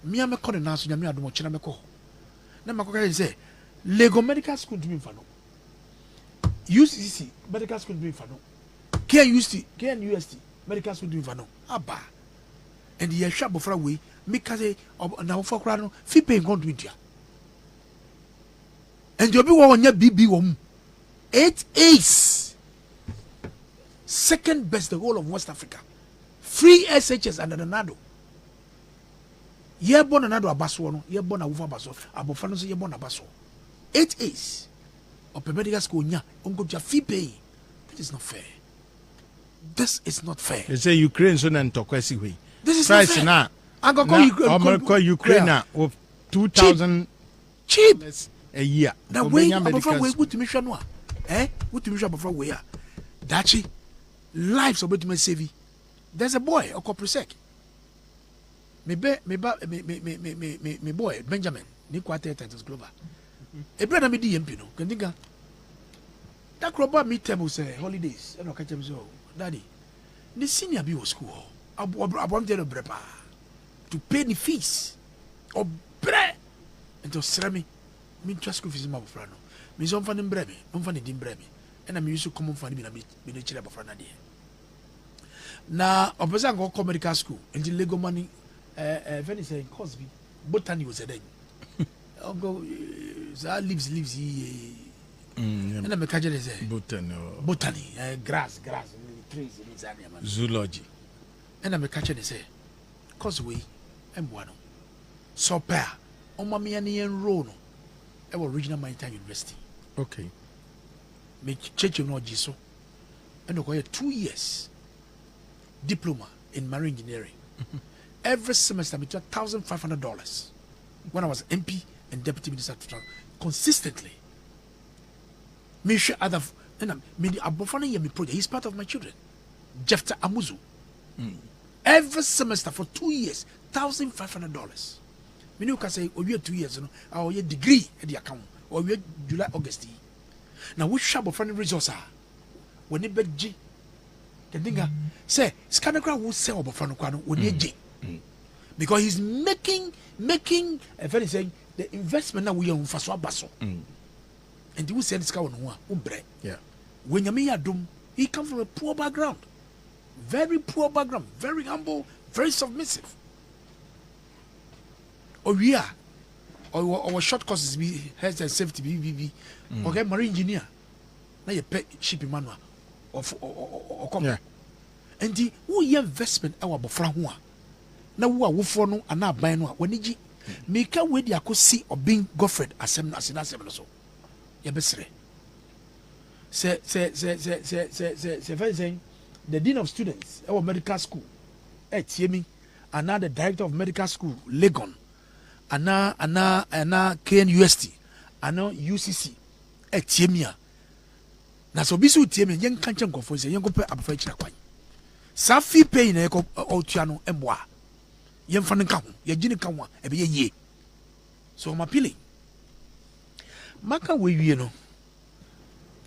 Me am a corner now, so I'm not watching a call. Now, my say, Lego Medical School to me for no. UCC Medical School to me for no. KNUST Medical School to me for no. Abba. And the shop of way, make say, now for crano, fee paying on to India. And you'll be one your BB 8 A's. Second best the whole of West Africa. Free SHS under the Nado. Ye born another abaso no, ye born a wufa abaso, abofano so ye born abaso. 8 A's. Of medical school nya, ongo ja fee pay. That is not fair. This is not fair. They say Ukraine so nan tokwesi we. This is price not fair. na. I go call Ukraine of 2,000 cheap a year. Now way abofra we go to me hwa no a. Go to me hwa abofra we a. Dachi lives about me save. There's a boy, a Copresec. Me boy Benjamin ni kwate Titus Glover. E brother me DMP no. Kandiga. That crop me table say holidays. E no catch him so. Daddy. The senior be was school. Abom tell brepa to pay the fees. Or bre. And to sremi. Me trust school fees ma bofra no. Me so mfa bre me, mfa dim bre me. And I used to come for me na me no chire bofra na de. Na opesa go medical school until Lego money very say Cosby botany was a day. Go leaves and I make a say botany grass trees in zoology and I make a say causeway and buano so pair on mammy and rono our regional maritime university. Okay, make church no jiso and acquire 2 years diploma in marine engineering. Every semester I made $1,500 when I was MP and deputy minister consistently. Me sure other and me the abofana year me project. He's part of my children. Jefta Amuzu. Every semester for 2 years, $1,500. Me you can say oh we 2 years, you know, our year degree at the account or we July August. Now which shop of funny resource are when it beg G. Kendinga say Scanacra will sell abofana kwano when ye G. Because he's making very saying the investment that we are on Faswa Basso. And he will send this guy on umbre. Yeah. When Yamiya Dum, he comes from a poor background. Very poor background, very humble, very submissive. Oh yeah. Our short courses be health and safety BBB. Okay, marine engineer. Now you pay shipping manual or company. And the who investment our bofra ho. Na wo a wofo no ana ban no a wani gi meka we dia kosi Obin Godfred asem no so ye besre say the dean of students our medical school tiemi ana the director of medical school Legon ana KNUST ana UCC tiemi a na so bisu tiemi yen kan chen kofo say yen ko pe abafa kira kwan sa fi pay na ko otua no emboa yen fa nka ho ye gini ka ho e be ye so I'm appealing maka we wie no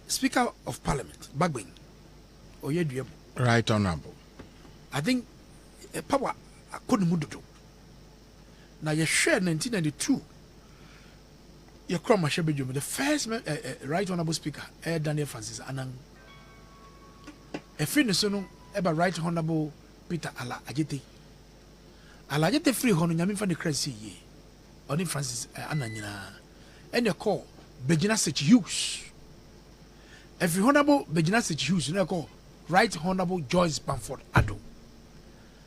Speaker of Parliament Bagbin Oyeduem right honorable I think power akoni mudodo na ye share 1992 ye kro ma shebedwom the first right honorable speaker Daniel Francis Anang e free no so no eba right honorable Peter Ajete free hono nyame fa ne krasi ye oni Francis Ananyina and you call Begina Sech Hughes every honorable Begina Sech Hughes you call right honorable Joyce Bamford Ado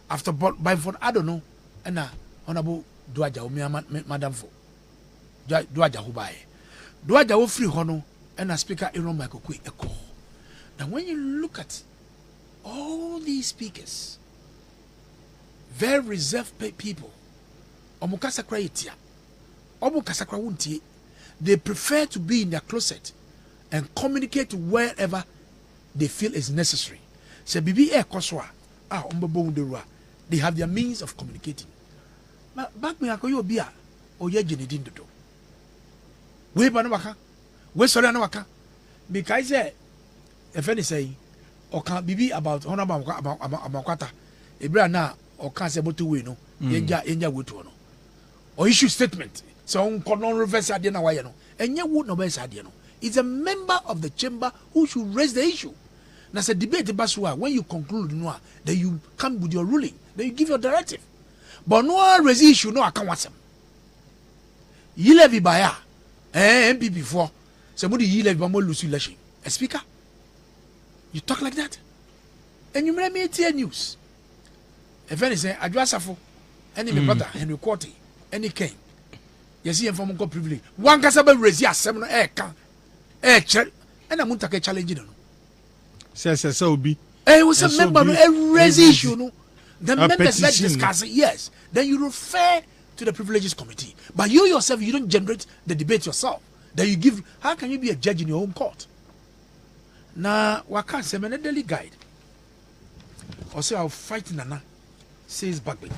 after Bamford Ado no and honorable Duaja madam for Duaja Hubai Duaja free hono and speaker Aaron Michael Kwe Eko. Now when you look at all these speakers very reserved people. Omukasa kra yetia. Omukasa kra wuntie. They prefer to be in their closet and communicate wherever they feel is necessary. So bibi koswa they have their means of communicating. Back me akoyo bia oye jenidin dodo. We ba no waka. We sorry no waka. Because if any say or can bibi about honorable amakwata. Ebra na or can say botu we no. Yenja we to no. Or issue statement. So non reverse ade na why no. Enye would no be ade no. It's a member of the chamber who should raise the issue. Now, it's a debate basua. When you conclude, then you come with your ruling, then you give your directive. But no raise issue, no, I can't want them. You levy by MP before somebody you levy by more Lucy election. A speaker, you talk like that, and you make me hear news. If anything, I do suffer. Any my brother Henry Quarty, any king. You see, from God privilege. One casaba raise ya seminar and I'm going to challenge you. Says so be. It was a member of a raise issue. No? The members let's discuss it. Yes. Then you refer to the privileges committee. But you yourself, you don't generate the debate yourself. Then you give. How can you be a judge in your own court? Now, what can't say? A daily guide. Or say I'll fight Nana. Says Bagley.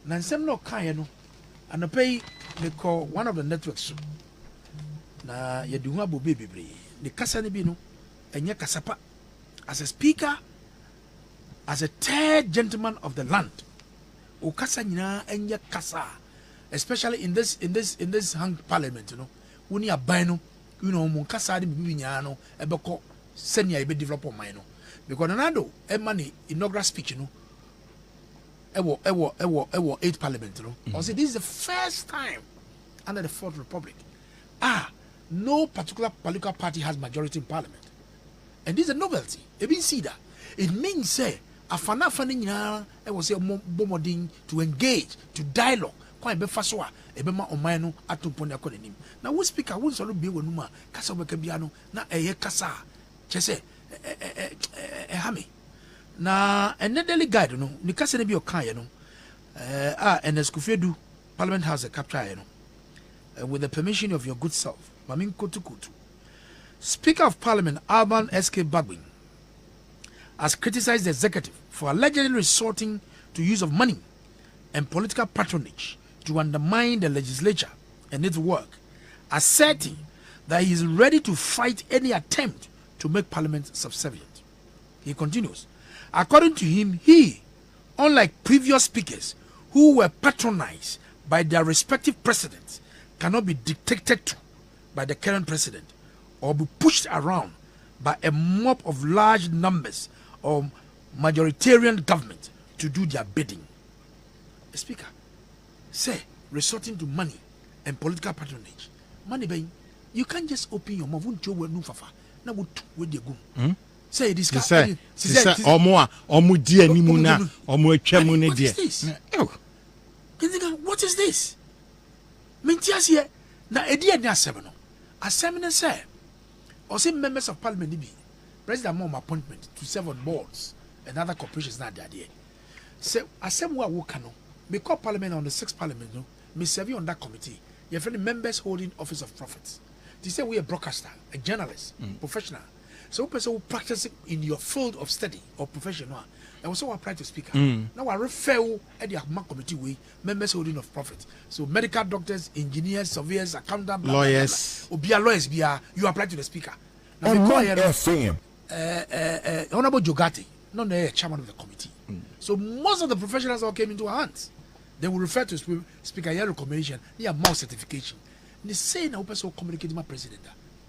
Now, some no kind, and I pay. They call one of the networks. Now, you do have baby. The Kasani Bino and Yakasapa. As a speaker, as a third gentleman of the land, ukasa nyina enye kasa, especially in this hang parliament, when you are bino, mun kasa di bibi nyana no, ebeko senya ebe develop on mine no, because nanado money inaugural speech ewo 8th parliament I say this is the first time under the 4th republic, no particular political party has majority in parliament. And this is a novelty. It means say afana nyina e was say bomodin to engage, to dialogue. Quite be fasoa e be ma oman no atompon akonim. Na wo speaker wo so be wonuma kasa obeka bia no na eye kasa che say hame. Na daily guide no ni kasa ne bi okan ye no Eskufedu Parliament House a capture no with the permission of your good self. Mamin kotukutu. Speaker of Parliament Alban S.K. Bagbin has criticized the executive for allegedly resorting to use of money and political patronage to undermine the legislature and its work, asserting that he is ready to fight any attempt to make Parliament subservient. He continues, according to him, he, unlike previous speakers who were patronized by their respective presidents, cannot be dictated to by the current president or be pushed around by a mob of large numbers of majoritarian government to do their bidding. A speaker say resorting to money and political patronage. Money buying, you can't just open your mouth. Won't you no fafa? Na what with the gum? Say this guy. Say omu die ni muna omu etwa mu ne die. What is this? Mentias here na edi eni asem no. Asem ne say or say members of parliament be president mom appointment to serve on boards and other corporations not there. Say asem wa wo kano me call parliament on the 6th parliament no me serve on that committee. Your friend members holding office of prophets. They say we a broadcaster, a journalist, professional. So person who practice in your field of study or profession and also apply to speaker. Now I refer at the committee way members holding of profit. So medical doctors, engineers, surveyors, accountants, lawyers. Or be a lawyers, you apply to the speaker. Now Omanfm. Honorable Jogati, not the chairman of the committee. So most of the professionals all came into our hands. They will refer to speaker your recommendation, yeah, more certification. They say now person communicate with my president.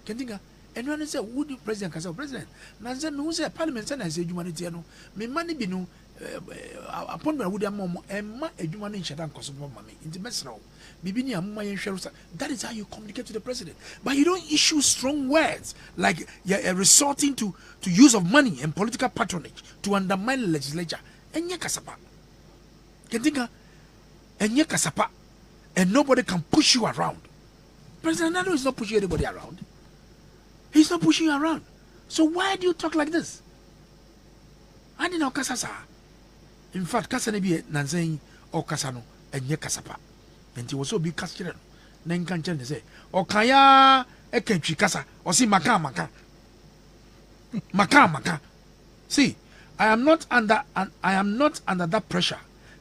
Can you think? And when they say, would you president can say president? Now say me who say parliament and I say humanity no. Me money be no appointment would mom and my humanity shadan cause of mommy. Into mesro. Bibi ni amuma yen. That is how you communicate to the president. But you don't issue strong words like you're resorting to use of money and political patronage to undermine the legislature. And kasapa. Can think and kasapa. And nobody can push you around. President Nado is not pushing anybody around. He's not pushing you around. So why do you talk like this? I didn't know Kasasa. in fact kasa ne bi nansan o kasa no enye kasa pa enti wo so bi kasa kire no na nka nche ne say o kan ya e kan twi kasa o si maka see I am not under that pressure,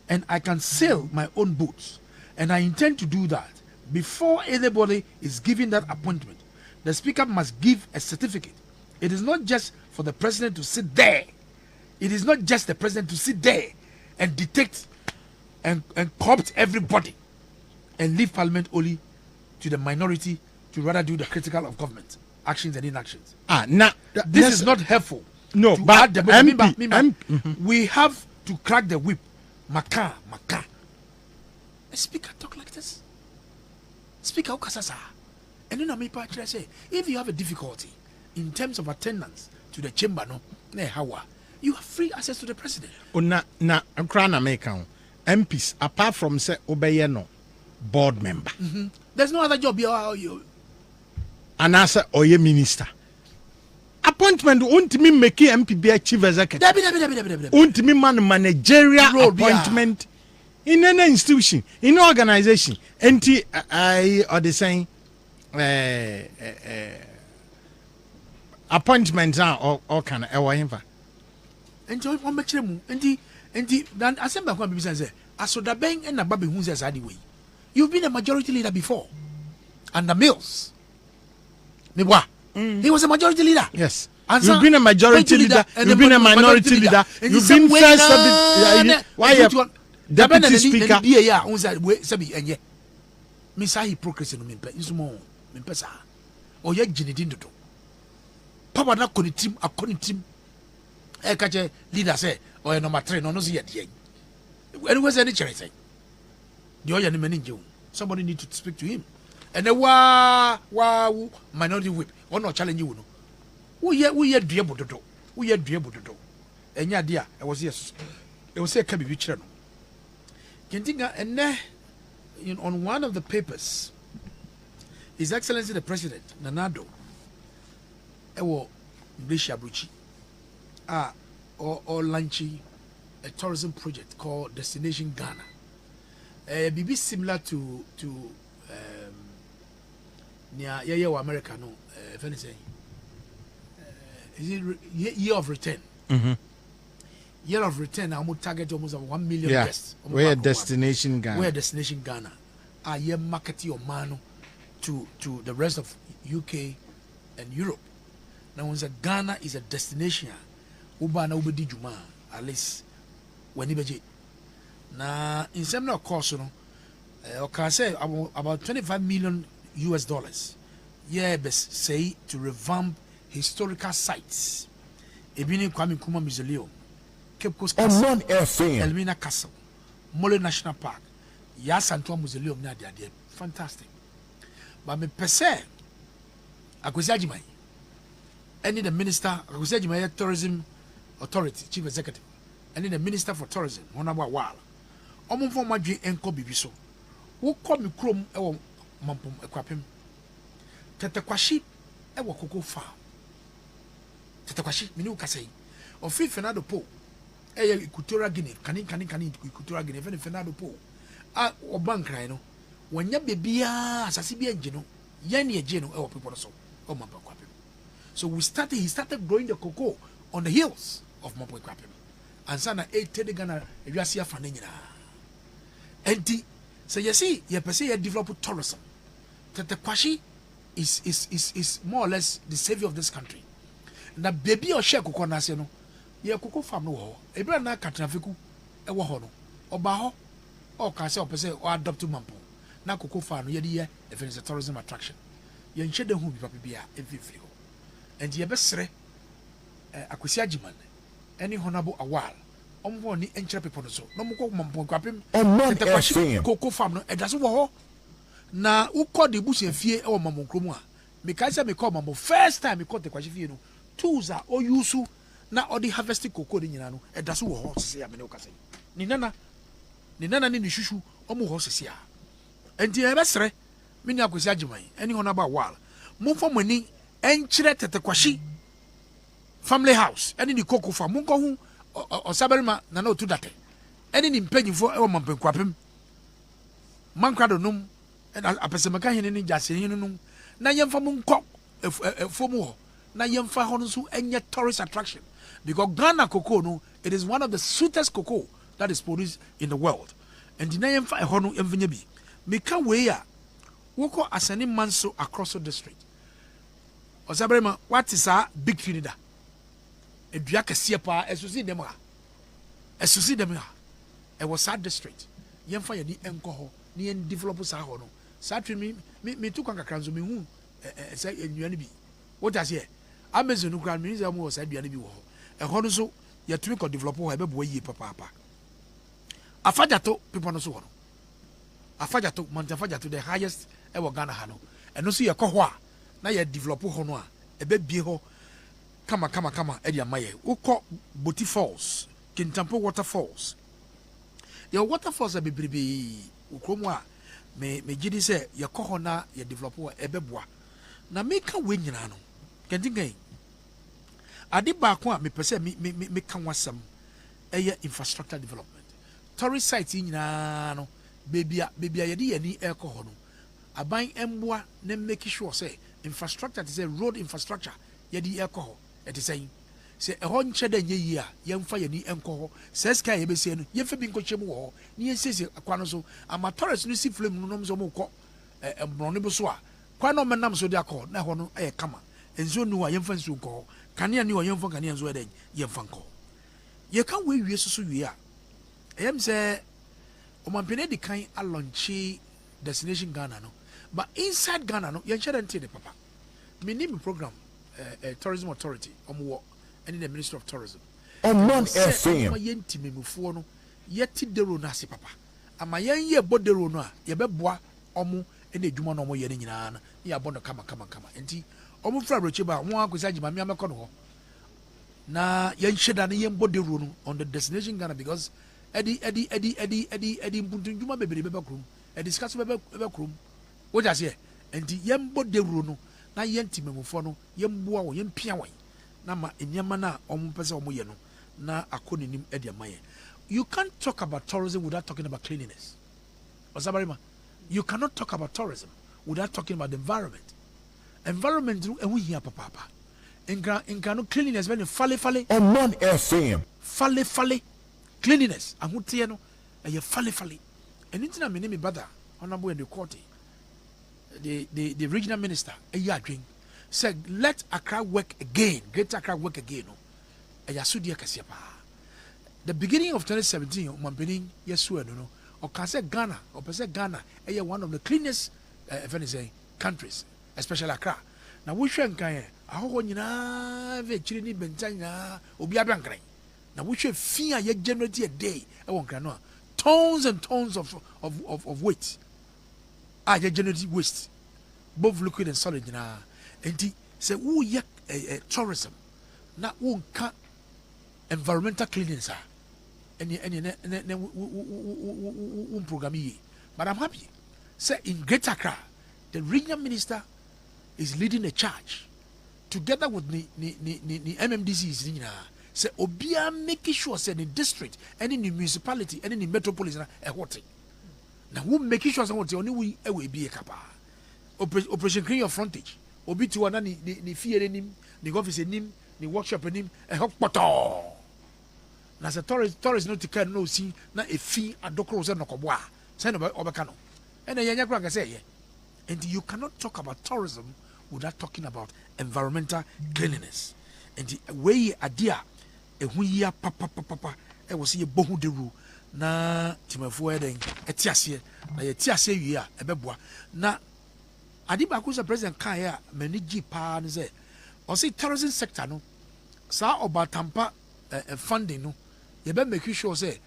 and I can sail my own boats, and I intend to do that. Before anybody is given that appointment, the speaker must give a certificate. It is not just for the president to sit there. It is not just the president to sit there and detect and corrupt everybody and leave parliament only to the minority to rather do the critical of government actions and inactions. Now this is not helpful. No, but we have to crack the whip. Maka. A speaker talk like this. Speaker Okasasa. And then I say, if you have a difficulty in terms of attendance to the chamber, you have free access to the president. Na MPs, apart from say Obeyeno, board member. There's no other job And as a Oye minister. Appointment won't me make MP be a chief executive. Won't me managerial appointment in any institution, in organization. NT I or the same appointments are all kind of whatever. Enjoy one make them and then assemble one people say asoda bang and a baby who says anyway. You've been a majority leader before. And the Mills. He was a majority leader. Yes. And you've been a majority leader. You've been a minority leader. You've been first. Why you deputy speaker? Miss I hypocrisy no mimpe. Isumo mimpe sa. O ye jinidin do. Papa na akoni tim. E kache leader say o ye number 3 no see ye dey. Anyway say any chere say. The oya ni mani nje. Somebody need to speak to him. And the minority whip or not challenge you. We ye dua bododo. We ye dua bododo. Enya dia e was yes. It was a kabi bichira no. Kentinga enne on one of the papers, His Excellency the President Nanado ewo Mbisha Bruchi or launching a tourism project called Destination Ghana. Be similar to near America, no, if anything. Is it year of return? Year of return, I would target almost 1 million guests. Where Destination Ghana? Where Destination Ghana? Year marketing Oman to the rest of UK and Europe. Now, when Ghana is a destination, Ubana Ubedi Juma, at least when you now, in some of course, I can say about 25 million US dollars. Yeah, best say to revamp historical sites. Ebini Kwame Nkrumah Mausoleum, Cape Coast Castle, Omanfm, Elmina Castle, Mole National Park, Yasantua Mausoleum. Now they are fantastic. But me per se, Akwesiajimai, any the minister, Akwesiajimai Tourism Authority, Chief Executive, any the Minister for Tourism, Honorable Wala. Omanfm madwe enko bibi so. Wo kɔ mi krom ɛwɔ mampom ekwapem. Tetekwashi ɛwɔ koko fa. Tetekwashi mini ukasai. Ofi Fernando Po. Ɛyɛ Equatorial Guinea, kani Equatorial Guinea, Fernando Po. Obankran no. Wanya bebia asasi bi enje no. Yan ye je no ɛwɔ people so. O mampom ekwapem. So he started growing the cocoa on the hills of mampom ekwapem. Ansa na tede Ghana ewiase afa na nyina. Enti so you see you per se develop tourism. Tetekwashi is more or less the savior of this country. Na baby or share koko na se no ye koko farm no ho ebra na katrafiku e wo ho no oba ho o ka se o per se o adopt mampo na koko farm no ye de if it is a tourism attraction ye nhwe de hu bi papa bia efifiri ho enti ye besere Akwesiajiman any honorable awal omwo ni enchire people no so no mko mampo kwapem Omanfm koko farm no edaso wo ho na ukọ de busu afie e wo mamonkrom a me kai se me call mambo first time me call the kwashi fie no tools are o use na o de harvesting cocoa de nyina no edaso wo ho se ya me ne ukase ni nana ni hwehwu omo ho se ya enti e besere me ni Akwesiajiman any honorable wall momfo mani enchire tetekwashi family house any the cocoa farm monko hu o saberima na na otu date ɛne ne mpanyinfoɔ ɛwɔ mampankwapem mankrado nom ɛna apɛsɛmaka hene ne gyasehene nom na yɛmfa mo nkɔ fom hɔ na yɛmfa hɔ no nso ɛnyɛ tourist attraction because Ghana cocoa no it is one of the sweetest cocoa that is produced in the world and na yɛmfa ɛhɔ no yɛmfa nya bi meka wei a wokɔ Asani Manso across the district ɔsabrema what is a big tree da edua kɛseɛ paa ɛsusi dem ha ɛwɔ saa district yɛmfa yɛni ɛnkɔ hɔ ne yɛn develop saa hɔ no saa tree me to kwan kakra nso me hu sɛ enua no bi what does here Amazon no kwan me sɛ mo wɔ saa dua no bi wɔ hɔ ɛhɔ no so yɛtumi kɔ develop hɔ ɛbɛboa yie papaapa Afajato people no so hɔ no Afajato Mount Afajato the highest ɛwɔ Ghana ha no ɛno so yɛkɔ hɔ a na yɛ develop hɔ no a ɛbɛbie hɔ kama ɛde ama yɛ wokɔ Boti Falls Kintampo Waterfalls yɛ waterfalls a bebrebe wokrom a me gidi sɛ yɛkɔ hɔ na yɛ develop hɔ ɛbɛboa na meka we nyina no kentinkan ade baako a mepɛ sɛ meka wasɛm ɛyɛ infrastructure development tourist sites nyina no baby a yɛde yɛni ɛkɔ hɔ no aban ɛmboa na make sure sɛ infrastructure te sɛ road infrastructure yɛde ɛkɔ hɔ ɛte sɛ sɛ ɛhɔ nkyɛ dɛ nyɛ yie a yɛmfa yɛni ɛnkɔ hɔ sɛ sika yɛbɛsie no yɛmfa bi nkɔhyɛ mu wɔ hɔ ne yɛnsiesie akwa no so ama tourist no si flame no nom sɛ ɔmokɔ mmorɔne bi so a kwan na ɔmɛnam so de akɔ na ɛhɔ no ɛyɛ kama nsuo nu a yɛmfa nsuo nkɔ hɔ kanea ni hɔ yɛmfa kanea nso ɛdɛn yɛmfa nkɔ hɔ yɛka wei wie soso wie a ɛyɛm sɛ ɔmampene de kan alɔnkye destination Ghana no but inside Ghana no yɛnhyɛ dɛ nte de papa menim program tourism authority ɔmowɔ ɛne the Ministry of Tourism Omanfm ama yɛnti memufoɔ no yɛti dero no ase papa ama yɛnyɛ bɔ dero no a yɛbɛboa ɔmo ɛne adwuma no ɔmo yɛ no nyinaa no ne yɛabɔ no kama nti ɔmo fra abrɛkye ba ho akwesa agyima me amɛkɔ no hɔ na yɛnhyɛ da ne yɛmbɔ dero no on the destination Ghana because ɛdi mpuntundwuma bebree bɛbɛ kurom ɛdi sika so bɛbɛ kurom wogya seɛ nti yɛmbɔ dero no na yɛnti memufoɔ no yɛmboa wɔ yɛmpia wɔn na ma enyama na ɔmo pɛ sɛ ɔmo yɛ no na akɔ nenim ɛde ama yɛ you can't talk about tourism without talking about cleanliness Osabarima you cannot talk about tourism without talking about the environment no ɛho hia papaapa nka no cleanliness bɛ ne fale Omanfm fale cleanliness ahoteɛ no ɛyɛ fale ɛno nti na me ne me brother honorable and the court the regional minister ɛyɛ adwen said let Accra work again Greater Accra work again no ɛyɛ asodie kɛseɛ paa the beginning of 2017 ɔmampanin yɛsuo ɛno no ɔka sɛ Ghana ɔpɛ sɛ Ghana ɛyɛ one of the cleanest countries especially Accra na wohwɛ nkan ahɔhɔ nyinaa vɛ kyiri ne bɛnta nyinaa obi abɛnkran na wohwɛ fi a yɛ generate a day ɛwɔ nkran no a tons and tons of weight a yɛ generate waste both liquid and solid nyinaa enti sɛ woyɛ tourism na wonka environmental cleanliness a ɛne program yi but I'm happy say in Greater Accra the regional minister is leading a charge together with the MMDCs nyinaa say obia make sure say the district and in the municipality and in the metropolis na ɛhote na who make sure say what only we ɛwɔ bi kapa operation clean your frontage obi ti wana ni fie nim ni office nim ni workshop nim ɛhɔ kpɔtɔɔ na sɛ tourist no tika no si na efi adokoro sɛ nɔkɔbɔ a sɛ no ɔbɛka no ɛna yɛnyɛ kora nkɛsɛ ɛyɛ and you cannot talk about tourism without talking about environmental cleanliness and wei ade a ɛho yia papa ɛwɔ sɛ yɛbɔ ho dawuro na timafoɔ ɛdɛn ɛte aseɛ na yɛte aseɛ wie a ɛbɛboa na ade baako sɛ president kaeɛ a m'ani gye paa no sɛ ɔse tourism sector no saa ɔbatampa funding no yɛbɛ make sure sɛ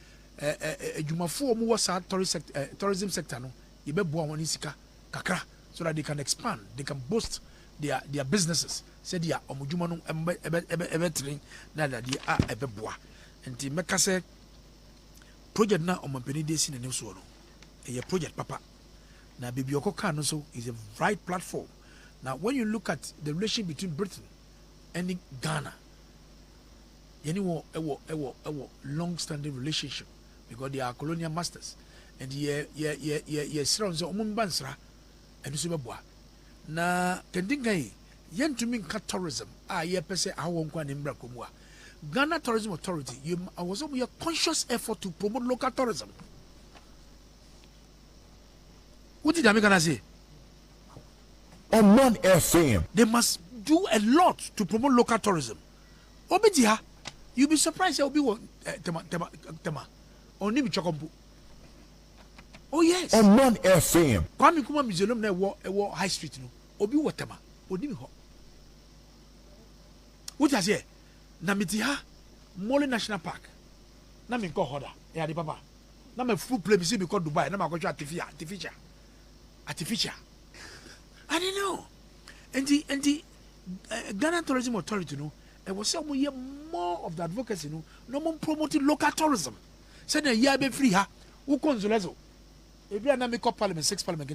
adwumafoɔ mu wɔ saa tourism sector no yɛbɛboa wɔn ne sika kakra so that they can expand they can boost their businesses said ya omudwuma no ɛbɛtene na dadeɛ a ɛbɛboa nti mɛka sɛ project na ɔmampani de si n'anim soɔ no ɛyɛ project papa na baby ɔkɔka no so is a right platform. Now when you look at the relation between Britain and Ghana, yɛne wɔ long-standing relationship because they are colonial masters. And ye surrounds Oman Bansra and Subabwa. Na Kendingai, yen to mean cut tourism. Ye pese I won't go in Brakumwa. Ghana Tourism Authority, I was over your conscious effort to promote local tourism. What did I say? Omanfm. They must do a lot to promote local tourism. Obidia, you'll be surprised. There will be one tema. Only be chokompu. Oh yes. Omanfm. Kwame Nkrumah Museum na wo High Street no. Obi wo tema. Oni mi ho. What I say? Na mitiha Mole National Park. Na me ko hoda. E ade papa. Na me full play me because Dubai. Na ma ko artificial. I don't know. And the Ghana Tourism Authority, it was some year more of the advocacy, no more promoting local tourism. Said a year be free, who consolezo. If you are not make parliament, 6 parliament,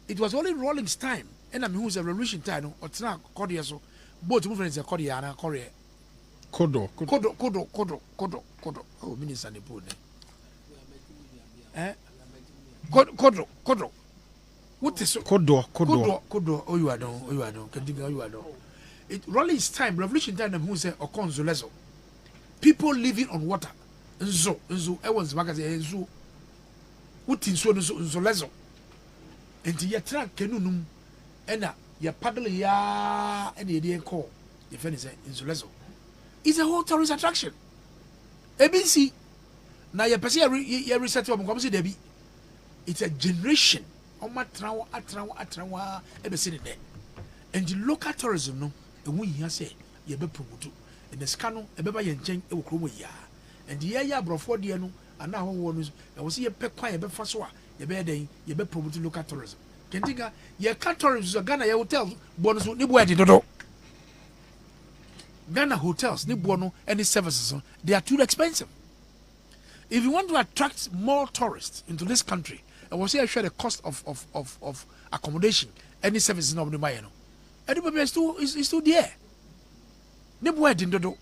it was only Rawlings time, and I mean who's a revolution time, or Tina Kodia, so both movements are Kodia and Korea. Kodo. Oh, Minister Nepone. Kodo. What is Kodo? Oh, you are done. Continue, you are done. It Rawlings time, revolution time, who say or consolezo. People living on water. Nzo, everyone's magazine, Nzo. What in so lezo. And to your track, Kenunum, and your paddle ya, and the idea call, if any say, Nzo. It's a whole tourist attraction. ABC. Now, your person, your research of Comsi Debbie. It's a generation. Atrawa, ever seen it there. And the local tourism, no, and we here say, you be promoted. And the scano, a baby and chain, a chroma ya. And the area brought for the anno, and now one was, I was here pet quiet, but for so, you be day, you be promoted local tourism. Can think, your cat tourism, Ghana hotel, bonus with Nibuati. Ghana hotels, Nibuano, and its services, they are too expensive. If you want to attract more tourists into this country, I was here share the cost of accommodation, any services not the buy. Everybody is still there. Nibuati didn't do.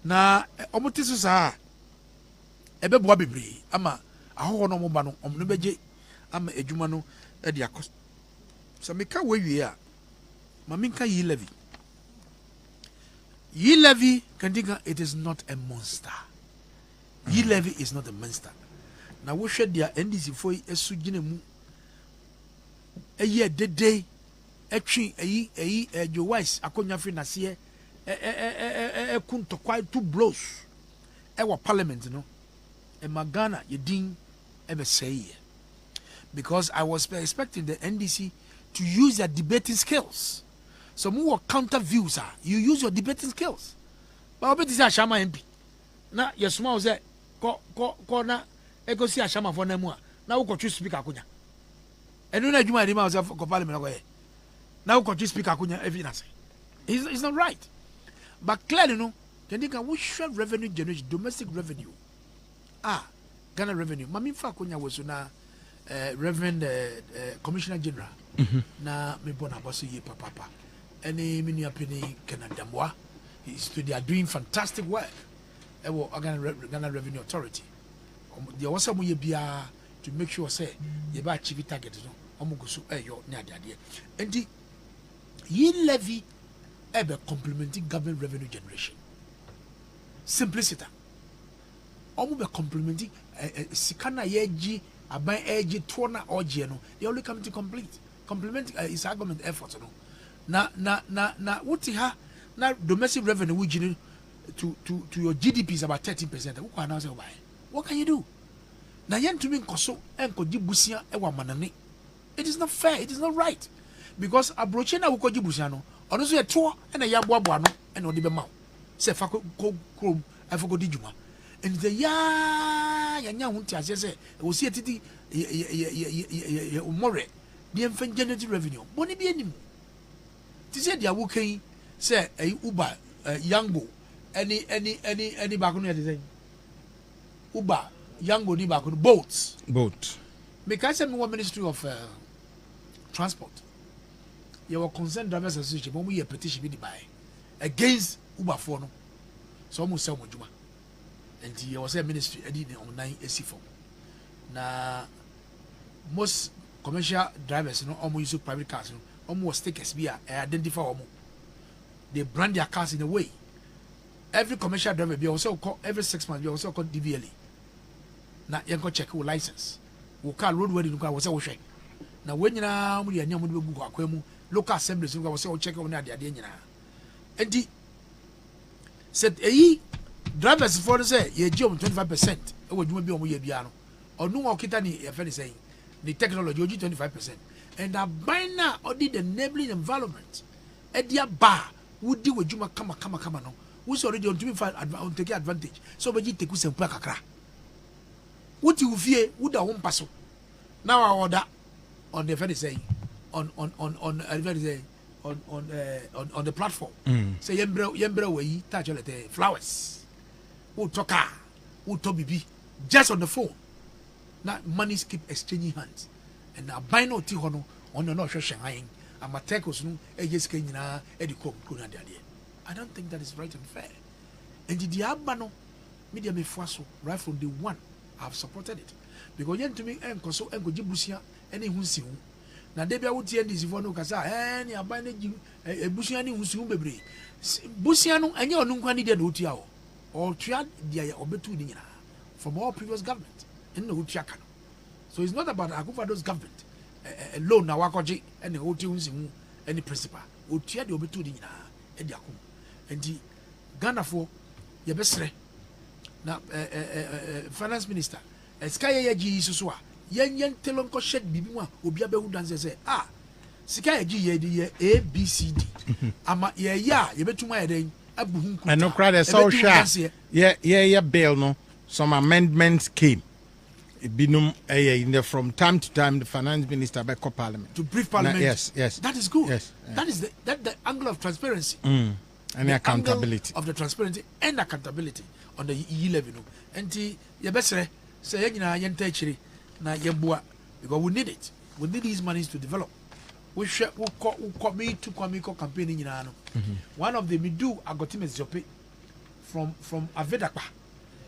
Na omotisu sa ebe boa bebre ama aho no mo ba no omno beje ama edwuma no e de akos so meka wewie a ma minka yi levy kandiga it is not a monster. Yi levy is not a monster. Na wo hwe dia NDC foi esugine mu eye dede etwi eyi Joe Wise akonya fi nase kunto quite two blows ewa parliament no e magana yedin ebe say because I was expecting the NDC to use their debating skills. So more counter views are you use your debating skills. But obeti say Ashama MP na yesuma o say ko na ego si Ashama for na mu a na wo choose speaker akonya enu na adwuma de ma o say ko parliament ko ye na wo choose speaker akonya evidence. It's not right. But clearly, no, we should revenue generation, domestic revenue. Ghana revenue. Mami fa konya was na Reverend Commissioner General. Na me bona boss ye papa. Any mini opinion Canada moi. They are doing fantastic work. Ghana Revenue Authority. There was some ye to make sure say ye ba achieve target no. Omugusu yo nya ade. And the ye levy ever complementing government revenue generation. Simplicity. Omu be complementing sikana yeji aban eji tuona oje no. They only come to complement his argument effort no. Na wuti ha na domestic revenue wujini to your GDP is about 13%. What can you do? Na yen to me nkoso enko jibusia ewa manane. It is not fair. It is not right. Because abroche na wuko jibusia no. Ono so ye to na ya boaboa no na odi be ma se fa krom afoko di djuma and the ya nya hu ti ase se wo si etiti ye umore bi enfan generate revenue boni bi anim ti se dia wo kan se uber yango any ba ko no ye say uber yango ni ba ko boat because me ministry of transport. You were concerned drivers association, but we a petition be buy against Uber for no. So almost sell Mujuma. and he was a ministry edit on 9 AC form. Now, most commercial drivers, almost use private cars, almost take SBI identify them. They brand their cars in a way. Every commercial driver be also call every 6 months, be also called DVLA. Now, you can check your license. We call roadworthy, you can say, now when you are local assemblies, you can say, check on that. And the said, drivers for say, you jump 25%. It would be on your piano. Or no, Kitani, if any saying, the technology, 25%. And a by now, or did the enabling environment. At their bar, would do with Juma come no. Who's already on 25 take advantage. So, but you take us and Pakakra. What you fear, would I won't pass. Now I order on the very say, on the platform. Say, Yembra way, touch the flowers. Who talk, who Toby just on the phone. Now, monies keep exchanging hands. And now, buy no Tihono on the North Shanghai. I'm a tecos no, just came in a Edico Kuna. I don't think that is right and fair. And the Diabano, media me faso, right from the one, I've supported it. Because yen to me, and Coso and Gojibusia, any who's you. Now, Debia would hear this Ivono Casa, and you're binding a Busiani who's you, baby. Busiano, and you're no one needed Utiao, or Triad, the Obetu from all previous government in the Utiakan. So it's not about Akufado's government alone, now Wakoji, and the Otius, any principal, Utia the Obetu Ediakum. And the Ghana for your best now, finance minister, a Sky G. Susua, Yan Telonko shed Bibiwa, Ubiabe who dances say, Sky G. A, B, C, D. Ama, you bet to my day, and no credit so sharp. Yeah, bail no. Some amendments came. From time to time, the finance minister back to parliament. To brief parliament. Yes. That is good. Yes. That is the angle of transparency. And the accountability. Of the transparency and accountability on the E level. And the best say, na yembua, because we need it. We need these monies to develop. We share me to campaign in Yano. One of them we do I got him as Jope from Avedapa.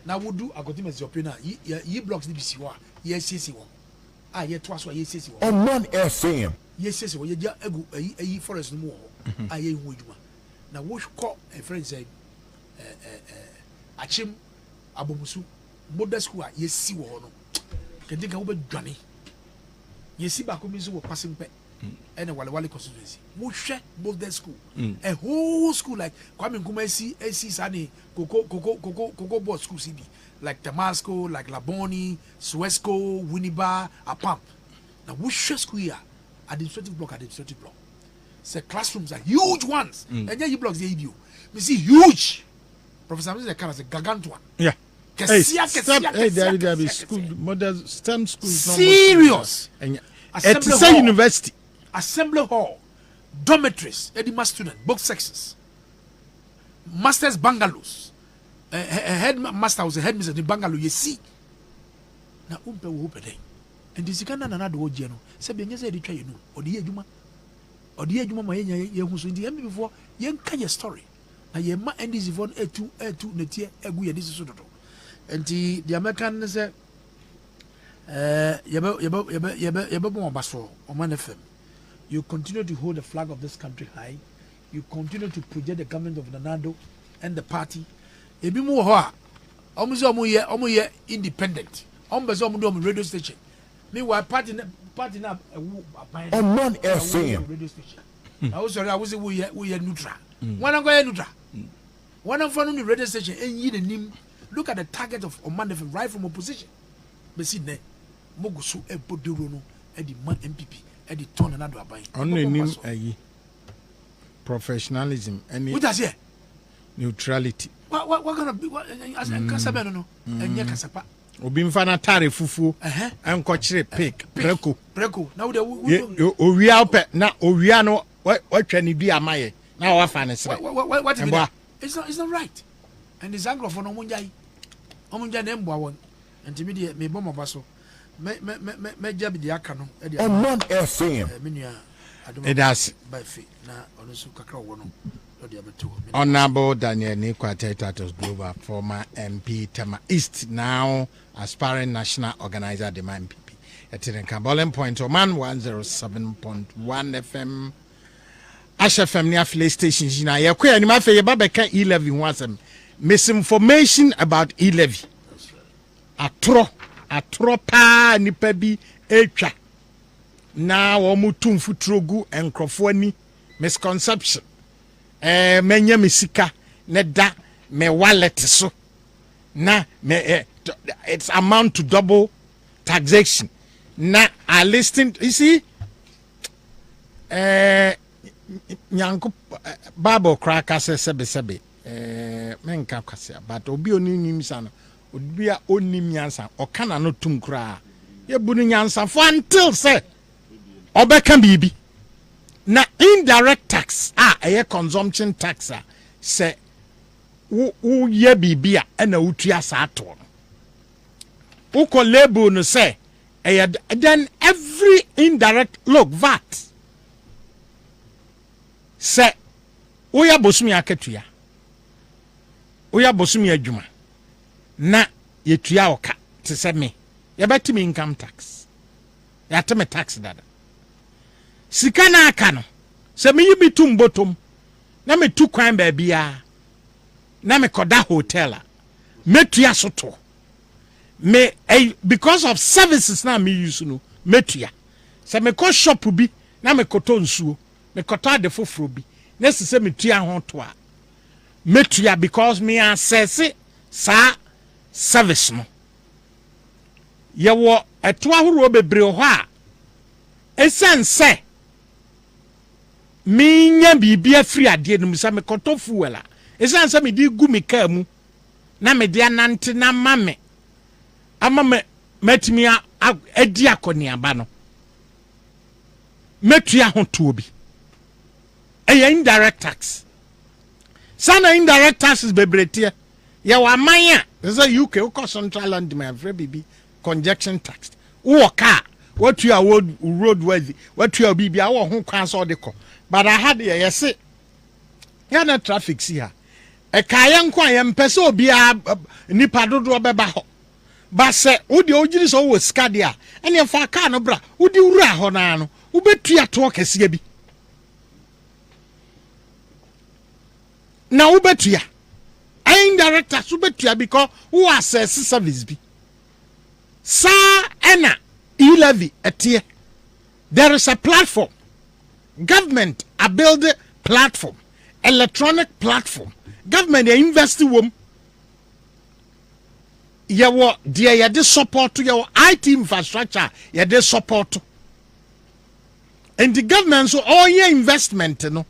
Now we do I got him as Jope now. Ye blocks the BCWA. Yes, ye twice what yes. Omanfm. Yes, ye ja egu forest no more. Aye wujuma. Now we call a friend say Achim Abomusu modern school yes wo no. Can think how be Johnny. Yes ba ko mi so passing pe. And a Wale constituency. We share both their school. A whole school like Kwame Nkrumah AC Sani, Coco Board School CB. Like Damasco, like Laboni, Suesco, Winneba, Apam. Now we share school here. Administrative block. So classrooms are huge ones. And then you blocks the ABU. We see huge. Professor Mr. Kara is a gargantuan. Yeah. There school, modern STEM schools. Serious. It's a university. Assembly hall, dormitories, Edima student, both sexes, masters bungalows, headmaster was a headmistress in bungalow. You see, now umpe wo pede, and this kind na do ojeno. Se benye se editwa you know, odi adwuma ma ye hu so ndi em before ye nka ye story. Na ye ma ndc for etu netie egu ye this so dodo. And the American say Omanfm. You continue to hold the flag of this country high. You continue to project the government of Nanado and the party. Ebi mu ho a omo ye independent. Omo radio station. Meanwhile party na Omanfm radio station. I was sorry I was we ye neutral. One go ye neutral. One of the radio station and the name. Look at the target of Omanfm right from opposition. But see ne mogusu e bodoro no e di man MPP e di turn another abai. Only name ayi professionalism and what does here? Neutrality. What gonna be as kasaba no enye kasapa. Obi mfa na tare fufu enko kire pick preko now the owia pe na owia no watwa ne dua amaye na wa fa ne sre. What it's not right. And this angle for no munjai na mboa won. Intermediate me bomb baso me jabi di aka no e di Omanfm menua it does by fe na ono su kakra wo no Honorable Daniel Nikwate Tatos Global, former MP Tema East, now aspiring national organizer of the MPP. At Boiling Point, Oman 107.1 FM. Ash FM near Flay stations. You know, you're queer, and my favorite Babeka E-Levy was misinformation about E-Levy. Atro pa nipa bi etwa. Na omu tumfu trogu enkrofo ni misconception. Menya misika ne da me wallet so na me it's amount to double taxation na I listen you see nyanko Bible cracker sebe menka kwase but obi oni nim sa no obi a onim nyansa okana no tum kra ye bunu nyansa for until say obeka bibi na indirect tax a consumption tax say wo ye bibia na wutua sa to wo ko label no say then every indirect look VAT say wo ya bosumi akatua wo ya bosumi adwuma na yetua oka te say me ye betimi income tax ya teme tax dada sika na aka no se me yibi tum botom na me tu kwan ba bia na me koda hotel metua soto me because of services na me use no metua se me ko shop bi na me koto nsuo me koto de foforo bi na se metua ho to a metua because me access sa service no ye wo eto ahoro bebre ho a esense minya bibia free ade no musa me koto fuela esanse me di gu me ka mu na me dia nante na mame ama me matimi adi akoni aba no metua ho to bi indirect tax sana indirect taxes bebrete ya wa manya say UK ko central and my free bibi congestion tax wo car what you are roadworthy what you are bibia wo ho kwan so de ko but I had yes ya na traffic si ha e kaya nkwa ya mpese obi a nipa dodo beba ho ba se wo de ogiri so wo ska de a ene fa car no bra wo di wura ho na no wo betua to kese bi na wo betua indirect tax wo betua because wo access service bi sa ena e-levy etie there is a platform government a build platform electronic platform government they invest wom yawo dia ya de support to your IT infrastructure ya de support and the government so all your investment no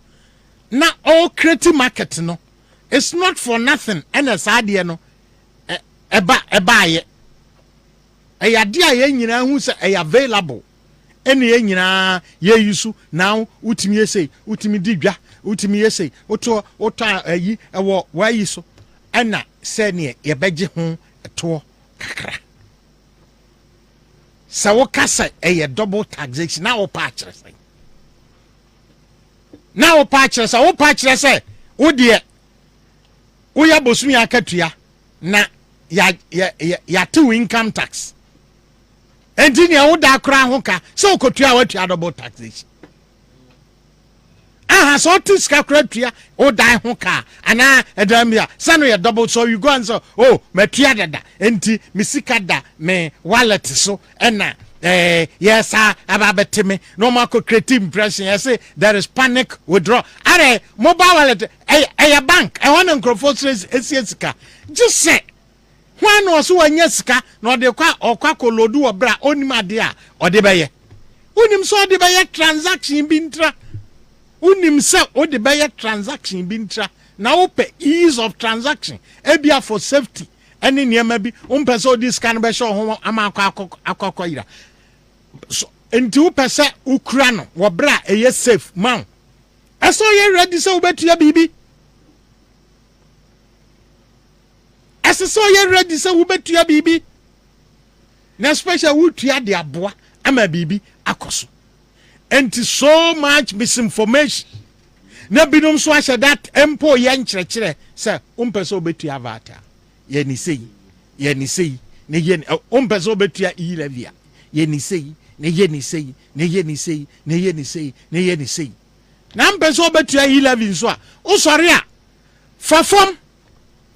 na all creative market no it's not for nothing and as idea no eba ye ya dia ye nyina hu se available ene ye nyina ye yusu now utimi yesei utimi digwa utimi yesei oto ayi ewo wayi so ana se ne ye beje ho to kakra sa wo kasa double taxation na wo pa akere sai na wo pa akere sa wo pa akere sai wo de wo ya bosumi akatua na ya to income tax engineer wo da kra ho ka so kotua watua double taxation so tiska kratua wo da ho ka ana edamia sano ya double so you go and say oh matua dada enti misika da me wallet so ena yes ababetime no ma ko creative impression yes there is panic withdraw are mobile wallet bank I want nkrofo esika just say one was wanya sika no de kwa kolodu obra onima de a ode beye unim so de beye transaction bi ntra unim se ode beye transaction bi ntra na ope ease of transaction ebia for safety any niema bi umpeso this can be show ho ama akọ ira so enti upese ukra no wo bra eye safe man eso ye ready se obetua bibi so you ready say we betua bibi na special we tua de aboa ama bibi akoso and so much misinformation na binom so ahye that empo ye nkyerɛkyerɛ sɛ umpɛ so betua vata ye ni sei ne ye umpɛ so betua ilevia ye ni sei ne ye ni sei ne ye ni sei ne ye ni sei ne ye ni sei na umpɛ so betua 11 so a usɔre a fafom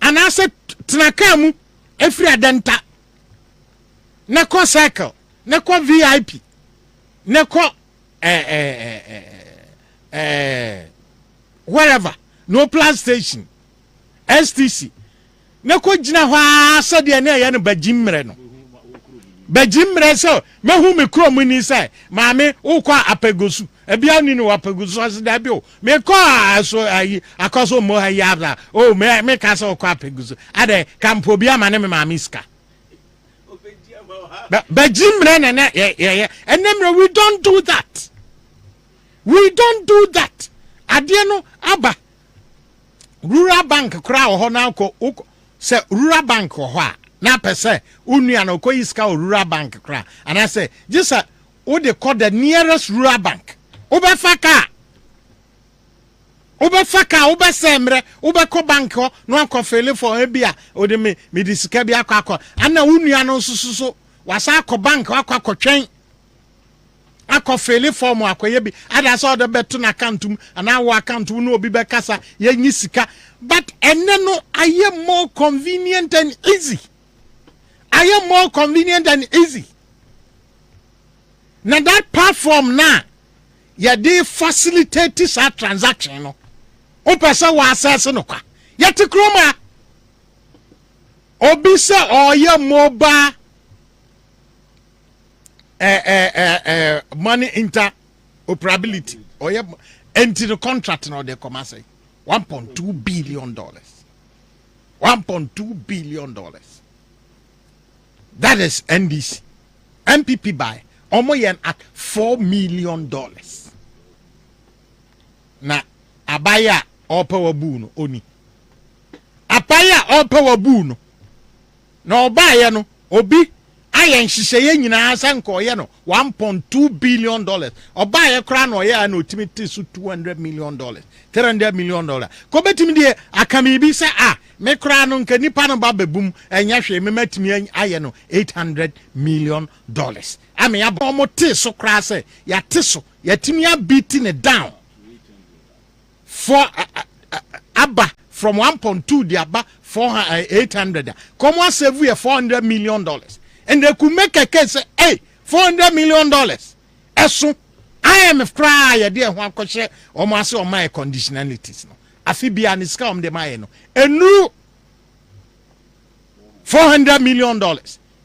anase tenaka mu efiri adenta ne kɔ cycle ne kɔ VIP ne kɔ wherever no plan station STC ne kɔ gyina hɔ a sɛdeɛ ne ɛyɛ no bagyimmerɛ no bagyimmerɛ sɛ mehu me kurom ni sɛ maame wokɔ apagosu ebia ni no apagosu aseda bi o me kɔ so ayi akɔso mo ha ya o me ka sɛ wokɔ apagosu ade kampo bia ma ne me maame ska bagyimmerɛ na ye enemre we don't do that. We don't do that. Adeɛ no aba rural bank kra wo ho na ko se rural bank wo ho a na pese unua na ko iska rural bank kra and I say just wo de call the nearest rural bank obefaka obesemre obeko bank ho no akofele for ebia ode me disika bia akọ ana unua no so wasa akọ bank akọtwen akofele form akoye bi ada so de beto na accountum ana wo accountum no obi be kasa yenyi sika but ene no aye more convenient and easy na that platform na ya dey facilitate this transaction no o pese wa access no kwa yeti kroma obi se oye mobile money interoperability or enter the contract now they come say $1.2 billion. $1.2 billion. That is NDC. MPP buy almost at $4 million. Na abaya all power boon oni. Apaya all power boon. No buy no obi ayen hihye nyina sanko ye no $1.2 billion oba ye kra no ye na otimiti so $200 million $300 million ko betimi de akami bi se me kra no nka nipa no ba babum enya hwe me matimi aye no $800 million ame ya bo mo te so kra se ya te so ya timi ya beating it down for abba from 1.2 the abba 800 come on save you $400 million. And they could make a case say, hey, $400 million. Eso, IMF cry, dear one coche, or master of my conditionalities. No, Afibia and his come the Mayeno. A new $400 million.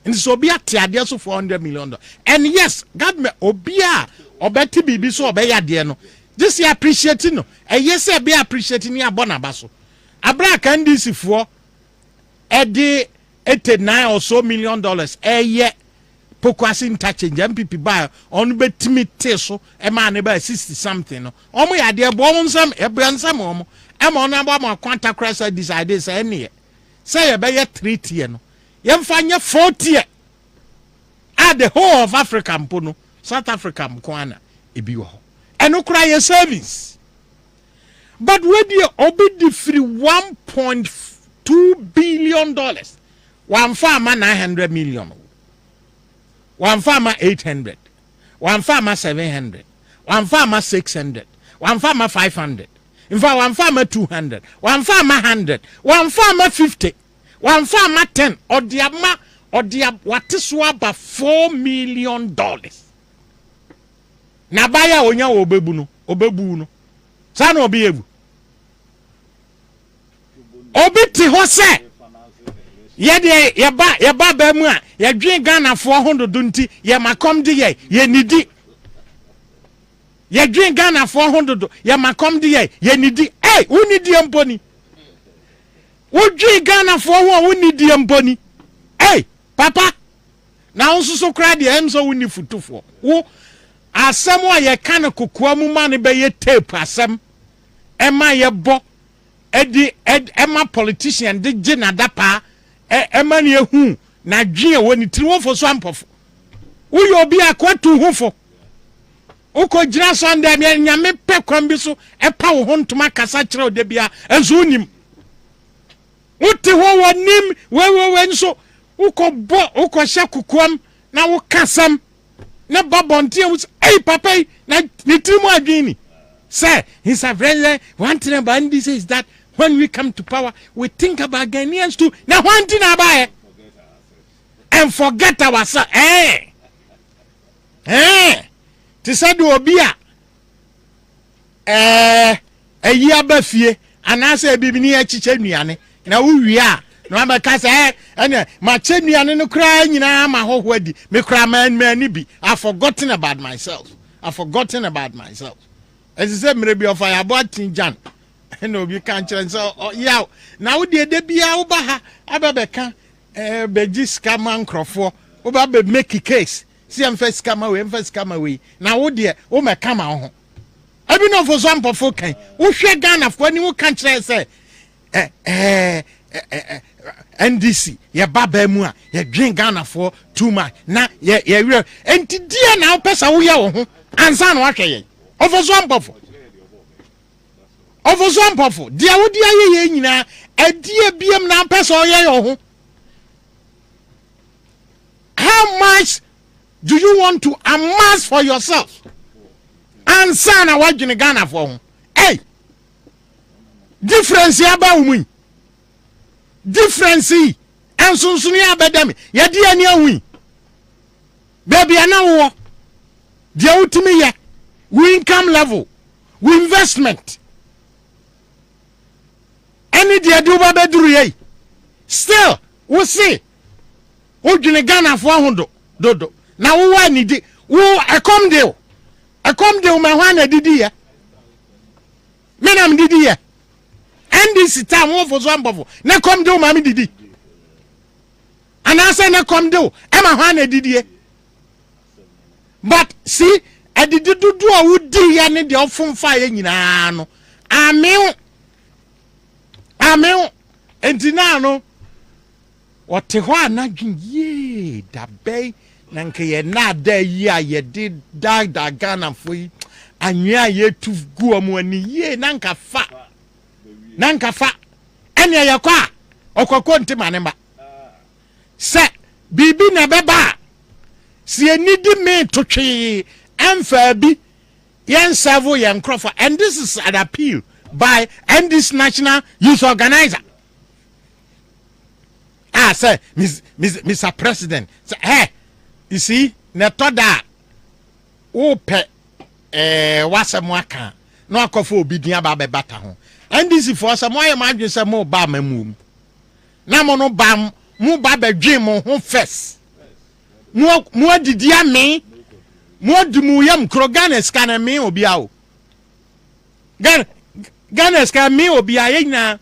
And so be a tiadia so $400 million. And yes, God me obia, or betty be so obey diano. This year appreciating no. And yes, I be appreciating ya bonabaso. Abra can this for a day. $89 or so million ye pokwasi interchange MPP buy on betimi teso e man e 60 something no omo ya de bo nsam e bransam omo e mo na bo ma kwanta crasa decide say ne say e be ye 3 tier no ye mfa nye 4 tier at the whole of Africa mpo South Africa mko ana e bi wo ho eno kura ye service but we dey obi di free $1.2 billion. One farmer 900 million. One farmer 800. One farmer 700. One farmer 600. One farmer 500. In fact, one farmer 200. One farmer 100. One farmer 50. One farmer 10. Or what is about $4 million. Na baya onya obebu no. Sa no obi ebu. Obi ti ho se. Ye ba ba mu a ye dwen Ghana 400 nti ye makom de ye nidi ye dwen Ghana 400 ye makom de ye nidi unidi emponi wo dwen Ghana 400 unidi emponi papa na unsuso kra de emso uni futufo wo asem a ye kan kokua mu ma ne be ye tape asem ema ye bo ema politician de gina dapa emani ehu na dwen woni tiri wofo so ampofo uyo obi akwatu hufo uko jina sonde nyame pe kwambi so epa wo ho ntoma kasa kire ode bia enso unim uti ho wonim we nso uko hye kukuam na wo kasam na babonte wo hey papa na nitimu adwini say he's a very one thing about this is that when we come to power we think about Ghanaians too na one thing about and forget ourselves ti say do obi a eyi abafie anase bibini achiche nuane na wo wia na ma ka say ma che nuane no kra nyina ma hoho adi me kra man bi I forgotten about myself as say me be of about tinjan na obi kan kire so yaw na wo de bia wo ba ha ababeka beji scam nkrofo wo ba be make case si emfes kama we na wo de wo meka ma ho abi no for some pofo kan wo hwe Ghana fo ni wo kan kire say NDC ye baba mu a ye dwen Ghana for too much na ye enti dia na pesa wo ye wo ho ansa na wa hwe ye over some pofo dia wo dia ye nyina adie biem na pesa o ye yo ho. How much do you want to amass for yourself? Ansa na wa dwen Ghana for ho hey difference ya ba wo difference and sunsuni abedami ye di ani awi baby ana wo dia utimi ye we income level we investment any dia do ba beduru ye still we see wo dwene Ghana fo ahodo dodo na wo wa ni di wo ekom de ma hwa na didi ye menam didi ye NDC time wo for so ambofo na kom de ma me didi anase na kom de e ma hwa na didi ye but see adidi dudu a wo di ya ne de ofumfa ye nyina no amen entina no wote ho anadwin ye da bei na nke ye na da yi a ye di da Ghana fo yi anwa ye tu gu omo ani ye na nka fa ene ye kwa okoko ntima ne ba se bibi na beba si enidi me to twe emfa bi yen serve yen krofa and this is an appeal by this national youth organizer say Mr. President say hey you see na toda wo pe wasem aka no akofo obidia ba beta ho and this for some why am adwen say mo ba mamum na mo no ba mo ba bedwen mo ho first mo adidi ame mo dumu yam krogana scan me obi a o Ghana scan me obi a yina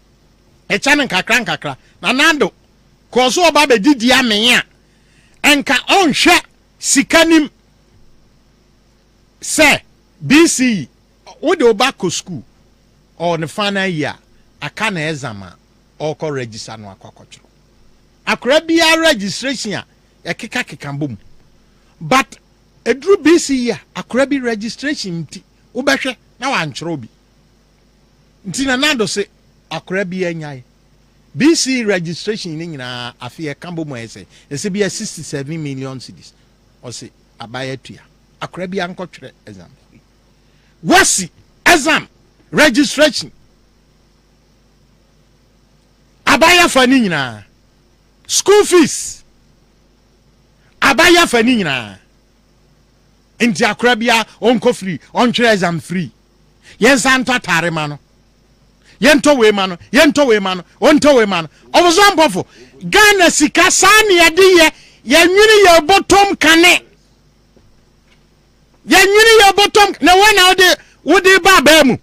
e chane kakra na nando ko so oba be didi ame a enka onhwe sikanim say BC wo de oba ko school or the final year aka na exam or ko register no akwakochro akra bia registration a ekeka bom but edru BC year akra bi registration nti wo behwe na wanchro bi nti na nando se akra bi anyai BC registration ni nyina afie kambo mo ese bi 67 million cedis o se abaya tua akra bi ankotwere exam wasi exam registration abaya fani nyina school fees abaya fani nyina enti akra bia onko free ontwere exam free yensa nto tare ma no yento we ma no onto we ma no obozo ambofo Ghana sika sani yade ye yanwini ye bottom kane yanwini ye bottom na wana wode ba mu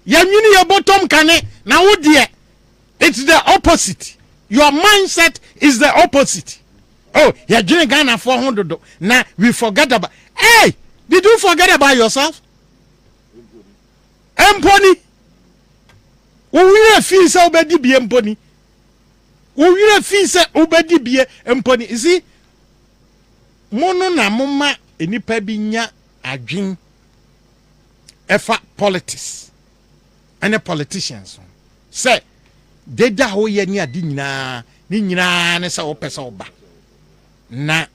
yanwini ye bottom kane na wode it's the opposite. Your mindset is the opposite. Oh, you're doing Ghana 400 now we forget about hey, did you forget about yourself? Empony. We feel so bad be empony. We feel so obedi be empony. You see, mono na mama enipa bi nya adwen efa politics and politicians say deda ho ye ni ade nyina ni nyina ne sa wo pesa oba na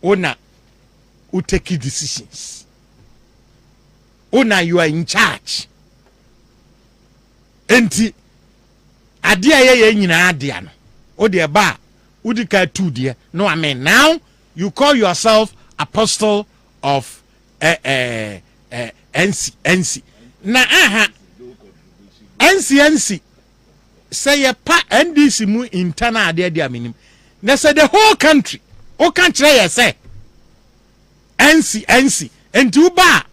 ona who take decisions ona you are in charge enti ade ye nyina ade ano o de ba udika two dear no I mean now you call yourself apostle of NC na aha NC say a pa NDC mu internal ade ade aminim na say the whole country o kan kire ye say NC enti uba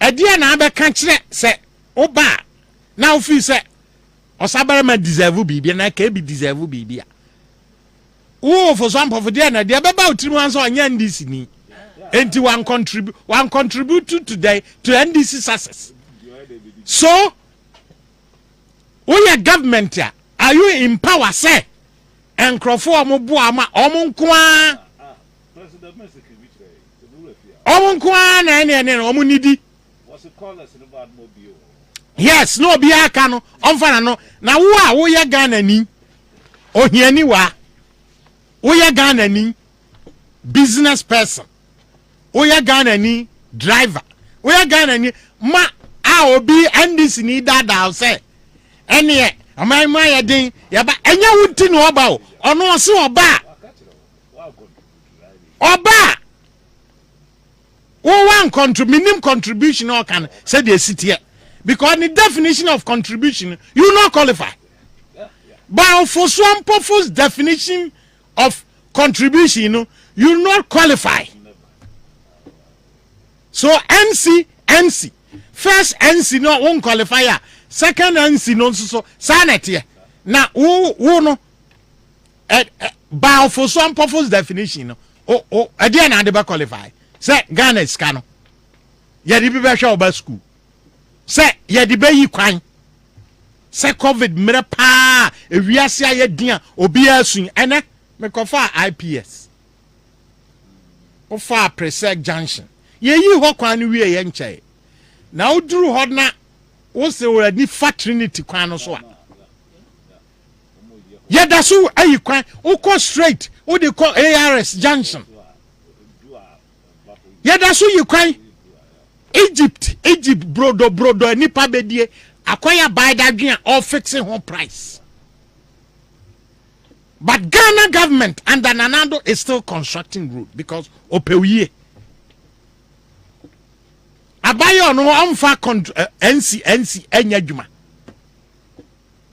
ade na abe kan kire say uba na ofi say osabara ma deserve bibia na ka bi deserve bibia wo for some of there na there beba utirimu anso anya NDC ni enti one contribute to NDC success. So we are government are you in power say enkrofo omobo ama omonkwa omonkwa na ene omunidi yes no bi aka no omfana no na wo ye Ghana ni ohiani wa wo ye Ghana ni business person wo ye Ghana ni driver wo ye Ghana ni ma a obi NDC ni dada say ene amai ya din ya ba enya wuti no oba o ono ose oba one contribution or can say the city because the definition of contribution you not qualify but for some purpose definition of contribution you not qualify. So NC first NC no won't qualify, second NC no so sanity na wo no but for some purpose definition again and they qualify say Ghana is cano ye di be hwe oba school say ye di be yi kwan say COVID mere pa ewiase aye dia obi asun ene me kofa IPS o fa Presec junction ye yi ho kwan no wie ye nche na oduru ho na wo se wo ni fa Trinity kwan no so a ye da so ayi kwan o ko straight o de call ARS junction ye da so yi kwan Egypt brodo nipa bedie akwaya buy that green or fixing home price. But Ghana government under Nanado is still constructing road because opewiye. Abayo no amfa NC enya dwuma.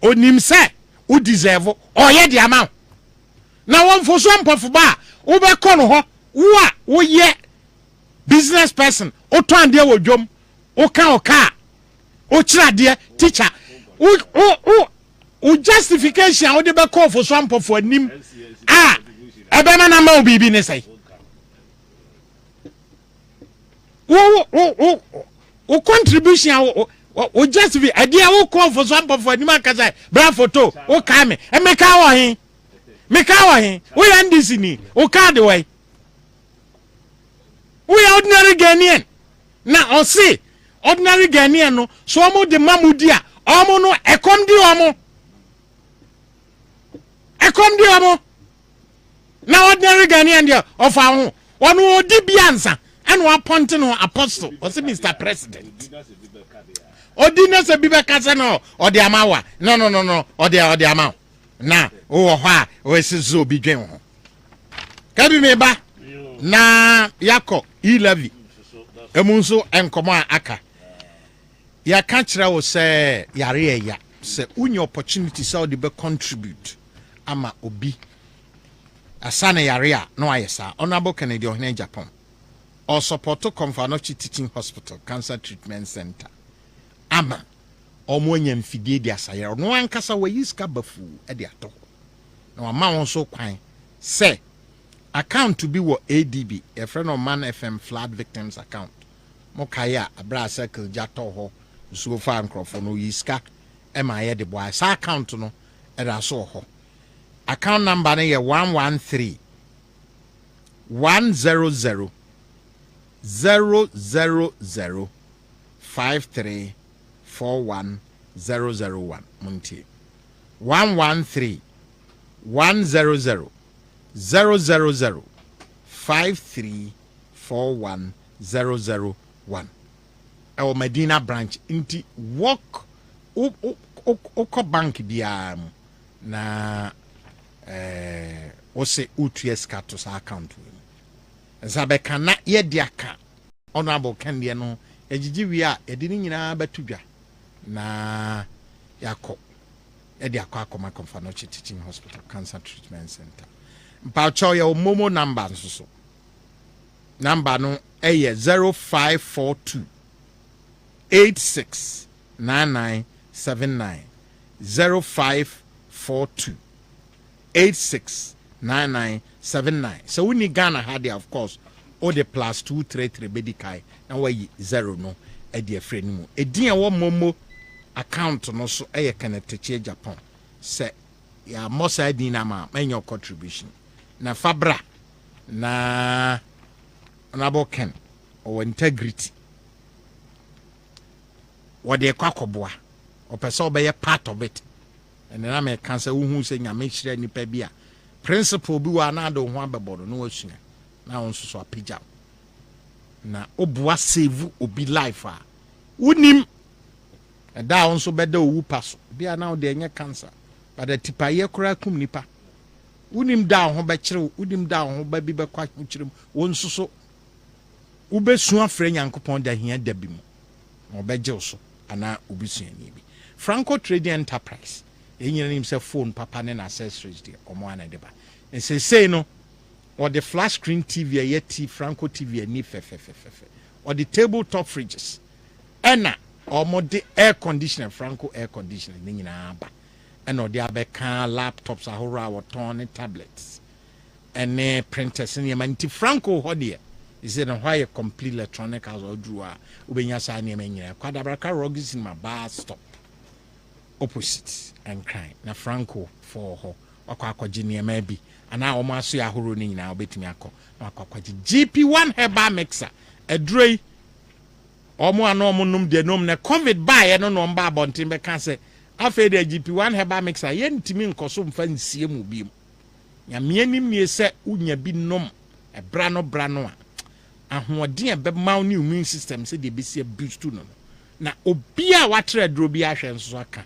Onim se u deserve o ye de amount. Na won fo so ampofo ba wo be kono ho wo ye business person o to ande wo dwom o ka o ka o kira de teacher o justification o de be call for some for anim ebe na ma obibi ne sai o contribution o justify idea o call for some for anim aka sai bra photo o ka me e me ka wo hin o yan this ni o ka de way we are ordinary Ghanaian. Na see ordinary Ghanaian no so omo de mamudia omo no ekom di omo na ordinary Ghanaian dia of our one odi biansa and one appointing no apostle or say Mr. President odina se bibe kasa no or the amawa no or the amaw na o ho a o esizo bi dwen ho kabi me ba na yako ilavi emunso enkomo aka ya ka kira wo se yare ya se unye opportunity so de be contribute ama obi asana yare a no ayesa honorable Kennedy ohene Japan or support Confanochi Teaching Hospital Cancer Treatment Center ama omonye mfidie di asayero no ankasa wa yiska bafu e de ato na ma won so kwan se account to be what ADB, a friend of Omanfm flood victims account. Mokaya, a bra circle jatoho, so far and crop for no yiska, MIA de boy, sa account no, and I saw ho. Account number 113 100 000 5341 001 muntie 113 100 000 5341 001 our Medina branch inti walk oko bank biya na ose uts katos account nsabe na ye diaka honorable kande no ejiji wi a edi ni nyina batudwa na yakọ edi akọ akọmfa no teaching hospital cancer treatment center mpacho ya momo number nso number no eye 0542 869979 0542 869979 so we need Ghana had of course all the +233 bedikai na we 0 no e de afre ni mu edin wo momo account no so e connect to Japan se ya mosa edin na ma menyo contribution na fabra na ken or integrity what they kwakoboa or person be part of it and then I may cancer who say nyame hire nipa bia principle bi wa na do ho abebodo no wasua na won so apija na oboa save obi life a unim da won so beda owu paso bia na de enye cancer but the tipa ye kura kum nipa unim da ho be kire unim da ho ba bi be kwa kire won so ubesu afre nyankopon da hia da bi mu obeje so ana obisua ni bi Franco Trading Enterprise enyina nim se phone papa ne accessories de omo ana de ba say no or the flash screen TV yeti Franco TV ni fefefefefe or the tabletop fridges ena omo de air conditioner Franco air conditioner ni nyina aba ena or the abeka laptops ahora waton tablets ene printers ni manti Franco hodie is it why a complete electronic house or drawer ubenya sa ni nyina kwadabraka rogis in my bar stop opposite and cry na Franco for ho akwaji niema bi ana omo aso ya horo ni nyina obetimi akọ na akwaji GP1 herbal mixer edroi omo ana omo num de num na covid buy no no mba abontin be ka se afa de GP1 herbal mixer ye ntimi nkoso mfa nsie mu bi nyame ni mie se unya bi nom ebra no a ahoɔden a bɛma ne immune system se de besi boost no na obi a watre dro bi ahwɛ nso aka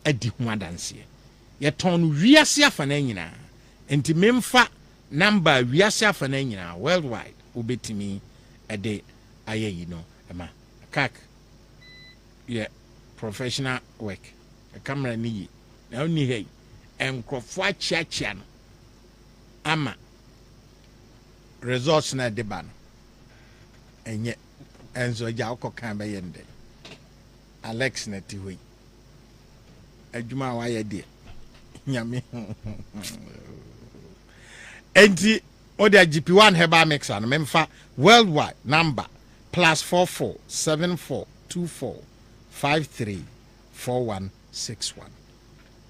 adi ho adanse ye ton wiase afa na nyina enti memfa number wiase afa na nyina worldwide obetimi ede ayeyi no ema kak ye professional work a camera ni yi na oni hey enkrofo achiachia no ama results na de ba no enye enzo ja okokan be yende Alex na ti hoyi adwuma wa ye de nyame enti oda GP1 herbal mixer no memfa worldwide number +44 7424 534161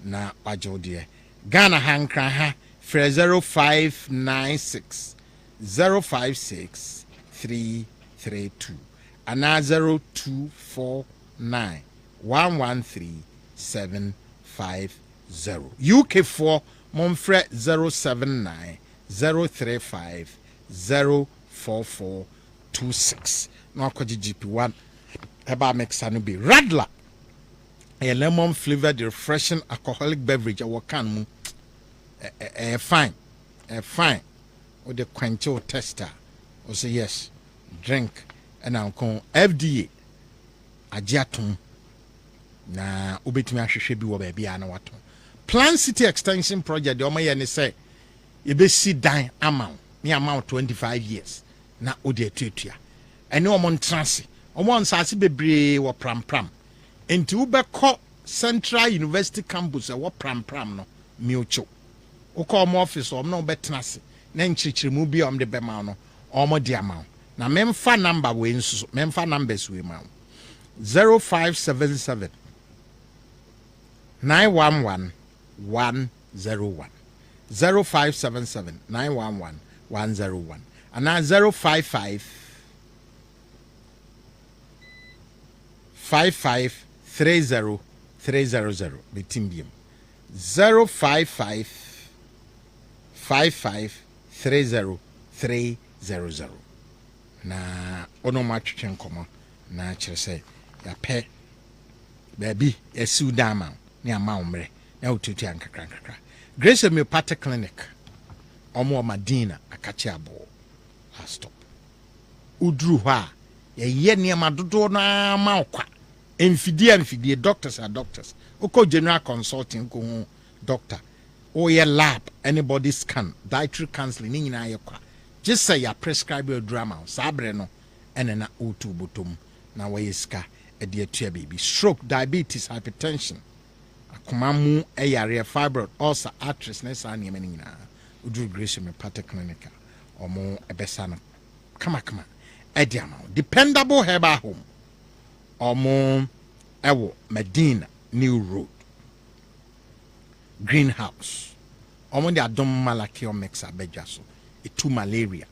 na wajodie Ghana hankra ha 0596 056 332 ana 0249 113 750 UK4 Monfre 079 035 04426 no akwaji GP1 eba mixer no be Radler a lemon flavored refreshing alcoholic beverage a can mu fine with the quencho tester or say yes drink and I'm FDA ajiatum na ubetimi ahwehwe bi wo ba bia na wato Plan City Extension Project the omoye ne say e be si dan amount me amount 25 years na odi etuatua ene omo ntrase omo nsase bebre wo pram enti ubekọ Central University campus wo pram no miucho ukọ omo office omo no betenase na nchirichirimu bi om de bema no omo di amount na memfa number we nso memfa numbers we ma 0577 911 101 0577 911 101 and now 055 05530 betimbium 0555530 na ono ma twetwe nkomo na kyerɛ sɛ ya pɛ baabi esiw dama ne ama umre na ututu ankakra Grace Homeopathic Clinic omo Madina akachi abo last stop udru hɔ a ye nneɛma dodo na ma okwa emfidie doctors are doctors oko general consulting ko hu doctor o ye lab anybody scan dietary counseling ni nyina ye kwa just say ya prescribe your drama sabre no ene na otu botom na we ska e de atua baby stroke diabetes hypertension akomamu eyare fibroid ulcer arthritis na sa nneɛma ni nyina udru Grace Homeopathic Clinic omo ebesa no kama Ediama, dependable herbal home. Omo ewo Medina New Road. Greenhouse. Omo de adom malakio mixer bejaso. Itu malaria.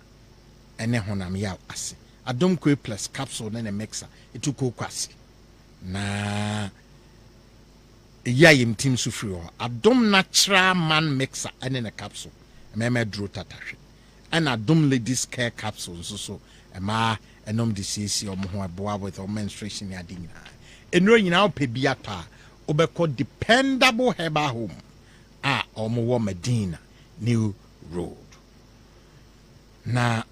Ene honam yaw ase. Adom kwe plus capsule nene mixer. Itu kwasi. Na ya yim team sufri ho. Adom natural man mixer ene ne capsule. Meme dro tatashe. And adom ladies care capsule so. Ema enom disisi omo ho aboa with menstruation ya di nyina enro nyina opebia ta obekọ dependable herbal home a omo wo Medina New Road na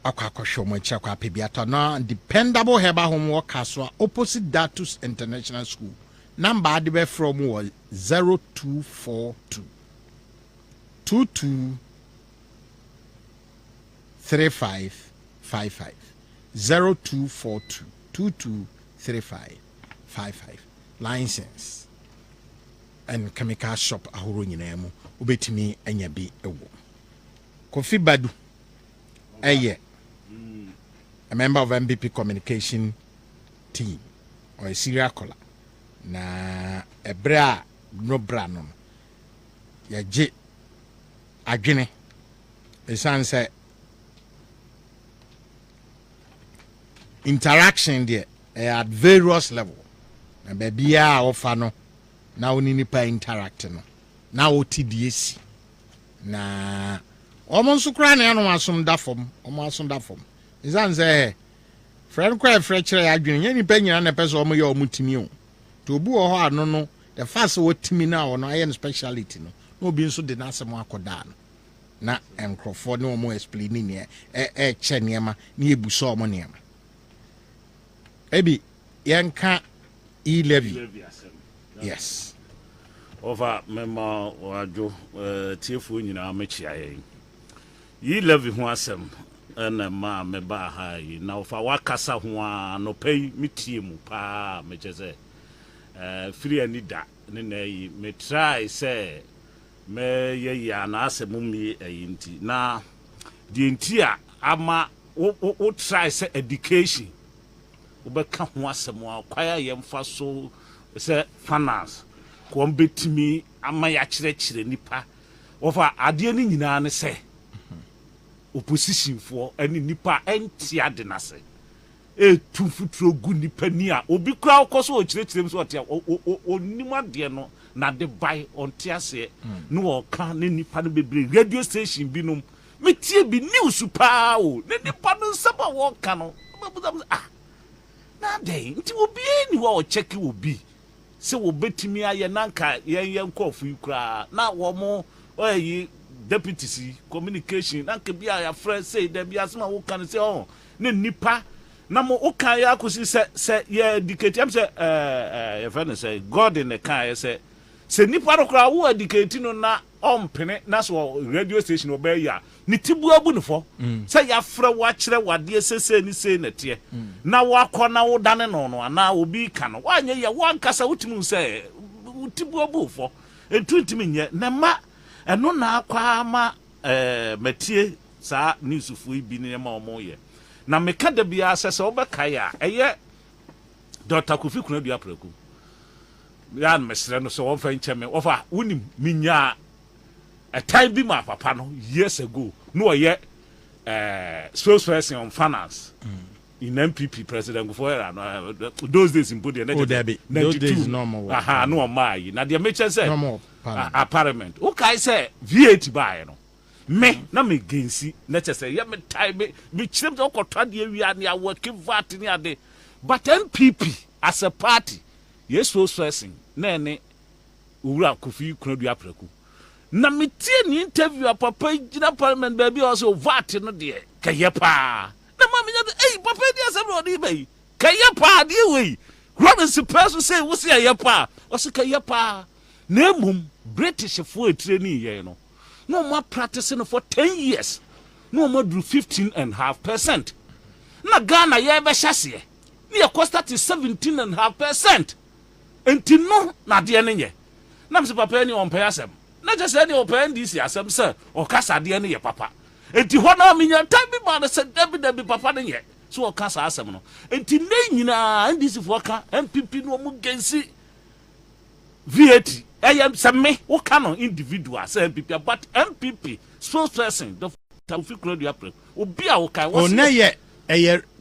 akwakọhwe omo echi akwa pebia ta na dependable herbal home wo kaswa opposite Datus International School number adebe from 0242 22 3555 0242 223555 license and chemical shop ahoro nyina mu obetimi anya bi ewo Kofi Badu a member of MBP communication team or a serial caller na ebra no bra no ya je adwene esanse interaction there at various level na baby a offer no na oni nipa interact no na otds na omo kura na no asom da fom izanze friend kwa frɛkyerɛ adwene nya nipa nyina na pɛso omo ye omo timi o to obu ho ano no the first wotimi na ono aye speciality no no obi nso de na asem akoda no na enkrofo ne omo explain ne che niema ne ebuso omo niema ebi yanka e-levy yes over mema wajo tiefo nyina mechia yen e-levy ho asem na ma meba ha yi na ofa wakasa ho no pay mitie mu pa mecheze free ani da ne na yi me try say me ye ya na asem mi ayinti na di nti a ama wo try say education ubeka ho asem a kwaya yemfa so se finance ko mbetimi ama ya kyerɛkyerɛ nipa ofa ade ni nyina ne se opposition for any nipa entia de na se tu futuro gu nipa ni a obi kura okoso o kyerɛkyerɛ so otia onima de no na de bai ontia se no o ka ne nipa no bebre radio station binom metie bi news pa o ne nipa no nsaba wo ka no na dey nti obi eni wo check obi se wo betimi aye nanka yen kofu kura na wo mo oyi deputies communication nanka bia ya friend say there bia some wo kan say oh ne nipa na mo o kan ya akosi se ye educate am say your friend say god in the kan say nipa ro kura wo educate no na ompene na so radio station obeya ni tibu abu no fo say ya fra wa kire wade sese ni sei na tie na wakọ na wo dane no no na obi ka no wanye ya wankasa wutimu say tibu abu fo entutimi nye na ma eno na akwa ma matie sa newsfo bi ne ma omo ye na meka da bia sese obeka ya eye Dr. Kofi Kunadu apraku ya mesre no so won fa ncheme ofa unim minya a time bi ma papa no years ago no ye spokesperson on finance in MPP president before those days in Budi. Oh, Debbie. Those days normal. Aha, no my. Now the mention said normal parliament. Okay, say VAT buy no. Me na me gensi na say ya me time me chim do kwotwa de wi an ya work VAT ni ade. But MPP as a party, yes so stressing. Na ene owura Kofi Kunadu Apreku. Na me tie ni interview papa gina parliament baby also VAT no de keye pa. Na mama nya eh papa dia say no dey bay. Keye pa de we. What is the person say we say keye pa? O say keye pa. Na mum British for training ye no. No more practicing for 10 years. No more do 15.5%. Na Ghana ye be hyase. Ni e cost at 17.5%. Enti no na de ne ye. Na me papa ni on pay asem. Na just any open this asem sir o kasa de ne ye papa. Enti ho na me nya time bi ma na say debi papa ne ye. So o kasa asem no. Enti ne nyina ndisi fo ka MPP no mu gensi VAT. I am some me who cannot individual say MPP, but MPP spokesperson the Kofi Kunadu Apreku obi a okay was na ye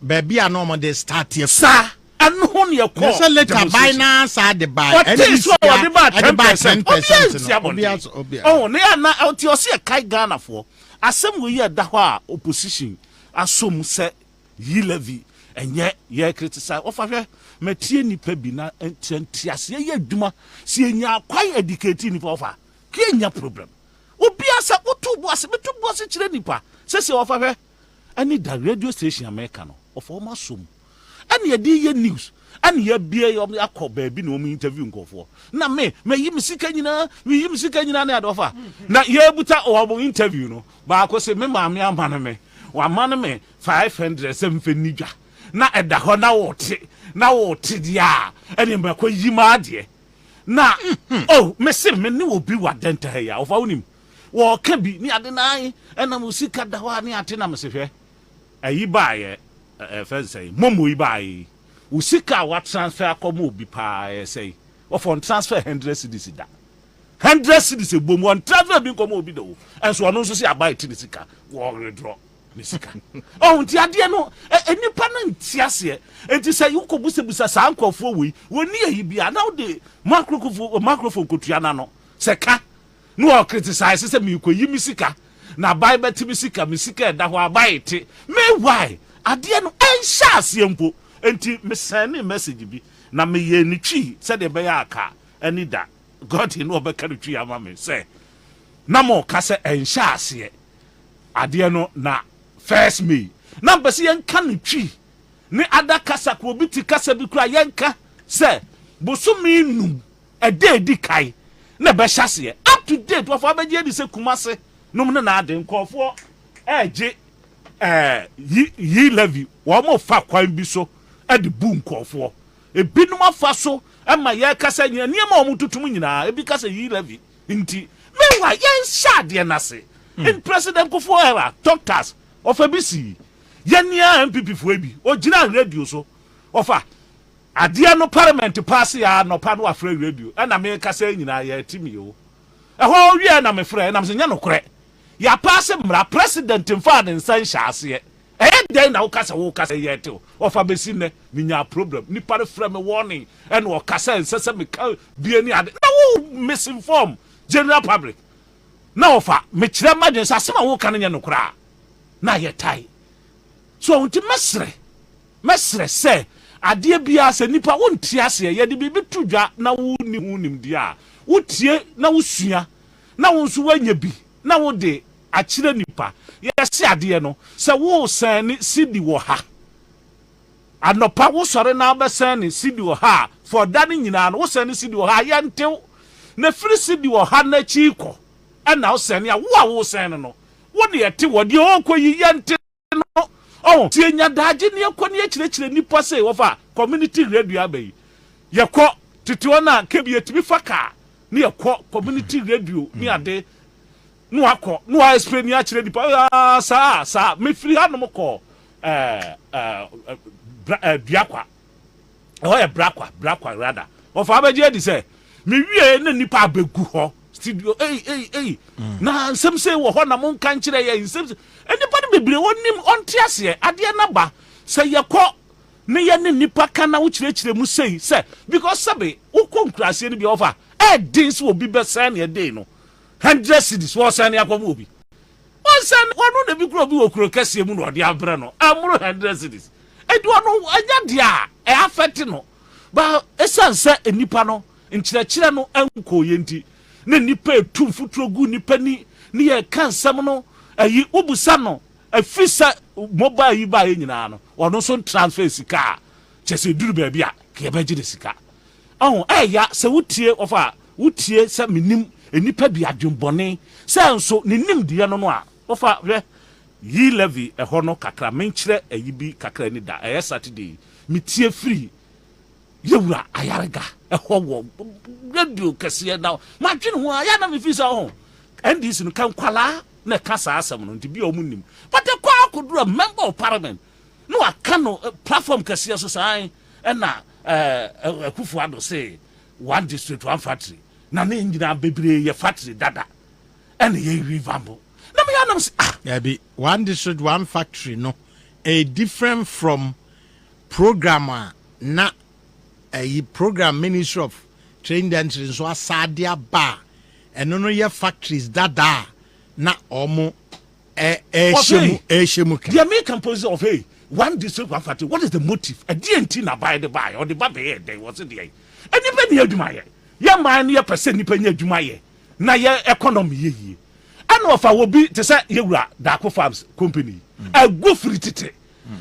baby a normal dey start here sir and who ye call so later buy na sa dey buy and this one dey buy 10% oh na na out you see kai Ghana for asem we here da ho a opposition asom say yi levy enye ye criticize ofahwe matie nipa bi na entiase ye adwuma si enya kwai educate nipa ofa ke enya problem obi asa otubo ase metubo ase kire nipa se ofahwe ani da radio station America no ofo ma som ani ye di ye news ani ye bie yo akọ bi na o mu interview nkofo na me yi misika nyina na adofa na ye buta o interview no ba ko se me maame amane me wa mane me 500 7 na eda ho na wote dia ene mbakwa yima ade na oh mese me ne obi wa denta ya ofa wonim wo ka bi ni ade nan ena musika da ho ani ate na mesehwe ayi baaye say momo yi baaye usika wa transfer akomo obi pa say ofon transfer 100 cedis da 100 cedis ebom on transfer bi komo obi do enso ono nso se abai ti sika wo redraw misika oh nti ade no enipa na ntiase enti say ukobusebusa sa ankofo wi woni ayi bia na de microphone kotua na no seka no o criticize say mi koyi misika na bai beti misika da ho abai ti me why ade no ensha asiempo enti me send message bi na me ye ni twi say de be ya aka ani da god no obeka ni twi ama me say na mo ka say ensha asie ade no na first me na mbese yenka ni twi ni ada kasa ko bi ti kasa bi kura yenka say bosumi num edi kai na be hyase up to date wo fa beje di se kumase num na ade nkofo eje yi levy wo mo fa kwan bi so edi bu nkofo ebinum afa so ema ye kasa nyina niam o mututum nyina ebi kasa yi levy nti mewa yen shade na se in president Kofo era doctors of ABC yenia MPP fo ebi ogina radio so ofa ade no parliament pass ya no pa no afra radio na me kasa nyina ya timi o ho wie na me fra na me nya no kore ya pass mra president mfa de nsan hyase den na wo kasa yete ofa besi ne minya problem ni pare fra me warning and wo kasa nsese me ka bie ni ade na wo misinform general public na ofa me kire madwen sa sema wo kan nya no kora na ye tai so unti mesre se ade bia se nipa wo ntiase ye de bibi tudwa na wo ni hunim dia wo tie na wo sua na wo nso wanya bi na wo de akire nipa yesi ade no se wo san ni sidi wo ha anopa wo sore na ba san ni sidi wo ha for that nyina no wo san ni sidi wo ha ye ntew na firi sidi wo ha na chi ko na wo san ya wo san no wo de yete wo de o koyi ye nte no oh tie nya daje ne ko ne chire nipa se wo fa community radio abai ye ko titiwo na kebi yetimi faka ne ye ko community radio ni ade no akọ no a explain ya chire nipa sa me free ha no mo ko biakwa o ye brakwa rather o fa abaje di se me wie na nipa abegu ho studio na nsem se wo ho na mo nka nchire ye nsem enipa no bebre wonim ontiase ade na ba say yako ne ye ne nipa kana wo kyerɛkyerɛ mu sei say because sabe wo konkrase ne bi offer days will be best send a day no 100 cities was send yakwa obi one send one no be kro bi wo kro kase mu no de abrɛ no amuro 100 cities edu no anya dia affect no ba esanse enipa no nkyerɛkyerɛ no anko yenti na nipa etum futuro gu nipa ni ne ye kansam no ayi obusa no afisa mobile yi ba nyina no ono so transfer sika kyese duru ba bia ke ba gide sika oh ya se wutie ofa wutie se minim enipa bi adwembɔne se nso ne nim de no no a ofa hwɛ yi levy ɛhɔ no kakra menkyerɛ ayi bi kakra ni da ɛyɛ Saturday mitie free yewura ayarega ɛhɔ wɔ radio kɛseɛ na madwene ho a ya na me fisa ho NDC no kan kwala na kasa asɛm no nti bi ɔmu nim but the kwa akudura a member of parliament no aka no platform kɛseɛ so sai ɛna Akufo Addo say one district one factory na ne nyina bebre ye factory dada ɛna ye revambo na me yanam say yeah be one district one factory no a different from programmer na a program Ministry of Trade Industry so asadia ba ɛno no ye factories dada na omo shemu the American policy of hey one district one factory what is the motive a DNT na buy the buy or the baby there was it there anybody adwuma ye ye man ye percent nipa nya adwuma ye na ye economy ye and of our be to say yewura Dako Farms company a go free tete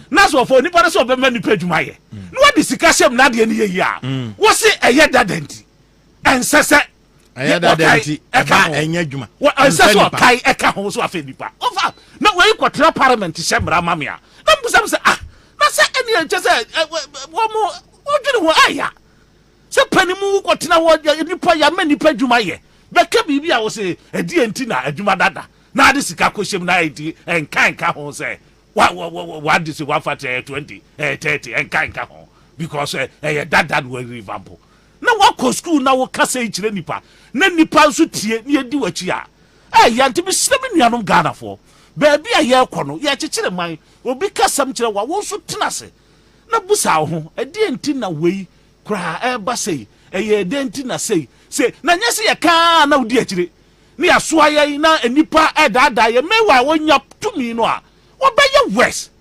na so for nipa so be man nipa adwuma ye no what the sika shem na de ne ye ya wo se eye dadenti ensese eye dadenti eba enya adwuma ensese o kai eka ho so afa nipa over na we kwatra parliament shemra mamia na busam se na se eni enche se wo mo odwene ho aya se panimu kwotena wo nipa ya ma nipa adwuma ye beka bibi a wo se edi enti na adwuma dada na ade sika ko shem na edi enka ho se wa de se 140 30 enka ho because dada no revampo na wo school na wo kasa ichire nipa na nipa nso tie na edi wachi a ya nti bi sebe nuanom Ghana for baabi a ye kɔ no ye kyekere man obi kasam kyerɛ wa wo nso tena se na busa ho edi enti na wei kra eba sei edi enti na sei na nyese ye ka na odi akyire ne asoa ye na enipa dada ye mewa wonya tumi no a obeye west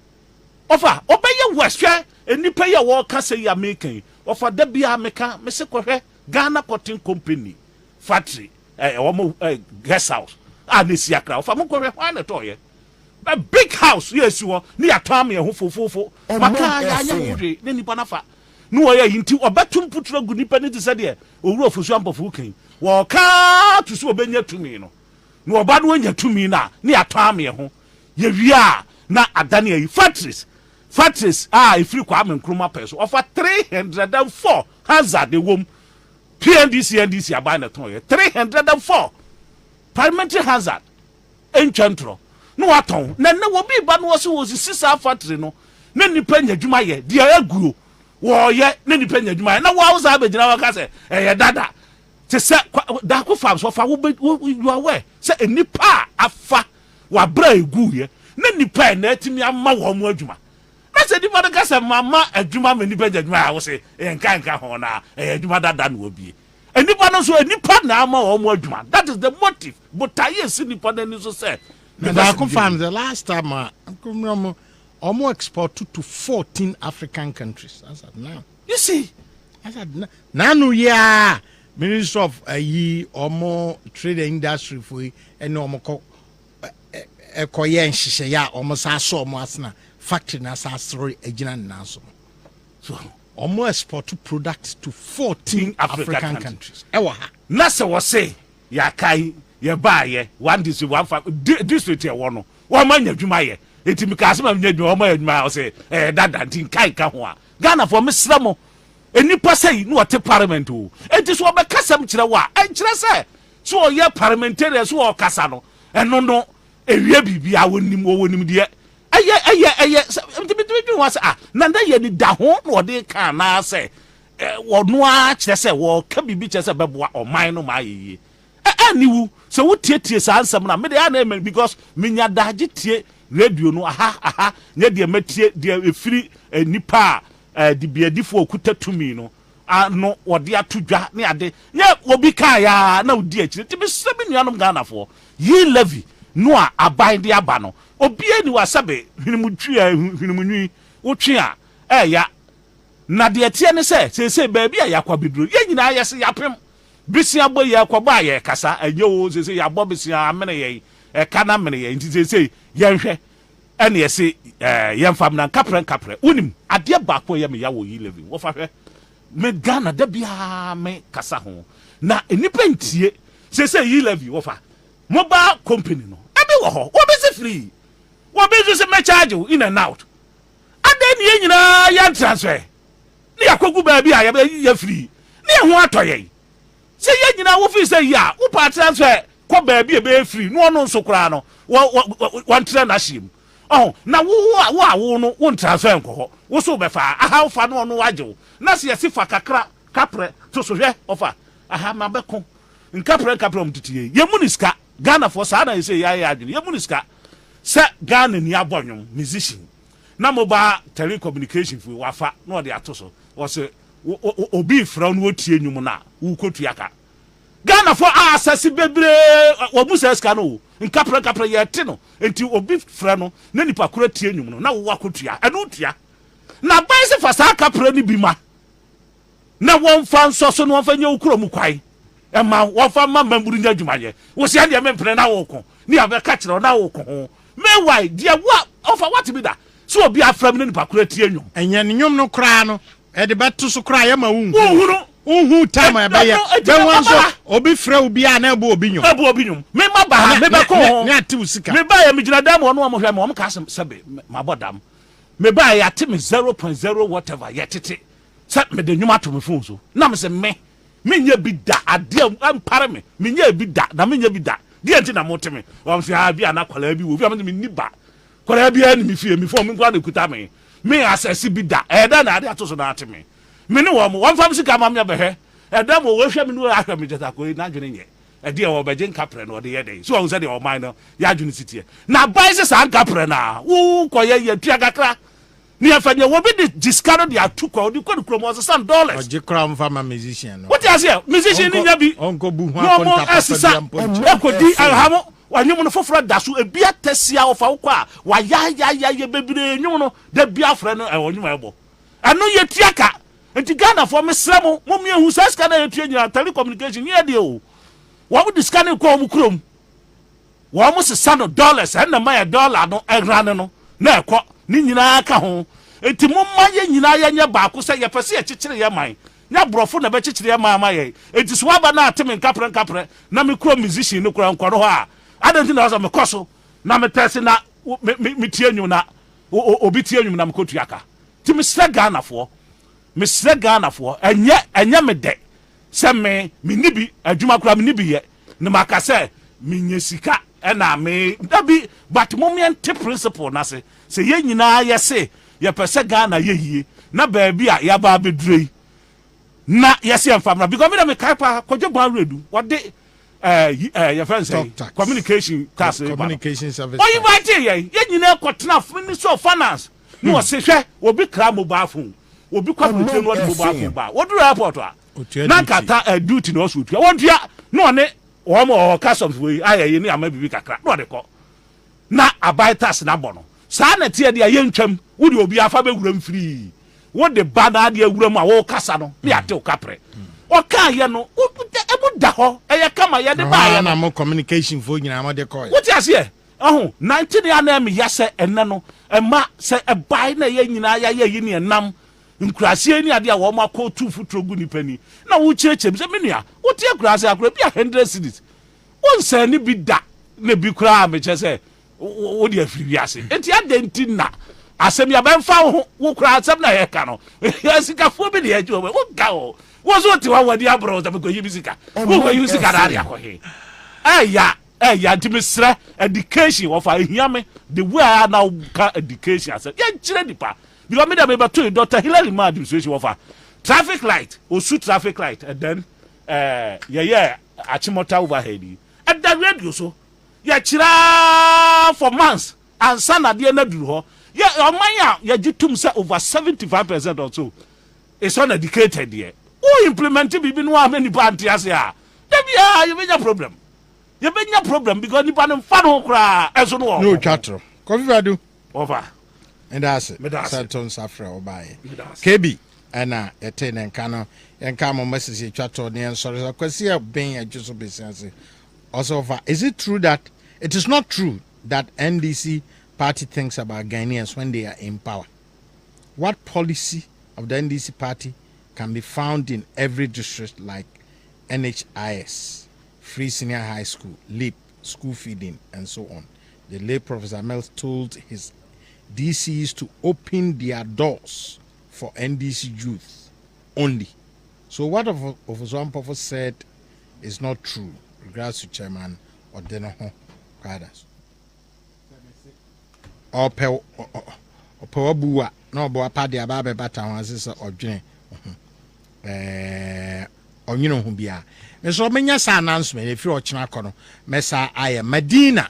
ofa obeye west hwɛ enipa ye wo kasa ya mekan ofa da bia meka me se kɔhwɛ Ghana Cotton Company factory omo guest house ne siakra ofa mo kɔhwɛ hwan na toye a big house yes wo ne atame ho fofofo maka ya nya hwe ne nipa nafa no wo ya yinti obetum putura gu nipa ne tse de owura ofosu ampofo kan wo ka to so obenya tumi no no oba no anya tumi na ne atame ho ye wia na adane ayi factories ifiri kwa amenkroma peso offer 304 hazard de wom NDC abai na ton ye 304 parliamentary hazard enchantro no waton na wo bi ba no wo so sisa factory no na nipa nya dwuma ye de aguro wo ye na nipa nya dwuma ye na wo awza abegyina wa ka se dada te se Dako Farms ofa wo you aware se nipa afa wa bra egu ye na nipa na atimi ama wo mo adwuma na se nipa ka se mama adwuma me nipa adwuma a wo se enka ho na adwuma dada na obi nipa no so nipa na ama wo mo adwuma that is the motive but I see nipa na ni so say Dako Farms the last time almost export to 14 African countries as at now you see as at now no yeah Minister of omo trade industry for and omo ko ekoye nhihye ya omo sa so omo asna factory na sa story agina na so omo export products to 14 African countries ewa ha na se wo say ya kai ye ba ye one district one district ye wono wo ma nya dwuma ye etimi ka asema nya dwuma wo ma nya dwuma o say dada tin kai ka ho a Ghana for mesra mo enipa say no wote parliament o enti so be kasam kire wa enkire say so ye parliamentarian so o kasa no eno no ewie bibia wonim de eye ntimi wa say na nda ye ni da ho no de kan na say wo no a kire say wo ka bibi kire say beboa oman no ma yeye ani wu so wo tie sa ansam na me dey na because me nya daje tie radio no aha nya de matie de efiri nipa de biadifo okuta tumi no ano wode atodwa ne ade nya obi ka ya na odi akire ti be sebi nuanom Ghanafo yi levy no a aban de aba no obi ani wasabe hwinimnwi wotwe a ya na de tie ne se baabi a yakwa beduro ye nyina yese yapem bisia boy yakwa ye kasa enye wo se ya bo bisia amene ye kana mene ye nti se yenhwe ene yese yemfam na kapre unim ade baako ye me ya wo yi levy wo fa hwe me Ghana da bia me kasa ho na enipa ntie se yi levy wo fa mobile company no ebe wo ho wo be se free wo be se me charge in and out ade ne nyina ya transfer ne yakogu ba bi a ya free ne ho atoye se ye nyina wo fi se ya wo pa transfer ko ba bi e be free no no nso kura no wo ntra na shim oh na wo no wo transfer nko ho wo so be fa aha fa no no waje na se yesi fa kakra kapre to so hwe ofa aha ma be ko nkapre mtitiye ye muniska Ghana for sa na say ya adwene ye muniska se Ghana ni abonwom musician na mobile telecommunication fu wafa no de atoso wo se obi fra no otie nwum na wo kotu aka Ghana for asasi bebre wo musa ska no nkapre ye te no enti obi fra no na nipa kura tie nwum no na wo akotua eno tua na ban se fa sa kapre ni bi ma na won fa nso no won fa nye ukuro mu kwai ema won fa ma mamburu nya dwumaye wo se ade mempre na wo ko ni aba ka kire na wo ko me why dia wa ofa what be da so obi afram ne nipa kura tie nwum enye ne nwum no kra no e de beto so kra ye ma unhu time e be ye be wanso obi fra obi a na ebo obi nwum me ma ba me be ko ne ate usika me ba ye me gina dam ono mo hwe mo ka sebe ma bodam me ba ya te me 0.0 whatever ye tete se me de nwuma to me phone so na me se me nya bi da ade ampare me nya bi da na me nya bi da die nti na mo te me o se ha bi ana kwala bi wo bi am me ni ba kwala bi ani me fie me phone me kwa na kuta me asasi bi da da na ade atoso na ate me ne wo mo wan fam sika mam ya behwe da mo wo hwe me no ahwe me jeta ko na dwene nye de wo beje nkapre no de ye de so wo se de o man no ya dwene sitie na bai se san kapre na wo koye tua kakra ni afanye wo bi de discard de atukwa odi ko kro mo $100 oje kra mfa ma musician no what is here musician ni nya bi onko bu ho akonta papa bi ekodi alhamo wanyum no foforo da so ebi atesia ofa wo kwa wa ya bebire nyum no da bia frɛ no wonyum ebo ano ye tiaka enti Ghana for me sremo mo mi hu sa ska na yetua nyina telecommunication ye de o wo mo discard ko mo krom wo mo se $100 na ma ya dollar no egrane no na ekɔ ni nyina ka ho enti mo ma ye nyina ya nya ba ko se ye pese ye kikire ye man nya brofo na be kikire ye man ma ye enti so aba na ateme nkapre na me kro musician no kro nkoro ho a adanti na so me koso na me tese na me tie nyu na obi tie nyu na me kotu aka ti me sra Ghana for enye me de se me nibi adwuma kura me nibi ye ne makase me nyesika na me dabi but moment principle na se ye nyina ye se ye pese Ghana ye yie na baabi a ya ba bedurei na ye se mfamra because me kai pa kojo ban redu wode your friends say communication tax communication service oh you might ye nyina kwotena ministry of finance no se hwe obi kra mobile phone obi kwa pretend no mobile phone ba woduru airport a na kata duty no so tua wontua no ne wo mo customs we aye ni ama bibi kakra no de ko na abai tax na bono sa na tie de ye ntwam wodi obi afa be wuram free wo de ba na de wuram a wo kasa no ne ate o kapre o ka ye no ebu da ho eye kama ye de ba ye na mo communication fo nyina ma de ko what you say 19 ya na me yase enne no ema se ebai na ye nyina ya ye ni enam nkurase ni ade a wo ma ko tu futuro gu ni pani na wo chechem se menua wo tie kurase akura bi 100 cedis won se ni bi da na bi kura me che se wo de afiri wiase enti adenti na asem ya ben fa wo kura asem na ye ka no sika fo bi de ye jo wo ga wo so ti wa wadi abro da ko yi bisika wo ko yi sika da ya ko he ya ntimisre education wo fa hia me the way I now ka education ase ye kire dipa because me da me to Dr. Hilary Mad administration wo fa traffic light osu traffic light and then achimota overhead at the radio so ya chira for months and sana de na duru ho ya omanya ya gitum say over 75% or so is uneducated there who implement bibi no amani panti ase a da bia you be problem you be problem because ni pa no fa no kra eso no no twatro coffee vadu over and that's it Santon Safra obaye KB ana ete nenka no enka mo message twatro ne ensori kwasi e ben adjuso business also over. Is it true that it is not true that NDC party thinks about Ghanaians when they are in power? What policy of the NDC party can be found in every district like NHIS, free senior high school, LEAP, school feeding, and so on? The late Professor Mills told his DCs to open their doors for NDC youth only. So what Officer Pofo said is not true. Regards to Chairman Odenoho Quadras. Opewabuwa no bo apade ababe bata ho asese odwene onyino hu bia me so menya sa announcement e fi ochina kono mesa aye Medina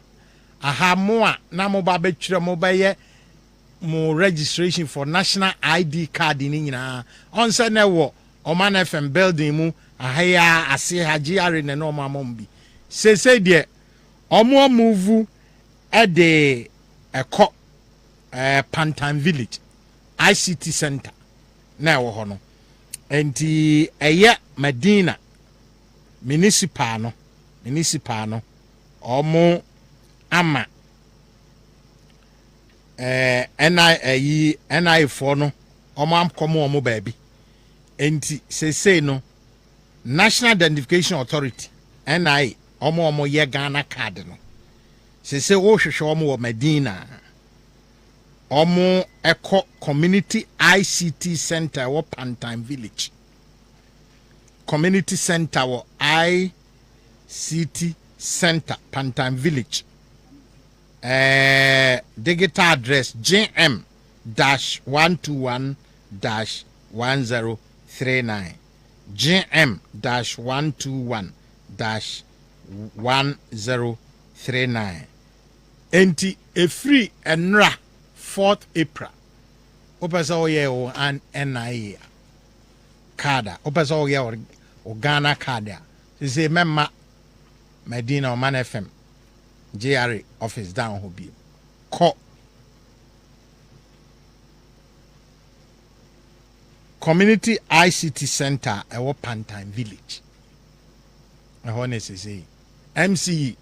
aha mo a na mo ba betwire mo baye mo registration for national ID card ni nyina on se na wo Omanfm building mu ahaya ase haji are ne no mamombi se de omo move e de eko Pantan Village ICT Center na wo ho no enti eye Medina municipal no omo ama NI for no omo am komo omo baabi enti se no National Identification Authority NI omo ye Ghana card no se wo hwehwe omo wo Medina omo Eco Community ICT Center wo Pantan Village Community Center wo ICT Center Pantan Village digital address GM-121-1039 GM-121-1039 enti a free enra 4th April opesa oye o an NIA kada opesa oye o Ghana kada say memma Medina Omanfm JRA office down ho bi ko Community ICT Center ewo Pantan Village say MC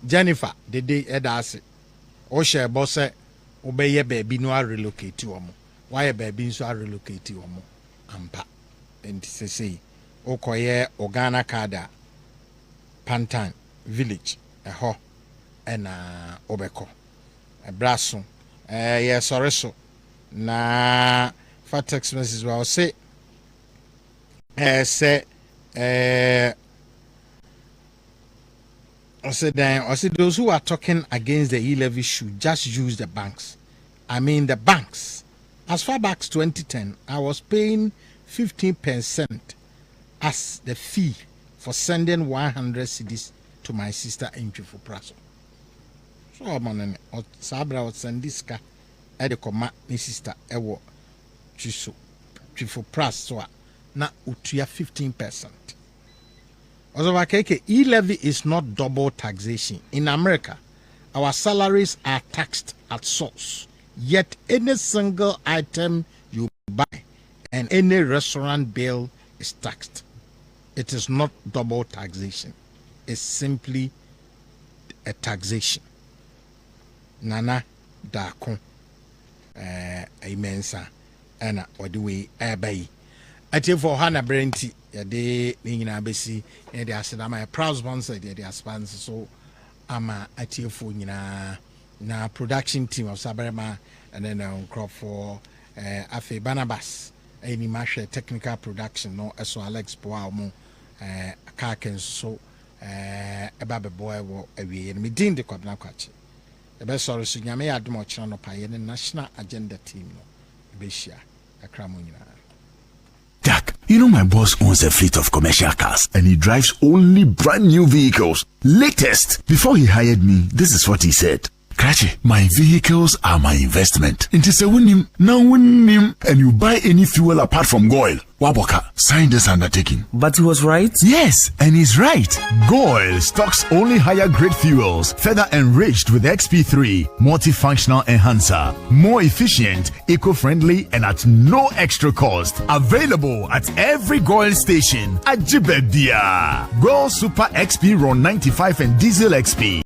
Jennifer dede edase o share boss obeye baby no relocate omo why baby so relocate omo ampa and say okoye Ogana kada Pantan Village eho ena obeko ebraso ye sorry so na for text message well say say I said those who are talking against the e-levy should just use the banks. I mean the banks. As far back as 2010, I was paying 15% as the fee for sending 100 cedis to my sister in Chifu-Praso. So man, Sabra would send this car at the my sister ewo Chifu-Praso na utia 15%. E-levy is not double taxation. In America, our salaries are taxed at source. Yet any single item you buy and any restaurant bill is taxed. It is not double taxation. It's simply a taxation. Nana dako imensa ana odiwe abai. Ati for Hana Brenti de nina besi e de aseda my proud sponsor de sponsor so ama ati for nyina na production team of Sabarema and then crop for Afe Barnabas any mashe technical production no so Alex Boa mo Kaken so ebabe boy wo awie me din de kwabna kwache e be sorry so nyame ya dum ochira no paye ne national agenda team no be shia akra mo nyina Jack, You know, my boss owns a fleet of commercial cars and he drives only brand new vehicles. Latest. Before he hired me, this is what he said. Krachi, my vehicles are my investment. It is a winning, now winning, and you buy any fuel apart from Goil. Waboka, sign this undertaking. But he was right? Yes, and he's right. Goil stocks only higher grade fuels, further enriched with XP3, multifunctional enhancer, more efficient, eco-friendly, and at no extra cost. Available at every Goil station at Jibedia. Goil Super XP Ron 95 and Diesel XP.